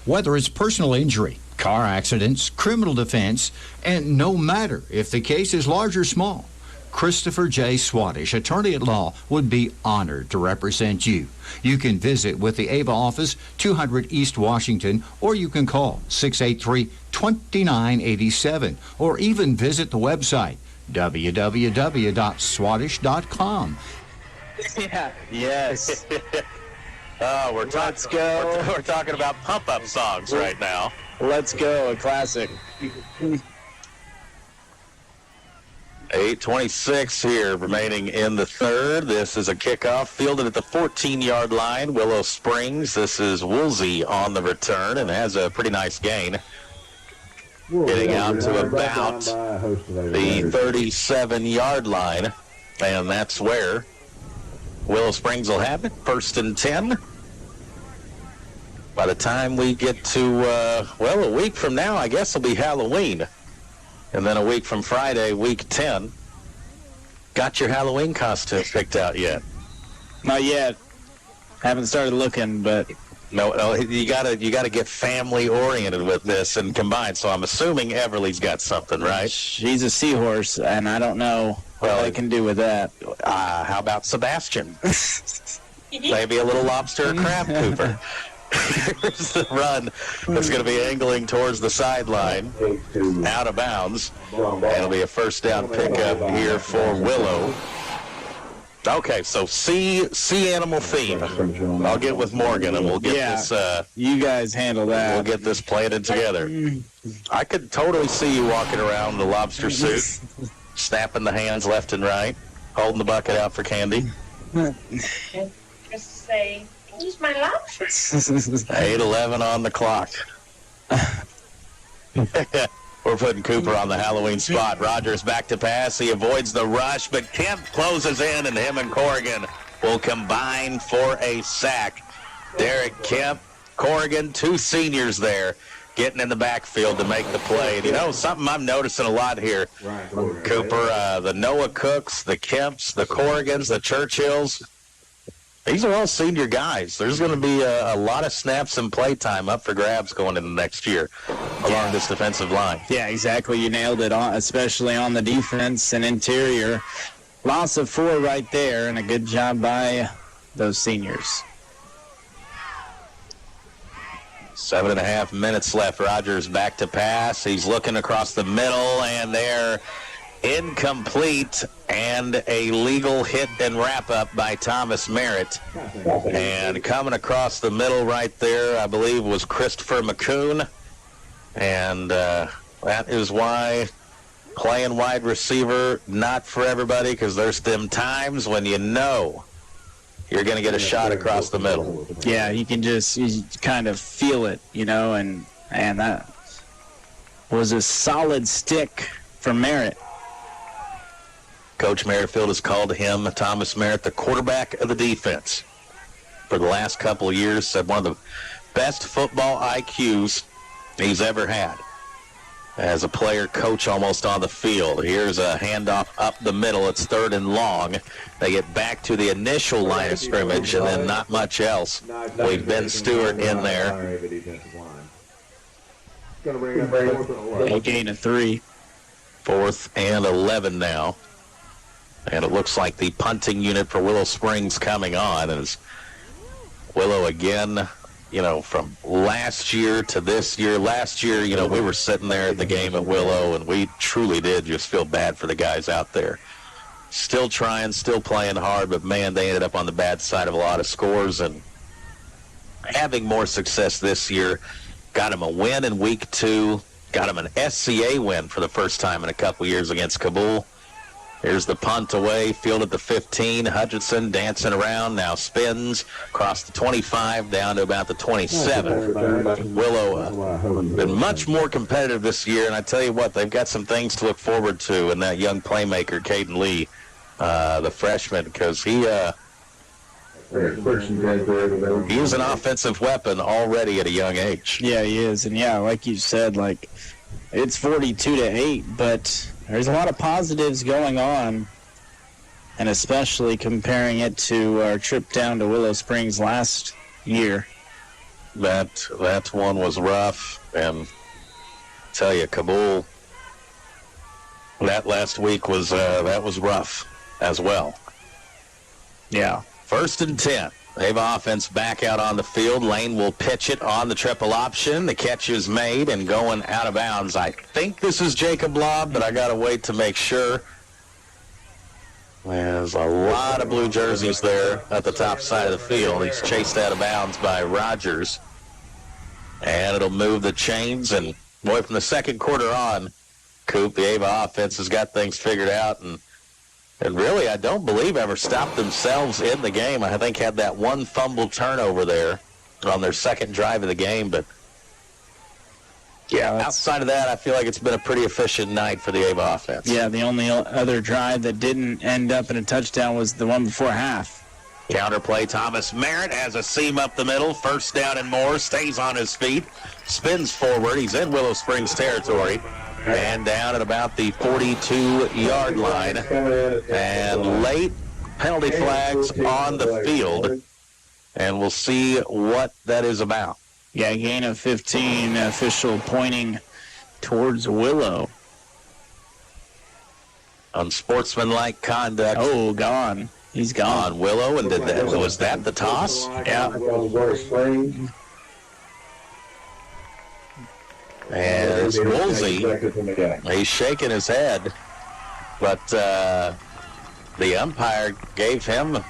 S23: Whether it's personal injury, car accidents, criminal defense, and no matter if the case is large or small, Christopher J. Swadesh, attorney at law, would be honored to represent you. You can visit with the Ava office, 200 East Washington, or you can call 683-2987, or even visit the website, www.swadesh.com.
S7: Yeah. Yes.
S6: Oh, we're talking about pump-up songs right now.
S7: Let's go, a classic.
S6: 8:26 here remaining in the third. This is a kickoff fielded at the 14-yard line. Willow Springs. This is Woolsey on the return and has a pretty nice gain. Getting out to about the 37-yard line, and that's where Willow Springs will have it. 1st and 10. By the time we get to, a week from now, I guess it'll be Halloween. And then a week from Friday, week 10. Got your Halloween costume picked out yet?
S7: Not yet. Haven't started looking, but...
S6: No, you gotta get family oriented with this and combined. So I'm assuming Everly's got something, right?
S7: She's a seahorse, and I don't know what I can do with that.
S6: How about Sebastian? Maybe a little lobster or crab, Cooper. Here's the run that's going to be angling towards the sideline, out of bounds. And it'll be a first down pickup here for Willow. Okay, so sea animal theme. I'll get with Morgan and we'll get this.
S7: You guys handle that.
S6: We'll get this planted together. I could totally see you walking around in the lobster suit, snapping the hands left and right, holding the bucket out for candy.
S2: Just say, use my lobster.
S6: 8:11 on the clock. We're putting Cooper on the Halloween spot. Rogers back to pass. He avoids the rush, but Kemp closes in, and him and Corrigan will combine for a sack. Derek Kemp, Corrigan, 2 seniors there, getting in the backfield to make the play. And, you know, something I'm noticing a lot here, Cooper, the Noah Cooks, the Kemps, the Corrigans, the Churchills, these are all senior guys. There's going to be a lot of snaps and play time up for grabs going into next year along this defensive line.
S7: Yeah, exactly. You nailed it, especially on the defense and interior. Loss of 4 right there, and a good job by those seniors.
S6: 7.5 minutes left. Rogers back to pass. He's looking across the middle, and they're incomplete, and a legal hit and wrap-up by Thomas Merritt. And coming across the middle right there, I believe, was Christopher McCoon. And that is why playing wide receiver, not for everybody, because there's them times when you know you're going to get a shot across the middle.
S7: Yeah, you kind of feel it, and that was a solid stick from Merritt.
S6: Coach Merrifield has called him, Thomas Merritt, the quarterback of the defense. For the last couple of years, said one of the best football IQs he's ever had. As a player, coach almost on the field. Here's a handoff up the middle. It's 3rd and long. They get back to the initial line of scrimmage, and then not much else. We've Ben Stewart in there.
S7: A gain of 3.
S6: 4th and 11 now. And it looks like the punting unit for Willow Springs coming on as Willow again, from last year to this year. Last year, we were sitting there at the game at Willow, and we truly did just feel bad for the guys out there. Still trying, still playing hard, but, man, they ended up on the bad side of a lot of scores and having more success this year. Got them a win in week 2. Got them an SCA win for the first time in a couple years against Kabul. Here's the punt away, field at the 15. Hutchinson dancing around, now spins across the 25 down to about the 27. Willow been much more competitive this year, and I tell you what, they've got some things to look forward to in that young playmaker, Caden Lee, the freshman, because he is an offensive weapon already at a young age.
S7: Yeah, he is, and like you said, it's 42-8, but there's a lot of positives going on, and especially comparing it to our trip down to Willow Springs last year.
S6: That one was rough, and I tell you, Kabul, that last week was rough as well.
S7: Yeah.
S6: 1st and 10. They have offense back out on the field. Lane will pitch it on the triple option. The catch is made and going out of bounds. I think this is Jacob Lobb, but I got to wait to make sure. There's a lot of blue jerseys there at the top side of the field. He's chased out of bounds by Rogers. And it'll move the chains. And, boy, from the second quarter on, Coop, the Ava offense has got things figured out, and really, I don't believe ever stopped themselves in the game. I think had that one fumble turnover there on their second drive of the game. But, outside of that, I feel like it's been a pretty efficient night for the Ava offense.
S7: Yeah, the only other drive that didn't end up in a touchdown was the one before half.
S6: Counterplay, Thomas Merritt has a seam up the middle. 1st down and more, stays on his feet, spins forward. He's in Willow Springs territory. And down at about the 42-yard line. And late penalty flags on the field. And we'll see what that is about.
S7: Yeah, gain of 15, official pointing towards Willow.
S6: Unsportsmanlike conduct.
S7: Oh, gone. He's gone.
S6: On Willow, and was that the toss?
S7: Yeah.
S6: And it's Woolsey. He's shaking his head, but the umpire gave him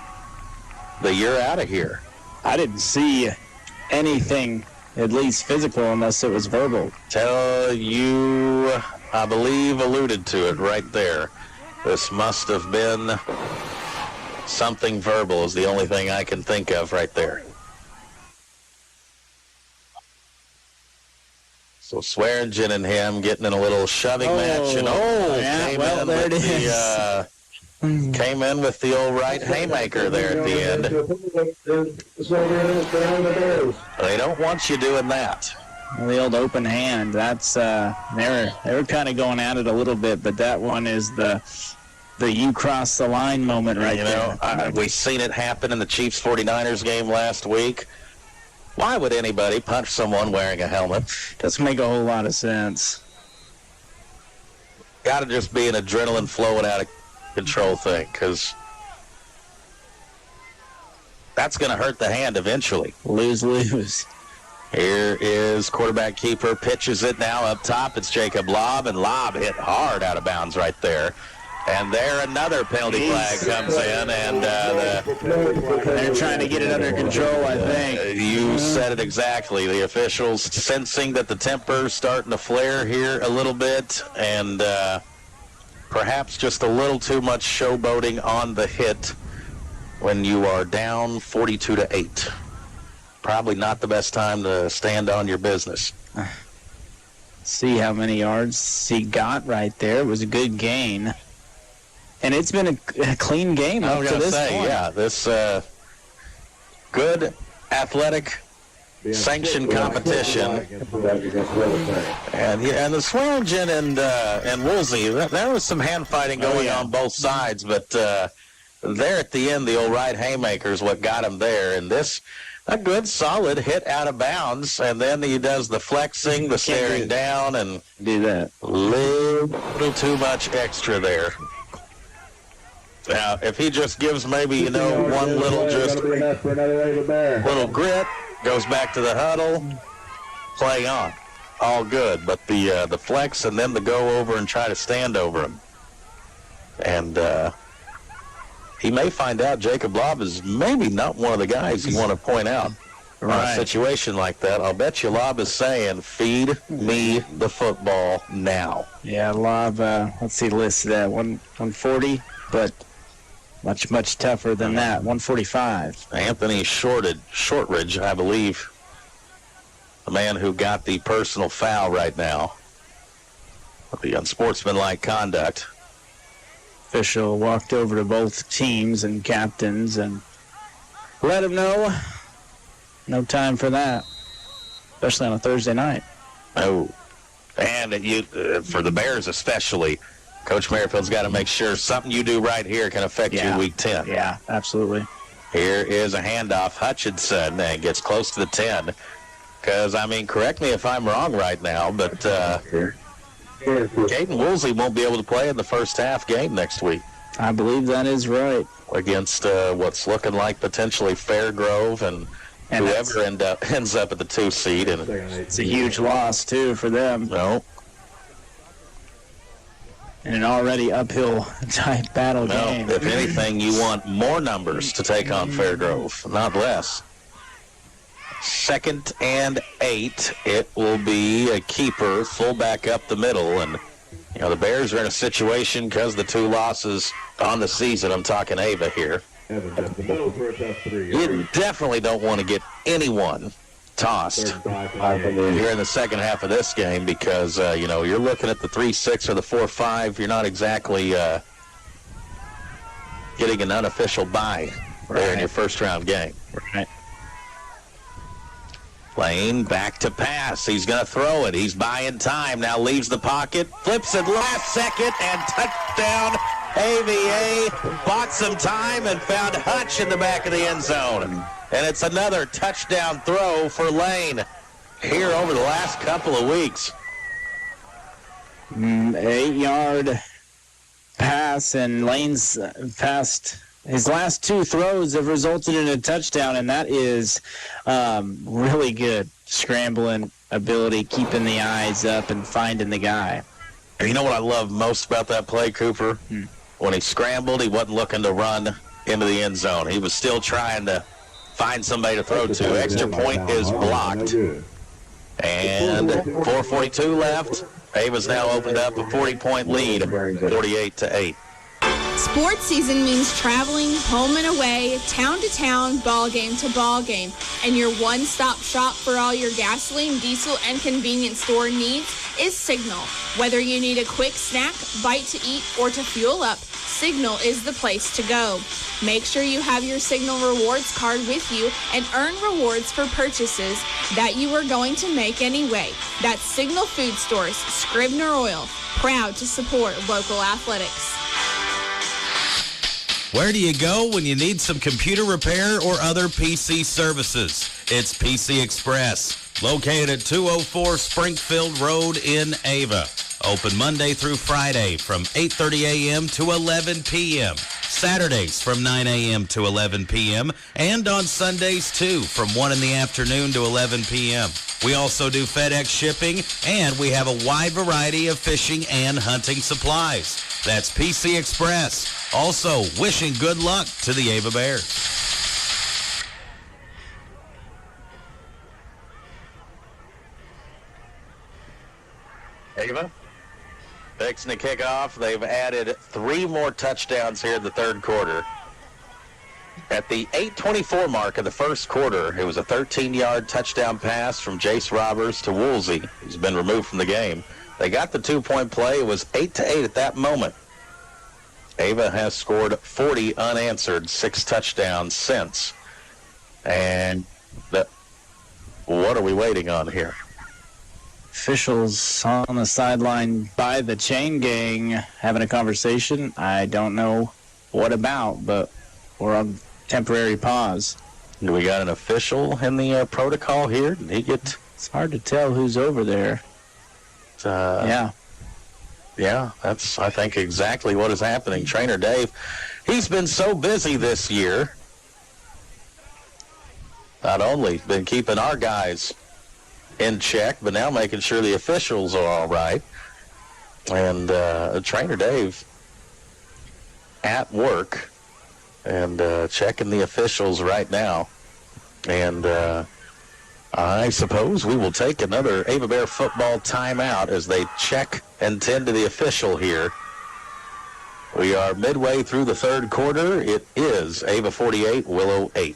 S6: the "you're out of here."
S7: I didn't see anything, at least physical, unless it was verbal.
S6: Tell you, I believe, alluded to it right there. This must have been something verbal is the only thing I can think of right there. So Swearingen and him getting in a little shoving match, and came in with the old right haymaker there at the end. They don't want you doing that.
S7: Well, the old open hand. That's they were kind of going at it a little bit, but that one is the you cross the line moment right there.
S6: We've seen it happen in the Chiefs 49ers game last week. Why would anybody punch someone wearing a helmet?
S7: Doesn't make a whole lot of sense.
S6: Got to just be an adrenaline flowing out of control thing, because that's going to hurt the hand eventually.
S7: Lose.
S6: Here is quarterback keeper, pitches it now up top. It's Jacob Lobb, and Lobb hit hard out of bounds right there. And there another penalty flag comes in, and
S7: they're trying to get it under control, I think.
S6: You said it exactly. The officials sensing that the temper's starting to flare here a little bit, and perhaps just a little too much showboating on the hit when you are down 42-8. Probably not the best time to stand on your business.
S7: See how many yards he got right there. It was a good gain. And it's been a clean game up to this point.
S6: Yeah, this good athletic sanctioned competition. And the Swearingen and Woolsey, there was some hand fighting going on both sides, but there at the end, the old right haymaker is what got him there. And this, a good solid hit out of bounds, and then he does the flexing, the staring down, and
S7: do that.
S6: Little too much extra there. Now, if he just gives maybe, one little little grit, goes back to the huddle, play on. All good. But the flex and then the go over and try to stand over him. And he may find out Jacob Lobb is maybe not one of the guys you want to point out. Right. On a situation like that, I'll bet you Lobb is saying, feed me the football now.
S7: Yeah, Lobb, let's see, listed at 140, but much tougher than that, 145.
S6: Anthony Shortridge, I believe, the man who got the personal foul right now, the unsportsmanlike conduct.
S7: Official walked over to both teams and captains and let him know no time for that, especially on a Thursday night.
S6: Oh, and for the Bears especially, Coach Merrifield's got to make sure something you do right here can affect you Week 10.
S7: Yeah, absolutely.
S6: Here is a handoff. Hutchinson and gets close to the 10. Because, correct me if I'm wrong right now, but Caden Woolsey won't be able to play in the first half game next week.
S7: I believe that is right.
S6: Against what's looking like potentially Fairgrove and whoever ends up at the 2 seed. And
S7: it's a huge loss, too, for them.
S6: No.
S7: In an already uphill type battle game.
S6: If anything, you want more numbers to take on Fairgrove, not less. 2nd and 8. It will be a keeper, fullback up the middle. And, the Bears are in a situation because the 2 losses on the season. I'm talking Ava here. You definitely don't want to get anyone tossed here in the second half of this game because, you're looking at the 3-6 or the 4-5. You're not exactly getting an unofficial bye there in your first-round game.
S7: Right.
S6: Lane back to pass. He's going to throw it. He's buying time. Now leaves the pocket. Flips it last second and touchdown. AVA bought some time and found Hutch in the back of the end zone. And it's another touchdown throw for Lane here over the last couple of weeks.
S7: 8-yard pass, and Lane's passed. His last 2 throws have resulted in a touchdown, and that is really good scrambling ability, keeping the eyes up and finding the guy.
S6: And you know what I love most about that play, Cooper? When he scrambled, he wasn't looking to run into the end zone. He was still trying to find somebody to throw to. Extra point is blocked. And 4:42 left. Ava's now opened up a 40-point lead, 48-8.
S1: Sports season means traveling home and away, town to town, ball game to ball game. And your one-stop shop for all your gasoline, diesel, and convenience store needs is Signal. Whether you need a quick snack, bite to eat, or to fuel up, Signal is the place to go. Make sure you have your Signal Rewards card with you and earn rewards for purchases that you are going to make anyway. That's Signal Food Stores, Scribner Oil, proud to support local athletics.
S4: Where do you go when you need some computer repair or other PC services? It's PC Express, located at 204 Springfield Road in Ava. Open Monday through Friday from 8:30 a.m. to 11 p.m. Saturdays from 9 a.m. to 11 p.m. and on Sundays too from 1 in the afternoon to 11 p.m. We also do FedEx shipping, and we have a wide variety of fishing and hunting supplies. That's PC Express. Also, wishing good luck to the Ava Bears.
S6: Ava, fixing to kick off. They've added 3 more touchdowns here in the third quarter. At the 8:24 mark of the first quarter, it was a 13-yard touchdown pass from Jace Roberts to Woolsey, who's been removed from the game. They got the 2-point play. It was 8-8 at that moment. Ava has scored 40 unanswered, 6 touchdowns since. And what are we waiting on here?
S7: Officials on the sideline by the chain gang having a conversation. I don't know what about, but we're on temporary pause.
S6: Do we got an official in the protocol here? Did he get...
S7: It's hard to tell who's over there. Yeah, that's, I think, exactly what is happening. Trainer Dave, he's been so busy this year. Not only been keeping our guys in check, but now making sure the officials are all right. And Trainer Dave at work and checking the officials right now. And I suppose we will take another Ava Bear football timeout as they check and tend to the official here. We are midway through the third quarter. It is Ava 48, Willow 8.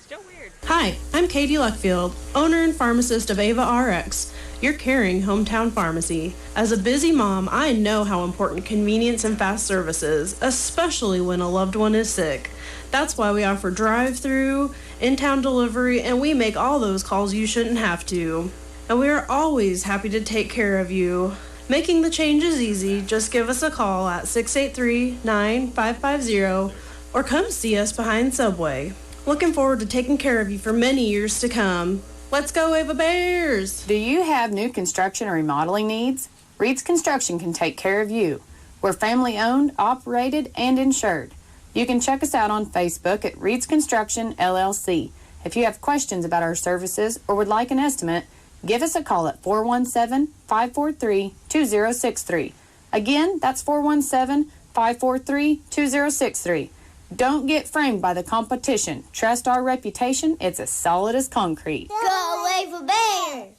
S9: Hi, I'm Katie Luckfield, owner and pharmacist of Ava RX, your caring hometown pharmacy. As a busy mom, I know how important convenience and fast service is, especially when a loved one is sick. That's why we offer drive-through, in-town delivery, and we make all those calls you shouldn't have to. And we are always happy to take care of you. Making the change is easy. Just give us a call at 683-9550 or come see us behind Subway. Looking forward to taking care of you for many years to come. Let's go, Ava Bears!
S11: Do you have new construction or remodeling needs? Reed's Construction can take care of you. We're family-owned, operated, and insured. You can check us out on Facebook at Reed's Construction, LLC. If you have questions about our services or would like an estimate, give us a call at 417-543-2063. Again, that's 417-543-2063. Don't get framed by the competition. Trust our reputation. It's as solid as concrete.
S2: Go Ava Bears!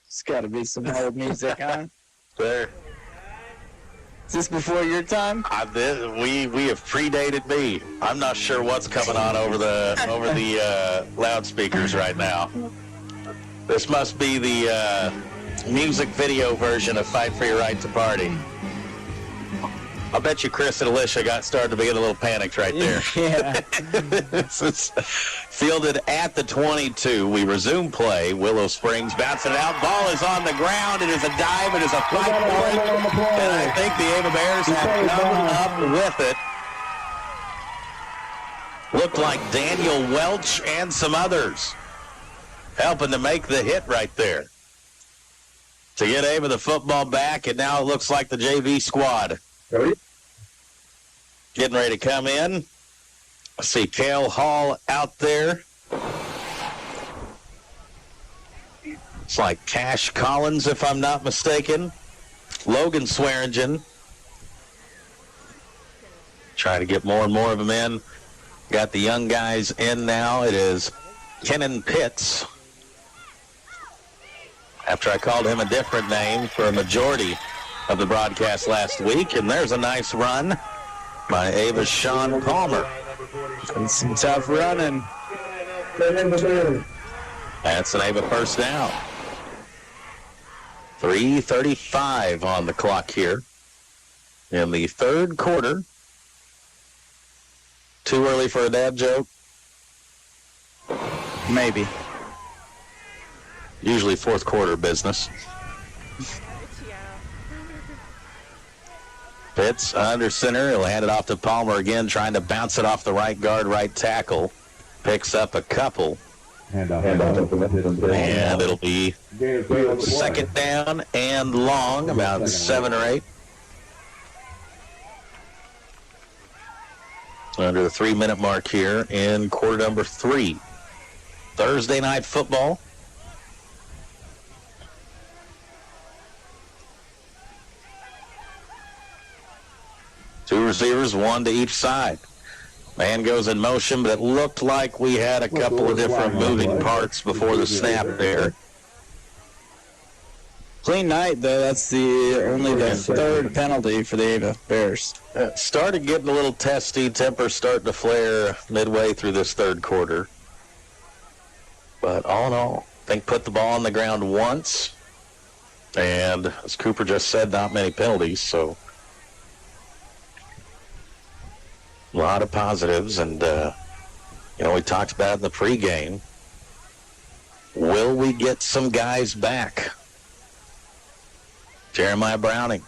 S7: It's got to be some old music, huh?
S6: There.
S7: Is this before your time?
S6: We have predated me. I'm not sure what's coming on over the loudspeakers right now. This must be the music video version of Fight for Your Right to Party. I bet you Chris and Alicia got started to get a little panicked right there.
S7: Yeah.
S6: This is fielded at the 22. We resume play. Willow Springs bouncing it out. Ball is on the ground. It is a dive. It is a fight for it. And I think the Ava Bears have come up with it. Looked like Daniel Welch and some others helping to make the hit right there to get Ava the football back. And now it looks like the JV squad getting ready to come in. I see Cale Hall out there. It's like Cash Collins, if I'm not mistaken. Logan Swearingen. Trying to get more and more of them in. Got the young guys in now. It is Kenan Pitts. After I called him a different name for a majority of the broadcast last week, and there's a nice run by Ava's Sean Palmer.
S7: And some tough running.
S6: That's an Ava first down. 3:35 on the clock here in the third quarter. Too early for a dad joke?
S7: Maybe.
S6: Usually fourth quarter business. Pitts under center. He'll hand it off to Palmer again, trying to bounce it off the right guard, right tackle. Picks up a couple. And it'll be second down and long, about 7 or 8. Under the 3-minute mark here in quarter number 3. Thursday night football. Two receivers, one to each side. Man goes in motion, but it looked like we had a couple of different moving parts before the snap there.
S7: Clean night, though. That's only the third penalty for the Ava Bears.
S6: Started getting a little testy. Temper starting to flare midway through this third quarter. But all in all, I think put the ball on the ground once. And as Cooper just said, not many penalties. So a lot of positives. And, we talked about it in the pregame. Will we get some guys back? Jeremiah Browning,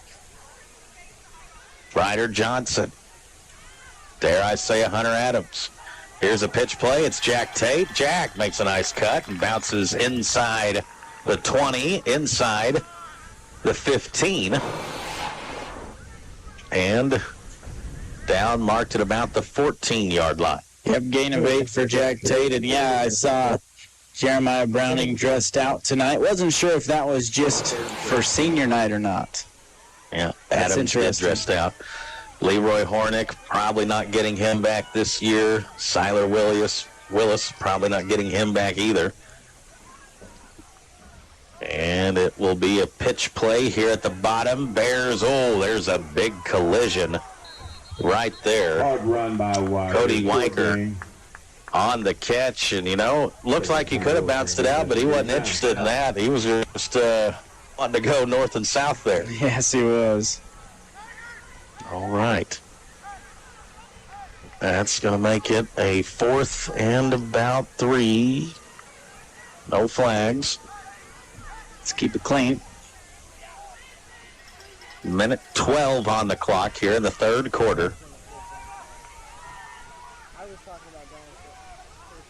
S6: Ryder Johnson, dare I say Hunter Adams. Here's a pitch play. It's Jack Tate. Jack makes a nice cut and bounces inside the 20, inside the 15, and down marked at about the 14-yard line.
S7: Yep, gain of 8 for Jack Tate. And, I saw Jeremiah Browning dressed out tonight. Wasn't sure if that was just for senior night or not.
S6: Yeah,
S7: That's
S6: Adams did dressed out. Leroy Hornick, probably not getting him back this year. Siler Willis, probably not getting him back either. And it will be a pitch play here at the bottom. Bears, there's a big collision right there.
S8: Hard run by Weicker.
S6: Cody Weicker on the catch, and looks like he could have bounced it out, but he wasn't interested in that. He was just wanting to go north and south there.
S7: Yes, he was.
S6: All right. That's going to make it a 4th and about 3. No flags.
S7: Let's keep it clean.
S6: Minute 12 on the clock here in the third quarter.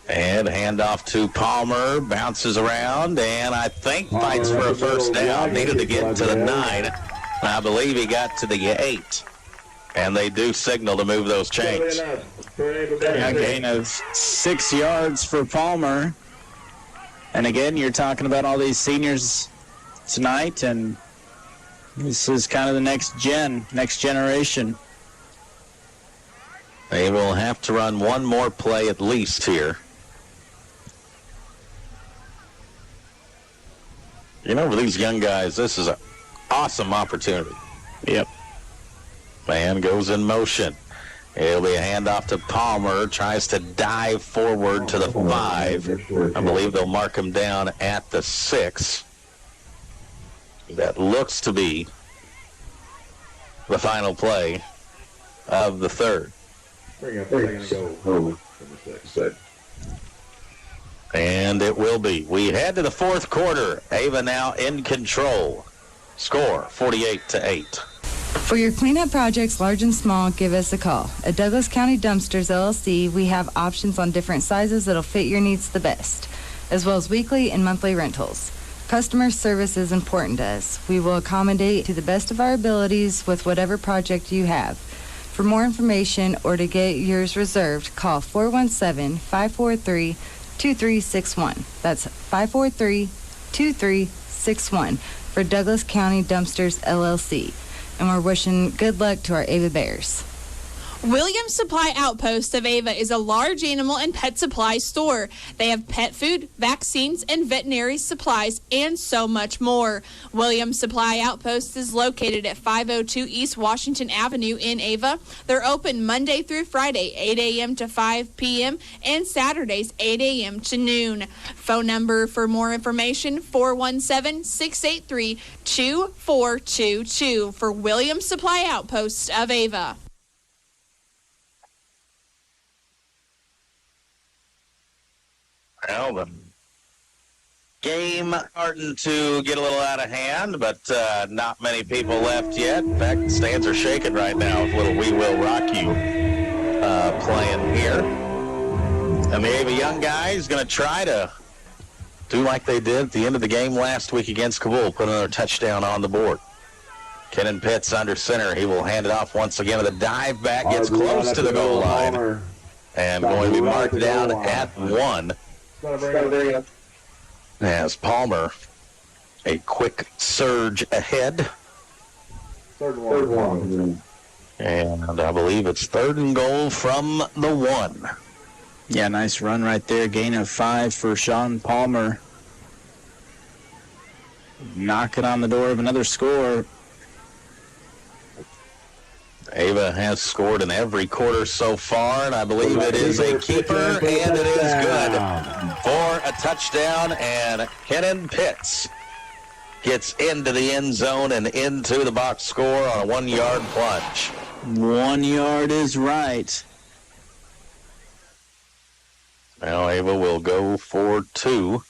S6: And handoff to Palmer, bounces around, and I think fights for a first down. Needed to get to the 9. I believe he got to the 8. And they do signal to move those chains.
S7: A gain of 6 yards for Palmer. And again, you're talking about all these seniors tonight, and this is kind of the next generation.
S6: They will have to run one more play at least here. For these young guys, this is an awesome opportunity.
S7: Yep.
S6: Man goes in motion. It'll be a handoff to Palmer. Tries to dive forward to the 5. I believe they'll mark him down at the 6. That looks to be the final play of the third. And it will be. We head to the fourth quarter. Ava now in control. Score 48-8.
S17: For your cleanup projects, large and small, give us a call. At Douglas County Dumpsters, LLC, we have options on different sizes that'll fit your needs the best, as well as weekly and monthly rentals. Customer service is important to us. We will accommodate to the best of our abilities with whatever project you have. For more information or to get yours reserved, call 417-543-2361. That's 543-2361 for Douglas County Dumpsters, LLC. And we're wishing good luck to our Ava Bears.
S1: Williams Supply Outpost of Ava is a large animal and pet supply store. They have pet food, vaccines, and veterinary supplies, and so much more. Williams Supply Outpost is located at 502 East Washington Avenue in Ava. They're open Monday through Friday, 8 a.m. to 5 p.m., and Saturdays, 8 a.m. to noon. Phone number for more information, 417-683-2422 for Williams Supply Outpost of Ava.
S6: Well, the game starting to get a little out of hand, but not many people left yet. In fact, the stands are shaking right now with a little We Will Rock You playing here. And the Ava young guy is going to try to do like they did at the end of the game last week against Kabul, put another touchdown on the board. Kenan Pitts under center. He will hand it off once again with a dive back, gets close to the goal line, and going to be marked down at 1. As Palmer, a quick surge ahead.
S8: Third one.
S6: And I believe it's 3rd and goal from the 1.
S7: Yeah, nice run right there. Gain of 5 for Sean Palmer. knocking on the door of another score.
S6: Ava has scored in every quarter so far, and I believe it is a keeper, and it is good for a touchdown, and Kenan Pitts gets into the end zone and into the box score on a 1-yard plunge.
S7: 1 yard is right.
S6: Now Ava will go for 2.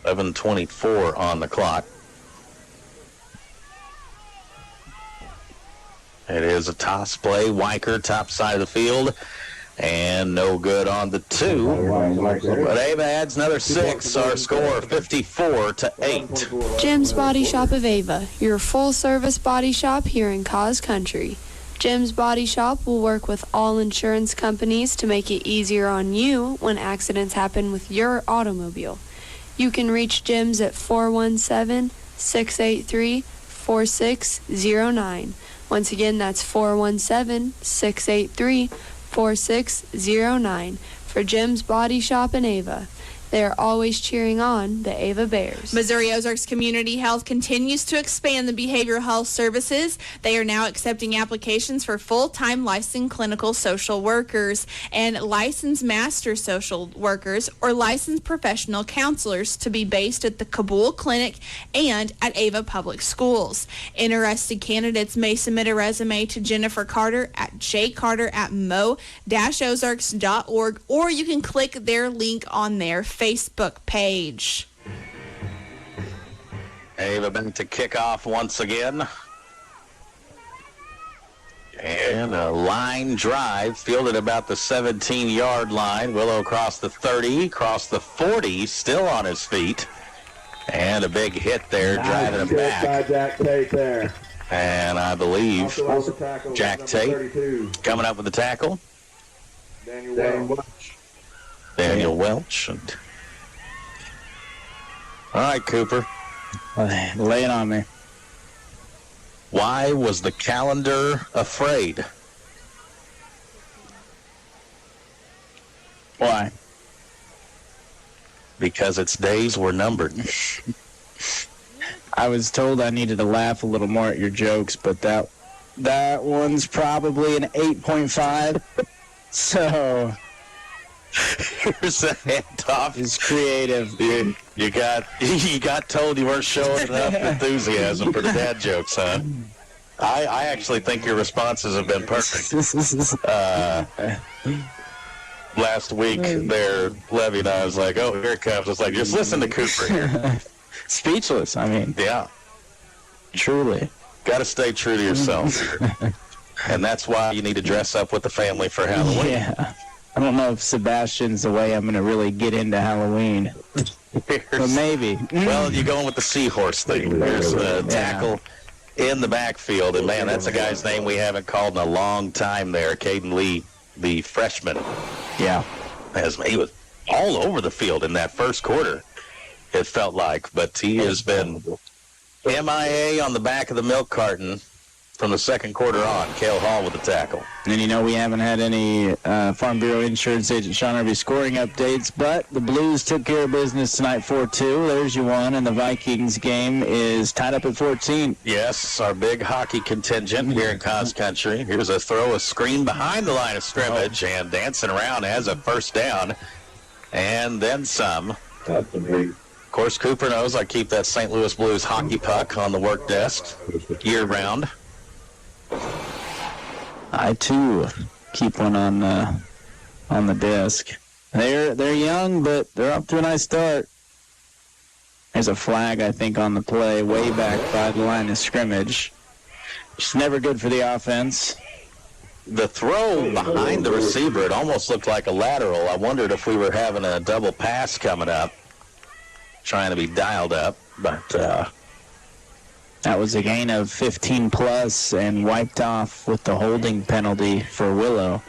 S6: .24 on the clock. It is a toss play. Weicker, top side of the field. And no good on the 2. But Ava adds another 6. Our score 54-8.
S18: Jim's Body Shop of Ava, your full-service body shop here in Cause Country. Jim's Body Shop will work with all insurance companies to make it easier on you when accidents happen with your automobile. You can reach Jim's at 417-683-4609. Once again, that's 417-683-4609 for Jim's Body Shop in Ava. They are always cheering on the Ava Bears.
S1: Missouri Ozarks Community Health continues to expand the behavioral health services. They are now accepting applications for full-time licensed clinical social workers and licensed master social workers or licensed professional counselors to be based at the Kabul Clinic and at Ava Public Schools. Interested candidates may submit a resume to Jennifer Carter at jcarter@mo-ozarks.org, or you can click their link on their Facebook page.
S6: Ava back to kickoff once again. And a line drive, fielded about the 17-yard line. Willow across the 30, across the 40, still on his feet. And a big hit there, driving him back.
S8: Jack Tate there.
S6: And I believe Jack Tate coming up with the tackle. Daniel Welch. All right, Cooper.
S7: Lay it on me.
S6: Why was the calendar afraid?
S7: Why?
S6: Because its days were numbered.
S7: I was told I needed to laugh a little more at your jokes, but that one's probably an 8.5. So
S6: here's a handoff.
S7: It's creative.
S6: You got told you weren't showing enough enthusiasm for the dad jokes, huh? I actually think your responses have been perfect. Last week there, Levy and I was like, oh, here it comes. It's like, just listen to Cooper here.
S7: Speechless, I mean.
S6: Yeah.
S7: Truly.
S6: Got to stay true to yourself. And that's why you need to dress up with the family for Halloween.
S7: Yeah. I don't know if Sebastian's the way I'm going to really get into Halloween. But maybe.
S6: Well, you're going with the seahorse thing. There's a tackle in the backfield. And, man, that's a guy's name we haven't called in a long time there, Caden Lee, the freshman.
S7: Yeah.
S6: He was all over the field in that first quarter, it felt like. But he has been MIA on the back of the milk carton from the second quarter on. Cale Hall with the tackle.
S7: And we haven't had any Farm Bureau Insurance Agent Sean Harvey scoring updates, but the Blues took care of business tonight 4-2. There's your one, and the Vikings game is tied up at 14.
S6: Yes, our big hockey contingent here in Cause Country. Here's a throw, a screen behind the line of scrimmage, and dancing around as a first down, and then some.
S8: That's a big.
S6: Of course, Cooper knows I keep that St. Louis Blues hockey puck on the work desk year-round.
S7: I too keep one on the desk. They're young, but they're up to a nice start. There's a flag, I think, on the play way back by the line of scrimmage. It's never good for the offense.
S6: The throw behind the receiver, it almost looked like a lateral. I wondered if we were having a double pass coming up, trying to be dialed up, but
S7: that was a gain of 15-plus and wiped off with the holding penalty for Willow.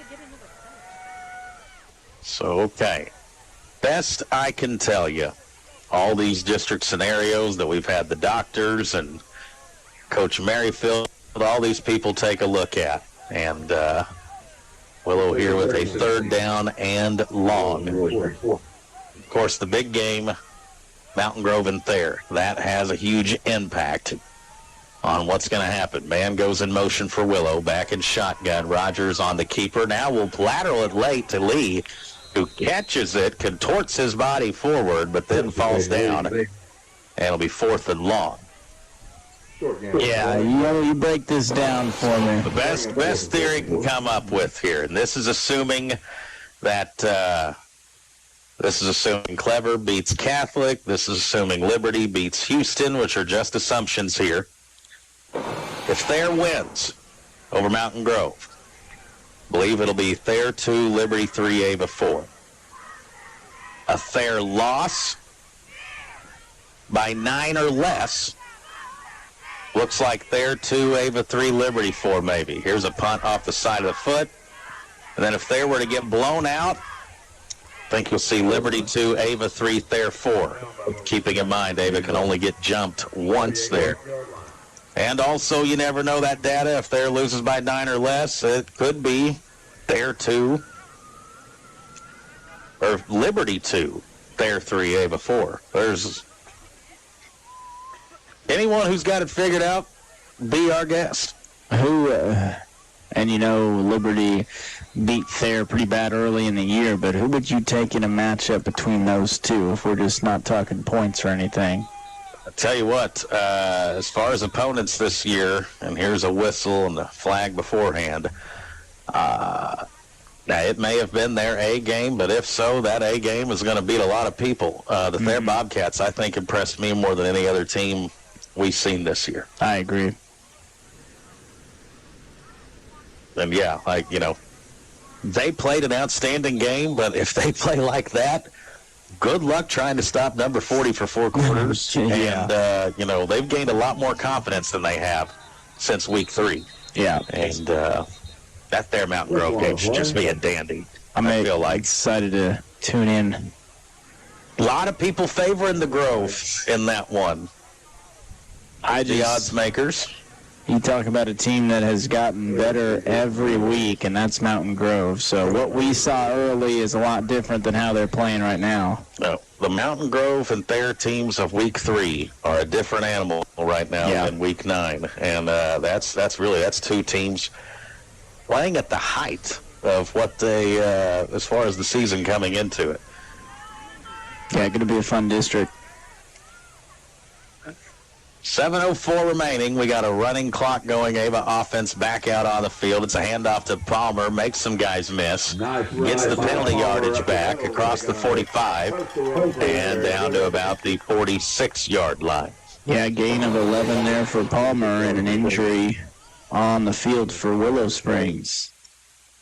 S6: So, okay. Best I can tell you, all these district scenarios that we've had the doctors and Coach Merrifield, all these people take a look at. And Willow here with a 3rd down and long. Of course, the big game, Mountain Grove and Thayer. That has a huge impact on what's going to happen. Man goes in motion for Willow. Back in shotgun. Rogers on the keeper. Now will lateral it late to Lee, who catches it, contorts his body forward, but then falls down. And it'll be 4th and long.
S7: Yeah, you break this down for me.
S6: The best theory can come up with here, and this is assuming that this is assuming Clever beats Catholic. This is assuming Liberty beats Houston, which are just assumptions here. If Thayer wins over Mountain Grove, I believe it'll be Thayer 2, Liberty 3, Ava 4. A Thayer loss by 9 or less looks like Thayer 2, Ava 3, Liberty 4 maybe. Here's a punt off the side of the foot. And then if Thayer were to get blown out, I think you'll see Liberty 2, Ava 3, Thayer 4. Keeping in mind, Ava can only get jumped once there. And also, you never know that data. If Thayer loses by 9 or less, it could be Thayer 2 or Liberty 2, Thayer 3, Ava 4. There's anyone who's got it figured out, be our guest.
S7: And you know, Liberty beat Thayer pretty bad early in the year, but who would you take in a matchup between those two if we're just not talking points or anything?
S6: I'll tell you what, as far as opponents this year, and here's a whistle and a flag beforehand, now it may have been their A game, but if so, that A game is going to beat a lot of people. The Thayer Bobcats, I think, impressed me more than any other team we've seen this year.
S7: I agree.
S6: And yeah, they played an outstanding game, but if they play like that, good luck trying to stop number 40 for 4 quarters.
S7: Yeah.
S6: And, they've gained a lot more confidence than they have since week 3.
S7: Yeah.
S6: And that Thayer Mountain Grove game should just be a dandy. I feel like
S7: excited to tune in.
S6: A lot of people favoring the Grove in that one. The odds makers.
S7: You talk about a team that has gotten better every week, and that's Mountain Grove. So what we saw early is a lot different than how they're playing right now.
S6: No, the Mountain Grove and Thayer teams of week 3 are a different animal right now than week 9. And that's 2 teams playing at the height of what they, as far as the season coming into it.
S7: Yeah, going to be a fun district.
S6: 7:04 remaining. We got a running clock going. Ava offense back out on the field. It's a handoff to Palmer. Makes some guys miss. Gets the penalty yardage back across the 45 and down to about the 46-yard line.
S7: Yeah, gain of 11 there for Palmer and an injury on the field for Willow Springs.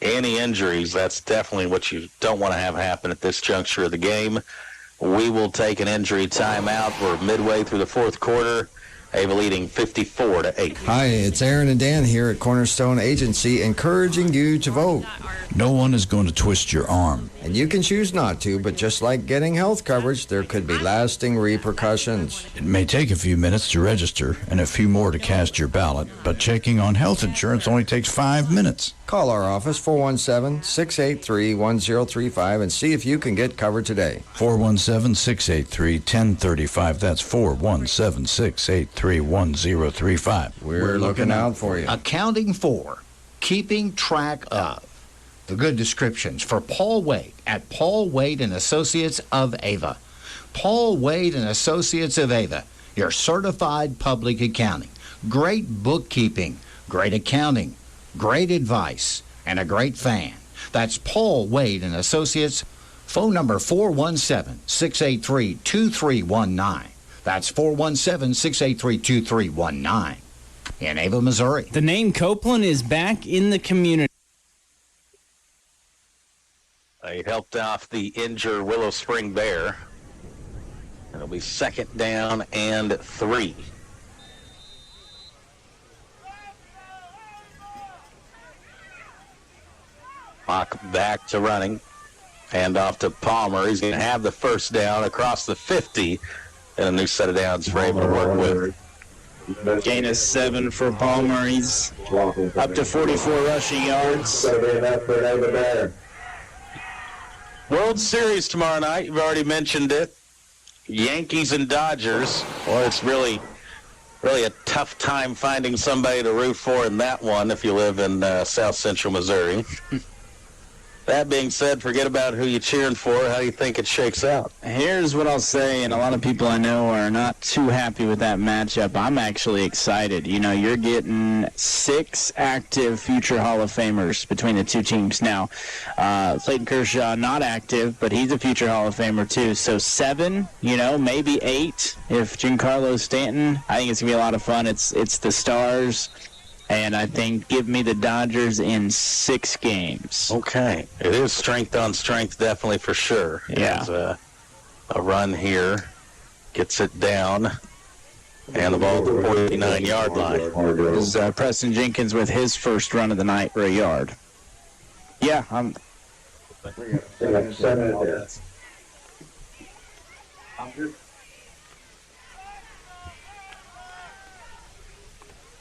S6: Any injuries, that's definitely what you don't want to have happen at this juncture of the game. We will take an injury timeout. We're midway through the 4th quarter. Ava leading 54-8.
S20: Hi, it's Aaron and Dan here at Cornerstone Agency, encouraging you to vote.
S21: No one is going to twist your arm.
S20: And you can choose not to, but just like getting health coverage, there could be lasting repercussions.
S21: It may take a few minutes to register and a few more to cast your ballot, but checking on health insurance only takes 5 minutes.
S20: Call our office, 417-683-1035, and see if you can get covered today.
S21: 417-683-1035. That's 417-683-1035.
S20: We're looking out for you.
S23: Accounting for, keeping track of. The good descriptions for Paul Wade at Paul Wade and Associates of Ava. Paul Wade and Associates of Ava, your certified public accounting. Great bookkeeping, great accounting, great advice, and a great fan. That's Paul Wade and Associates. Phone number 417-683-2319. That's 417-683-2319. In Ava, Missouri.
S12: The name Copeland is back in the community.
S6: They helped off the injured Willow Spring Bear. It'll be 2nd down and 3. Clock back to running. Hand off to Palmer. He's going to have the 1st down across the 50. And a new set of downs for Ava to work with.
S7: Gain of 7 for Palmer. He's up to 44 rushing yards.
S6: World Series tomorrow night. You've already mentioned it. Yankees and Dodgers. Well, it's really a tough time finding somebody to root for in that one if you live in South Central Missouri. That being said, forget about who you're cheering for. How do you think it shakes out?
S7: Here's what I'll say, and a lot of people I know are not too happy with that matchup. I'm actually excited. You know, you're getting 6 active future Hall of Famers between the two teams. Now, Clayton Kershaw, not active, but he's a future Hall of Famer too. So 7, maybe 8 if Giancarlo Stanton. I think it's going to be a lot of fun. It's the Stars. And I think give me the Dodgers in 6 games.
S6: Okay. It is strength on strength, definitely, for sure.
S7: Yeah.
S6: As a run here gets it down, and the ball at the 49-yard line.
S7: This is Preston Jenkins with his first run of the night for a yard. Yeah, I'm...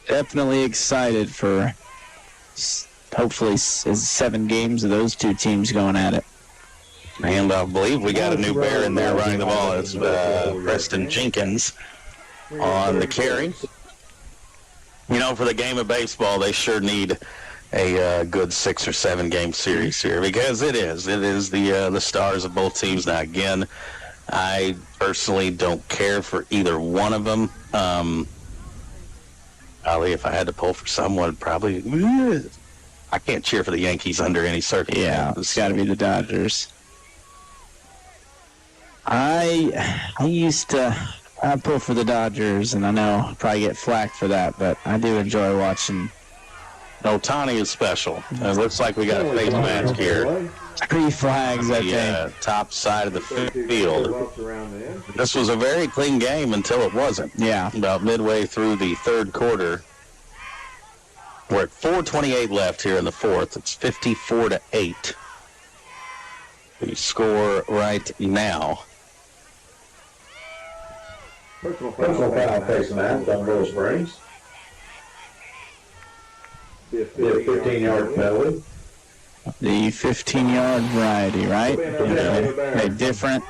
S7: Definitely excited for hopefully 7 games of those two teams going at it.
S6: And I believe we got a new bear in there running the ball. It's Preston Jenkins on the carry. For the game of baseball, they sure need a good 6 or 7 game series here, because it is the stars of both teams. Now, again, I personally don't care for either one of them. Ali, if I had to pull for someone, probably I can't cheer for the Yankees under any circumstances.
S7: Yeah, it's got to be the Dodgers. I pull for the Dodgers, and I know I'll probably get flack for that, but I do enjoy watching.
S6: Otani is special. It looks like we got a face mask here.
S7: 3 flags, I think.
S6: Top side of the field. This was a very clean game until it wasn't.
S7: Yeah.
S6: About midway through the third quarter. We're at 4:28 left here in the fourth. It's 54-8. We score right now.
S8: Personal foul face mask on Willow Springs. Be a 15-yard penalty.
S7: The 15-yard variety, right? They're different.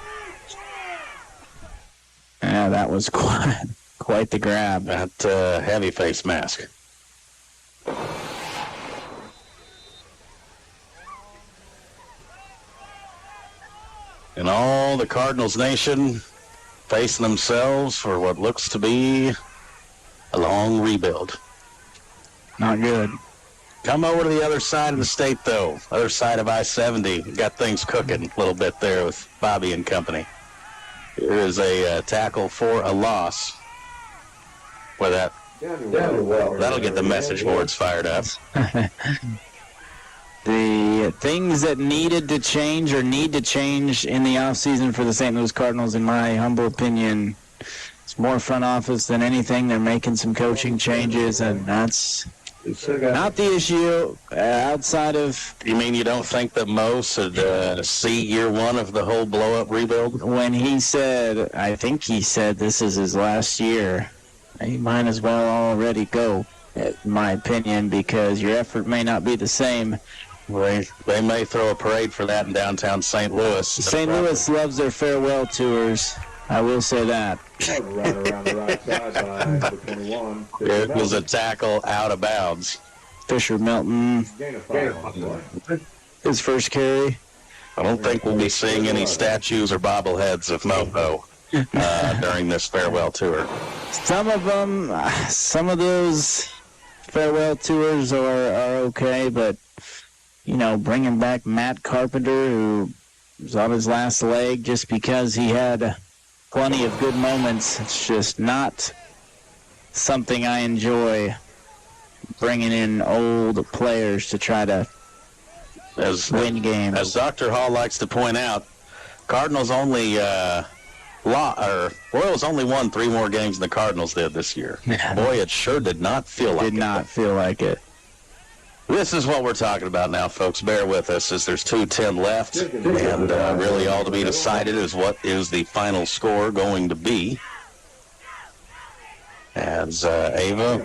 S7: Yeah, that was quite the grab.
S6: That heavy face mask. And all the Cardinals nation facing themselves for what looks to be a long rebuild.
S7: Not good.
S6: Come over to the other side of the state, though. Other side of I-70. Got things cooking a little bit there with Bobby and company. Here is a tackle for a loss. Where that'll get the message boards fired up.
S7: The things that needed to change or need to change in the offseason for the St. Louis Cardinals, in my humble opinion, it's more front office than anything. They're making some coaching changes, and that's not the issue outside of...
S6: You mean you don't think that Mo should see year one of the whole blow-up rebuild?
S7: When I think he said this is his last year, he might as well already go, in my opinion, because your effort may not be the same.
S6: They may throw a parade for that in downtown St. Louis.
S7: St. Louis loves their farewell tours. I will say that.
S6: It was a tackle out of bounds.
S7: Fisher Milton, his first carry.
S6: I don't think we'll be seeing any statues or bobbleheads of Mopo during this farewell tour.
S7: Some of those farewell tours are okay, but, bringing back Matt Carpenter, who was on his last leg just because he had plenty of good moments, it's just not something I enjoy, bringing in old players to try to win games.
S6: As Dr. Hall likes to point out, Cardinals only... Royals only won 3 more games than the Cardinals did this year. Boy, it sure did not feel like it.
S7: Did not feel like it.
S6: This is what we're talking about now, folks. Bear with us as there's 2:10 left. And really all to be decided is what is the final score going to be. as Ava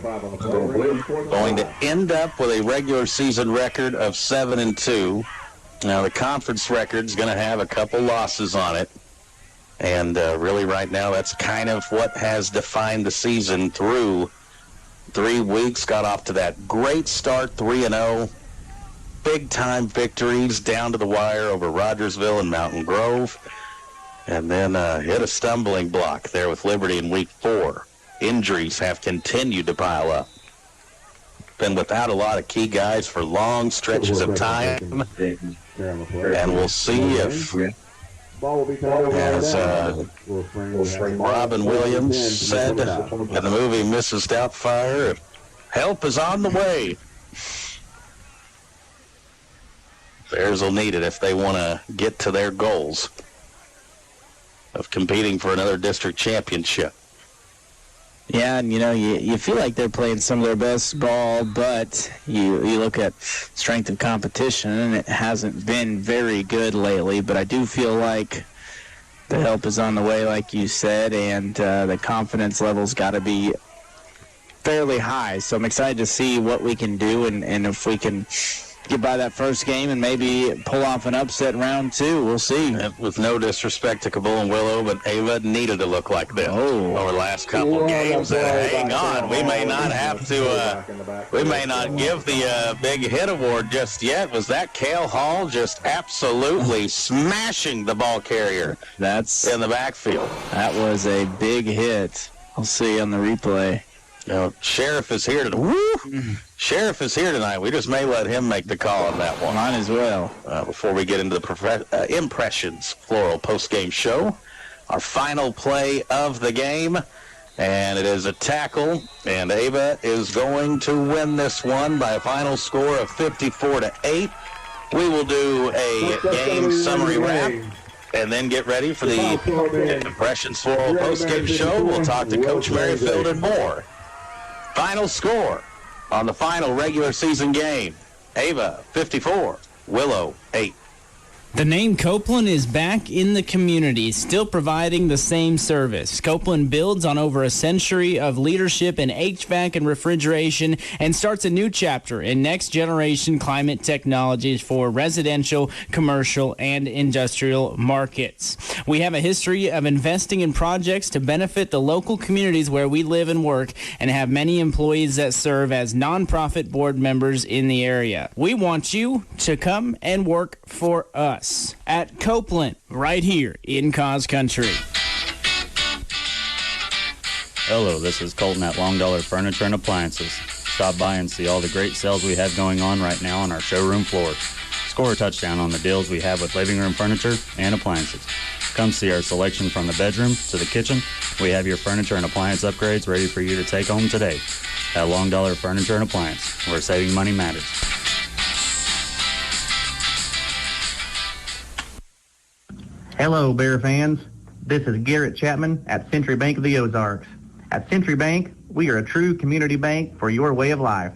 S6: going to end up with a regular season record of 7-2. Now, the conference record's going to have a couple losses on it. And really right now, that's kind of what has defined the season through 3 weeks. Got off to that great start, 3-0. Big-time victories down to the wire over Rogersville and Mountain Grove. And then hit a stumbling block there with Liberty in week 4. Injuries have continued to pile up. Been without a lot of key guys for long stretches of time. And we'll see if, as Robin Williams said in the movie Mrs. Doubtfire, help is on the way. Bears will need it if they want to get to their goals of competing for another district championship.
S7: Yeah, and you feel like they're playing some of their best ball, but you look at strength of competition, and it hasn't been very good lately. But I do feel like the help is on the way, like you said, and the confidence level's got to be fairly high. So I'm excited to see what we can do, and if we can get by that first game and maybe pull off an upset in round 2. We'll see.
S6: With no disrespect to Cabell and Willow, but Ava needed to look like this over the last couple of games. Hang on, we may not have to, we may not give the big hit award just yet. Was that Cale Hall just absolutely smashing the ball carrier
S7: that's
S6: in the backfield?
S7: That was a big hit. I'll see on the replay.
S6: Sheriff is here tonight. Sheriff is here tonight. We just may let him make the call on that one.
S7: Mine as well.
S6: Before we get into the Impressions Floral post-game show, our final play of the game, and it is a tackle, and Ava is going to win this one by a final score of 54-8. We will do a game summary wrap and then get ready for the Impressions Floral post-game show. We'll talk to Coach Merrifield and more. Final score on the final regular season game. Ava, 54. Willow, 8.
S12: The name Copeland is back in the community, still providing the same service. Copeland builds on over a century of leadership in HVAC and refrigeration and starts a new chapter in next-generation climate technologies for residential, commercial, and industrial markets. We have a history of investing in projects to benefit the local communities where we live and work and have many employees that serve as nonprofit board members in the area. We want you to come and work for us at Copeland, right here in Cause Country.
S5: Hello, this is Colton at Long Dollar Furniture and Appliances. Stop by and see all the great sales we have going on right now on our showroom floor. Score a touchdown on the deals we have with living room furniture and appliances. Come see our selection from the bedroom to the kitchen. We have your furniture and appliance upgrades ready for you to take home today. At Long Dollar Furniture and Appliance, where saving money matters.
S10: Hello, Bear fans. This is Garrett Chapman at Century Bank of the Ozarks. At Century Bank, we are a true community bank for your way of life.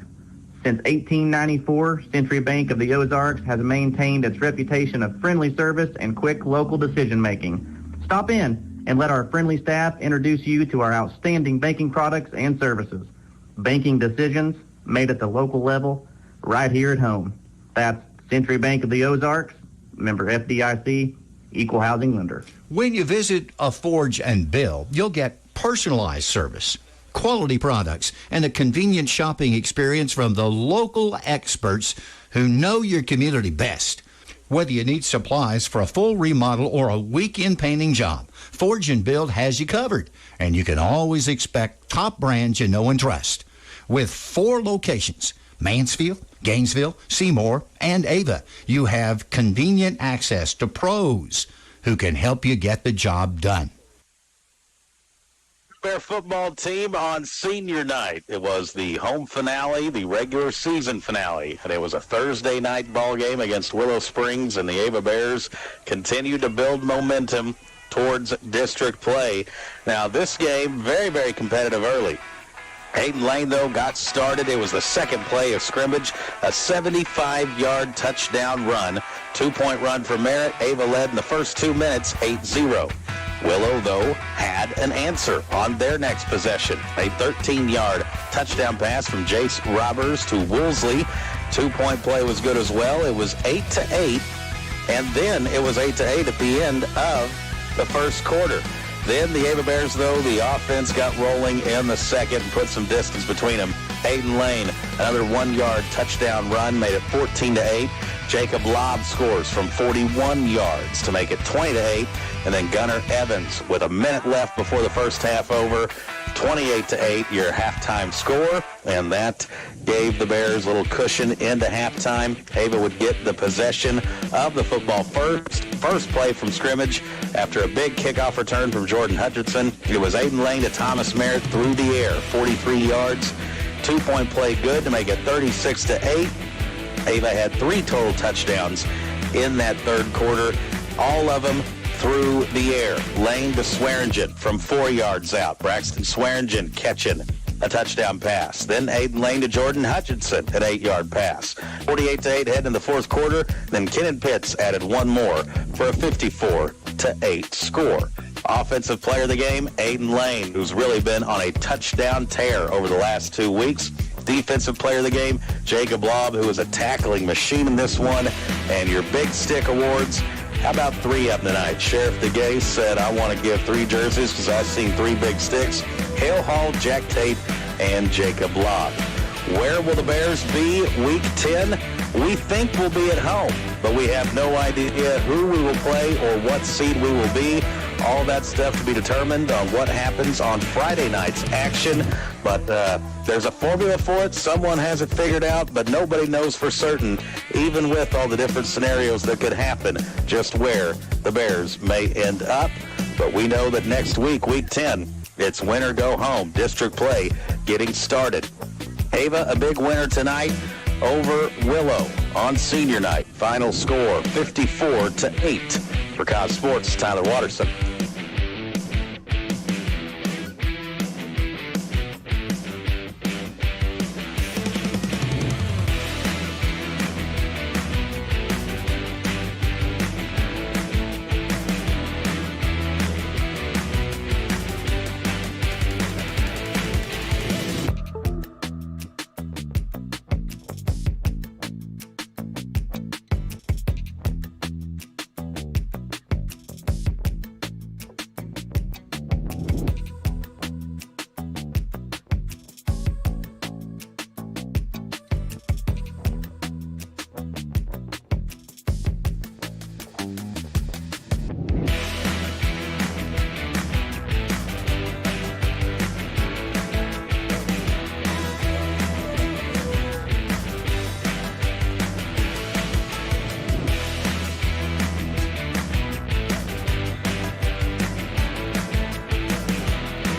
S10: Since 1894, Century Bank of the Ozarks has maintained its reputation of friendly service and quick local decision-making. Stop in and let our friendly staff introduce you to our outstanding banking products and services. Banking decisions made at the local level, right here at home. That's Century Bank of the Ozarks, member FDIC, equal housing lender.
S14: When you visit a Forge and Bill, you'll get personalized service, quality products, and a convenient shopping experience from the local experts who know your community best. Whether you need supplies for a full remodel or a weekend painting job, Forge and Build has you covered, and you can always expect top brands you know and trust. With 4 locations, Mansfield, Gainesville, Seymour, and Ava, you have convenient access to pros who can help you get the job done.
S6: Bear football team on senior night. It was the home finale, the regular season finale, and it was a Thursday night ball game against Willow Springs, and the Ava Bears continued to build momentum towards district play. Now, this game, very, very competitive early. Hayden Lane, though, got started. It was the second play of scrimmage, a 75-yard touchdown run, 2-point run for Merritt. Ava led in the first 2 minutes, 8-0. Willow, though, had an answer on their next possession. A 13-yard touchdown pass from Jace Roberts to Woolsey. 2-point play was good as well. It was 8-8, and then it was 8-8 at the end of the first quarter. Then the Ava Bears, though, the offense got rolling in the second and put some distance between them. Aiden Lane, another 1-yard touchdown run, made it 14-8. Jacob Lobb scores from 41 yards to make it 20-8. And then Gunnar Evans, with a minute left before the first half over, 28-8, your halftime score. And that gave the Bears a little cushion into halftime. Ava would get the possession of the football first play from scrimmage after a big kickoff return from Jordan Hutchinson. It was Aiden Lane to Thomas Merritt through the air, 43 yards. 2-point play good to make it 36-8. Ava had 3 total touchdowns in that third quarter, all of them through the air. Lane to Swearingen from 4 yards out. Braxton Swearingen catching a touchdown pass. Then Aiden Lane to Jordan Hutchinson, an 8-yard pass. 48-8 heading in the fourth quarter. Then Kenan Pitts added one more for a 54-8 score. Offensive player of the game, Aiden Lane, who's really been on a touchdown tear over the last 2 weeks. Defensive player of the game, Jacob Lobb, who is a tackling machine in this one. And your Big Stick Awards, how about 3 of them tonight? Sheriff DeGay said, I want to give 3 jerseys because I've seen 3 big sticks. Hale Hall, Jack Tate, and Jacob Lobb. Where will the Bears be week 10? We think we'll be at home, but we have no idea who we will play or what seed we will be. All that stuff to be determined on what happens on Friday night's action. But there's a formula for it. Someone has it figured out, but nobody knows for certain, even with all the different scenarios that could happen, just where the Bears may end up. But we know that next week, week 10, it's win or go home. District play getting started. Ava, a big winner tonight over Willow on senior night. Final score 54-8. For Cobb Sports, Tyler Watterson.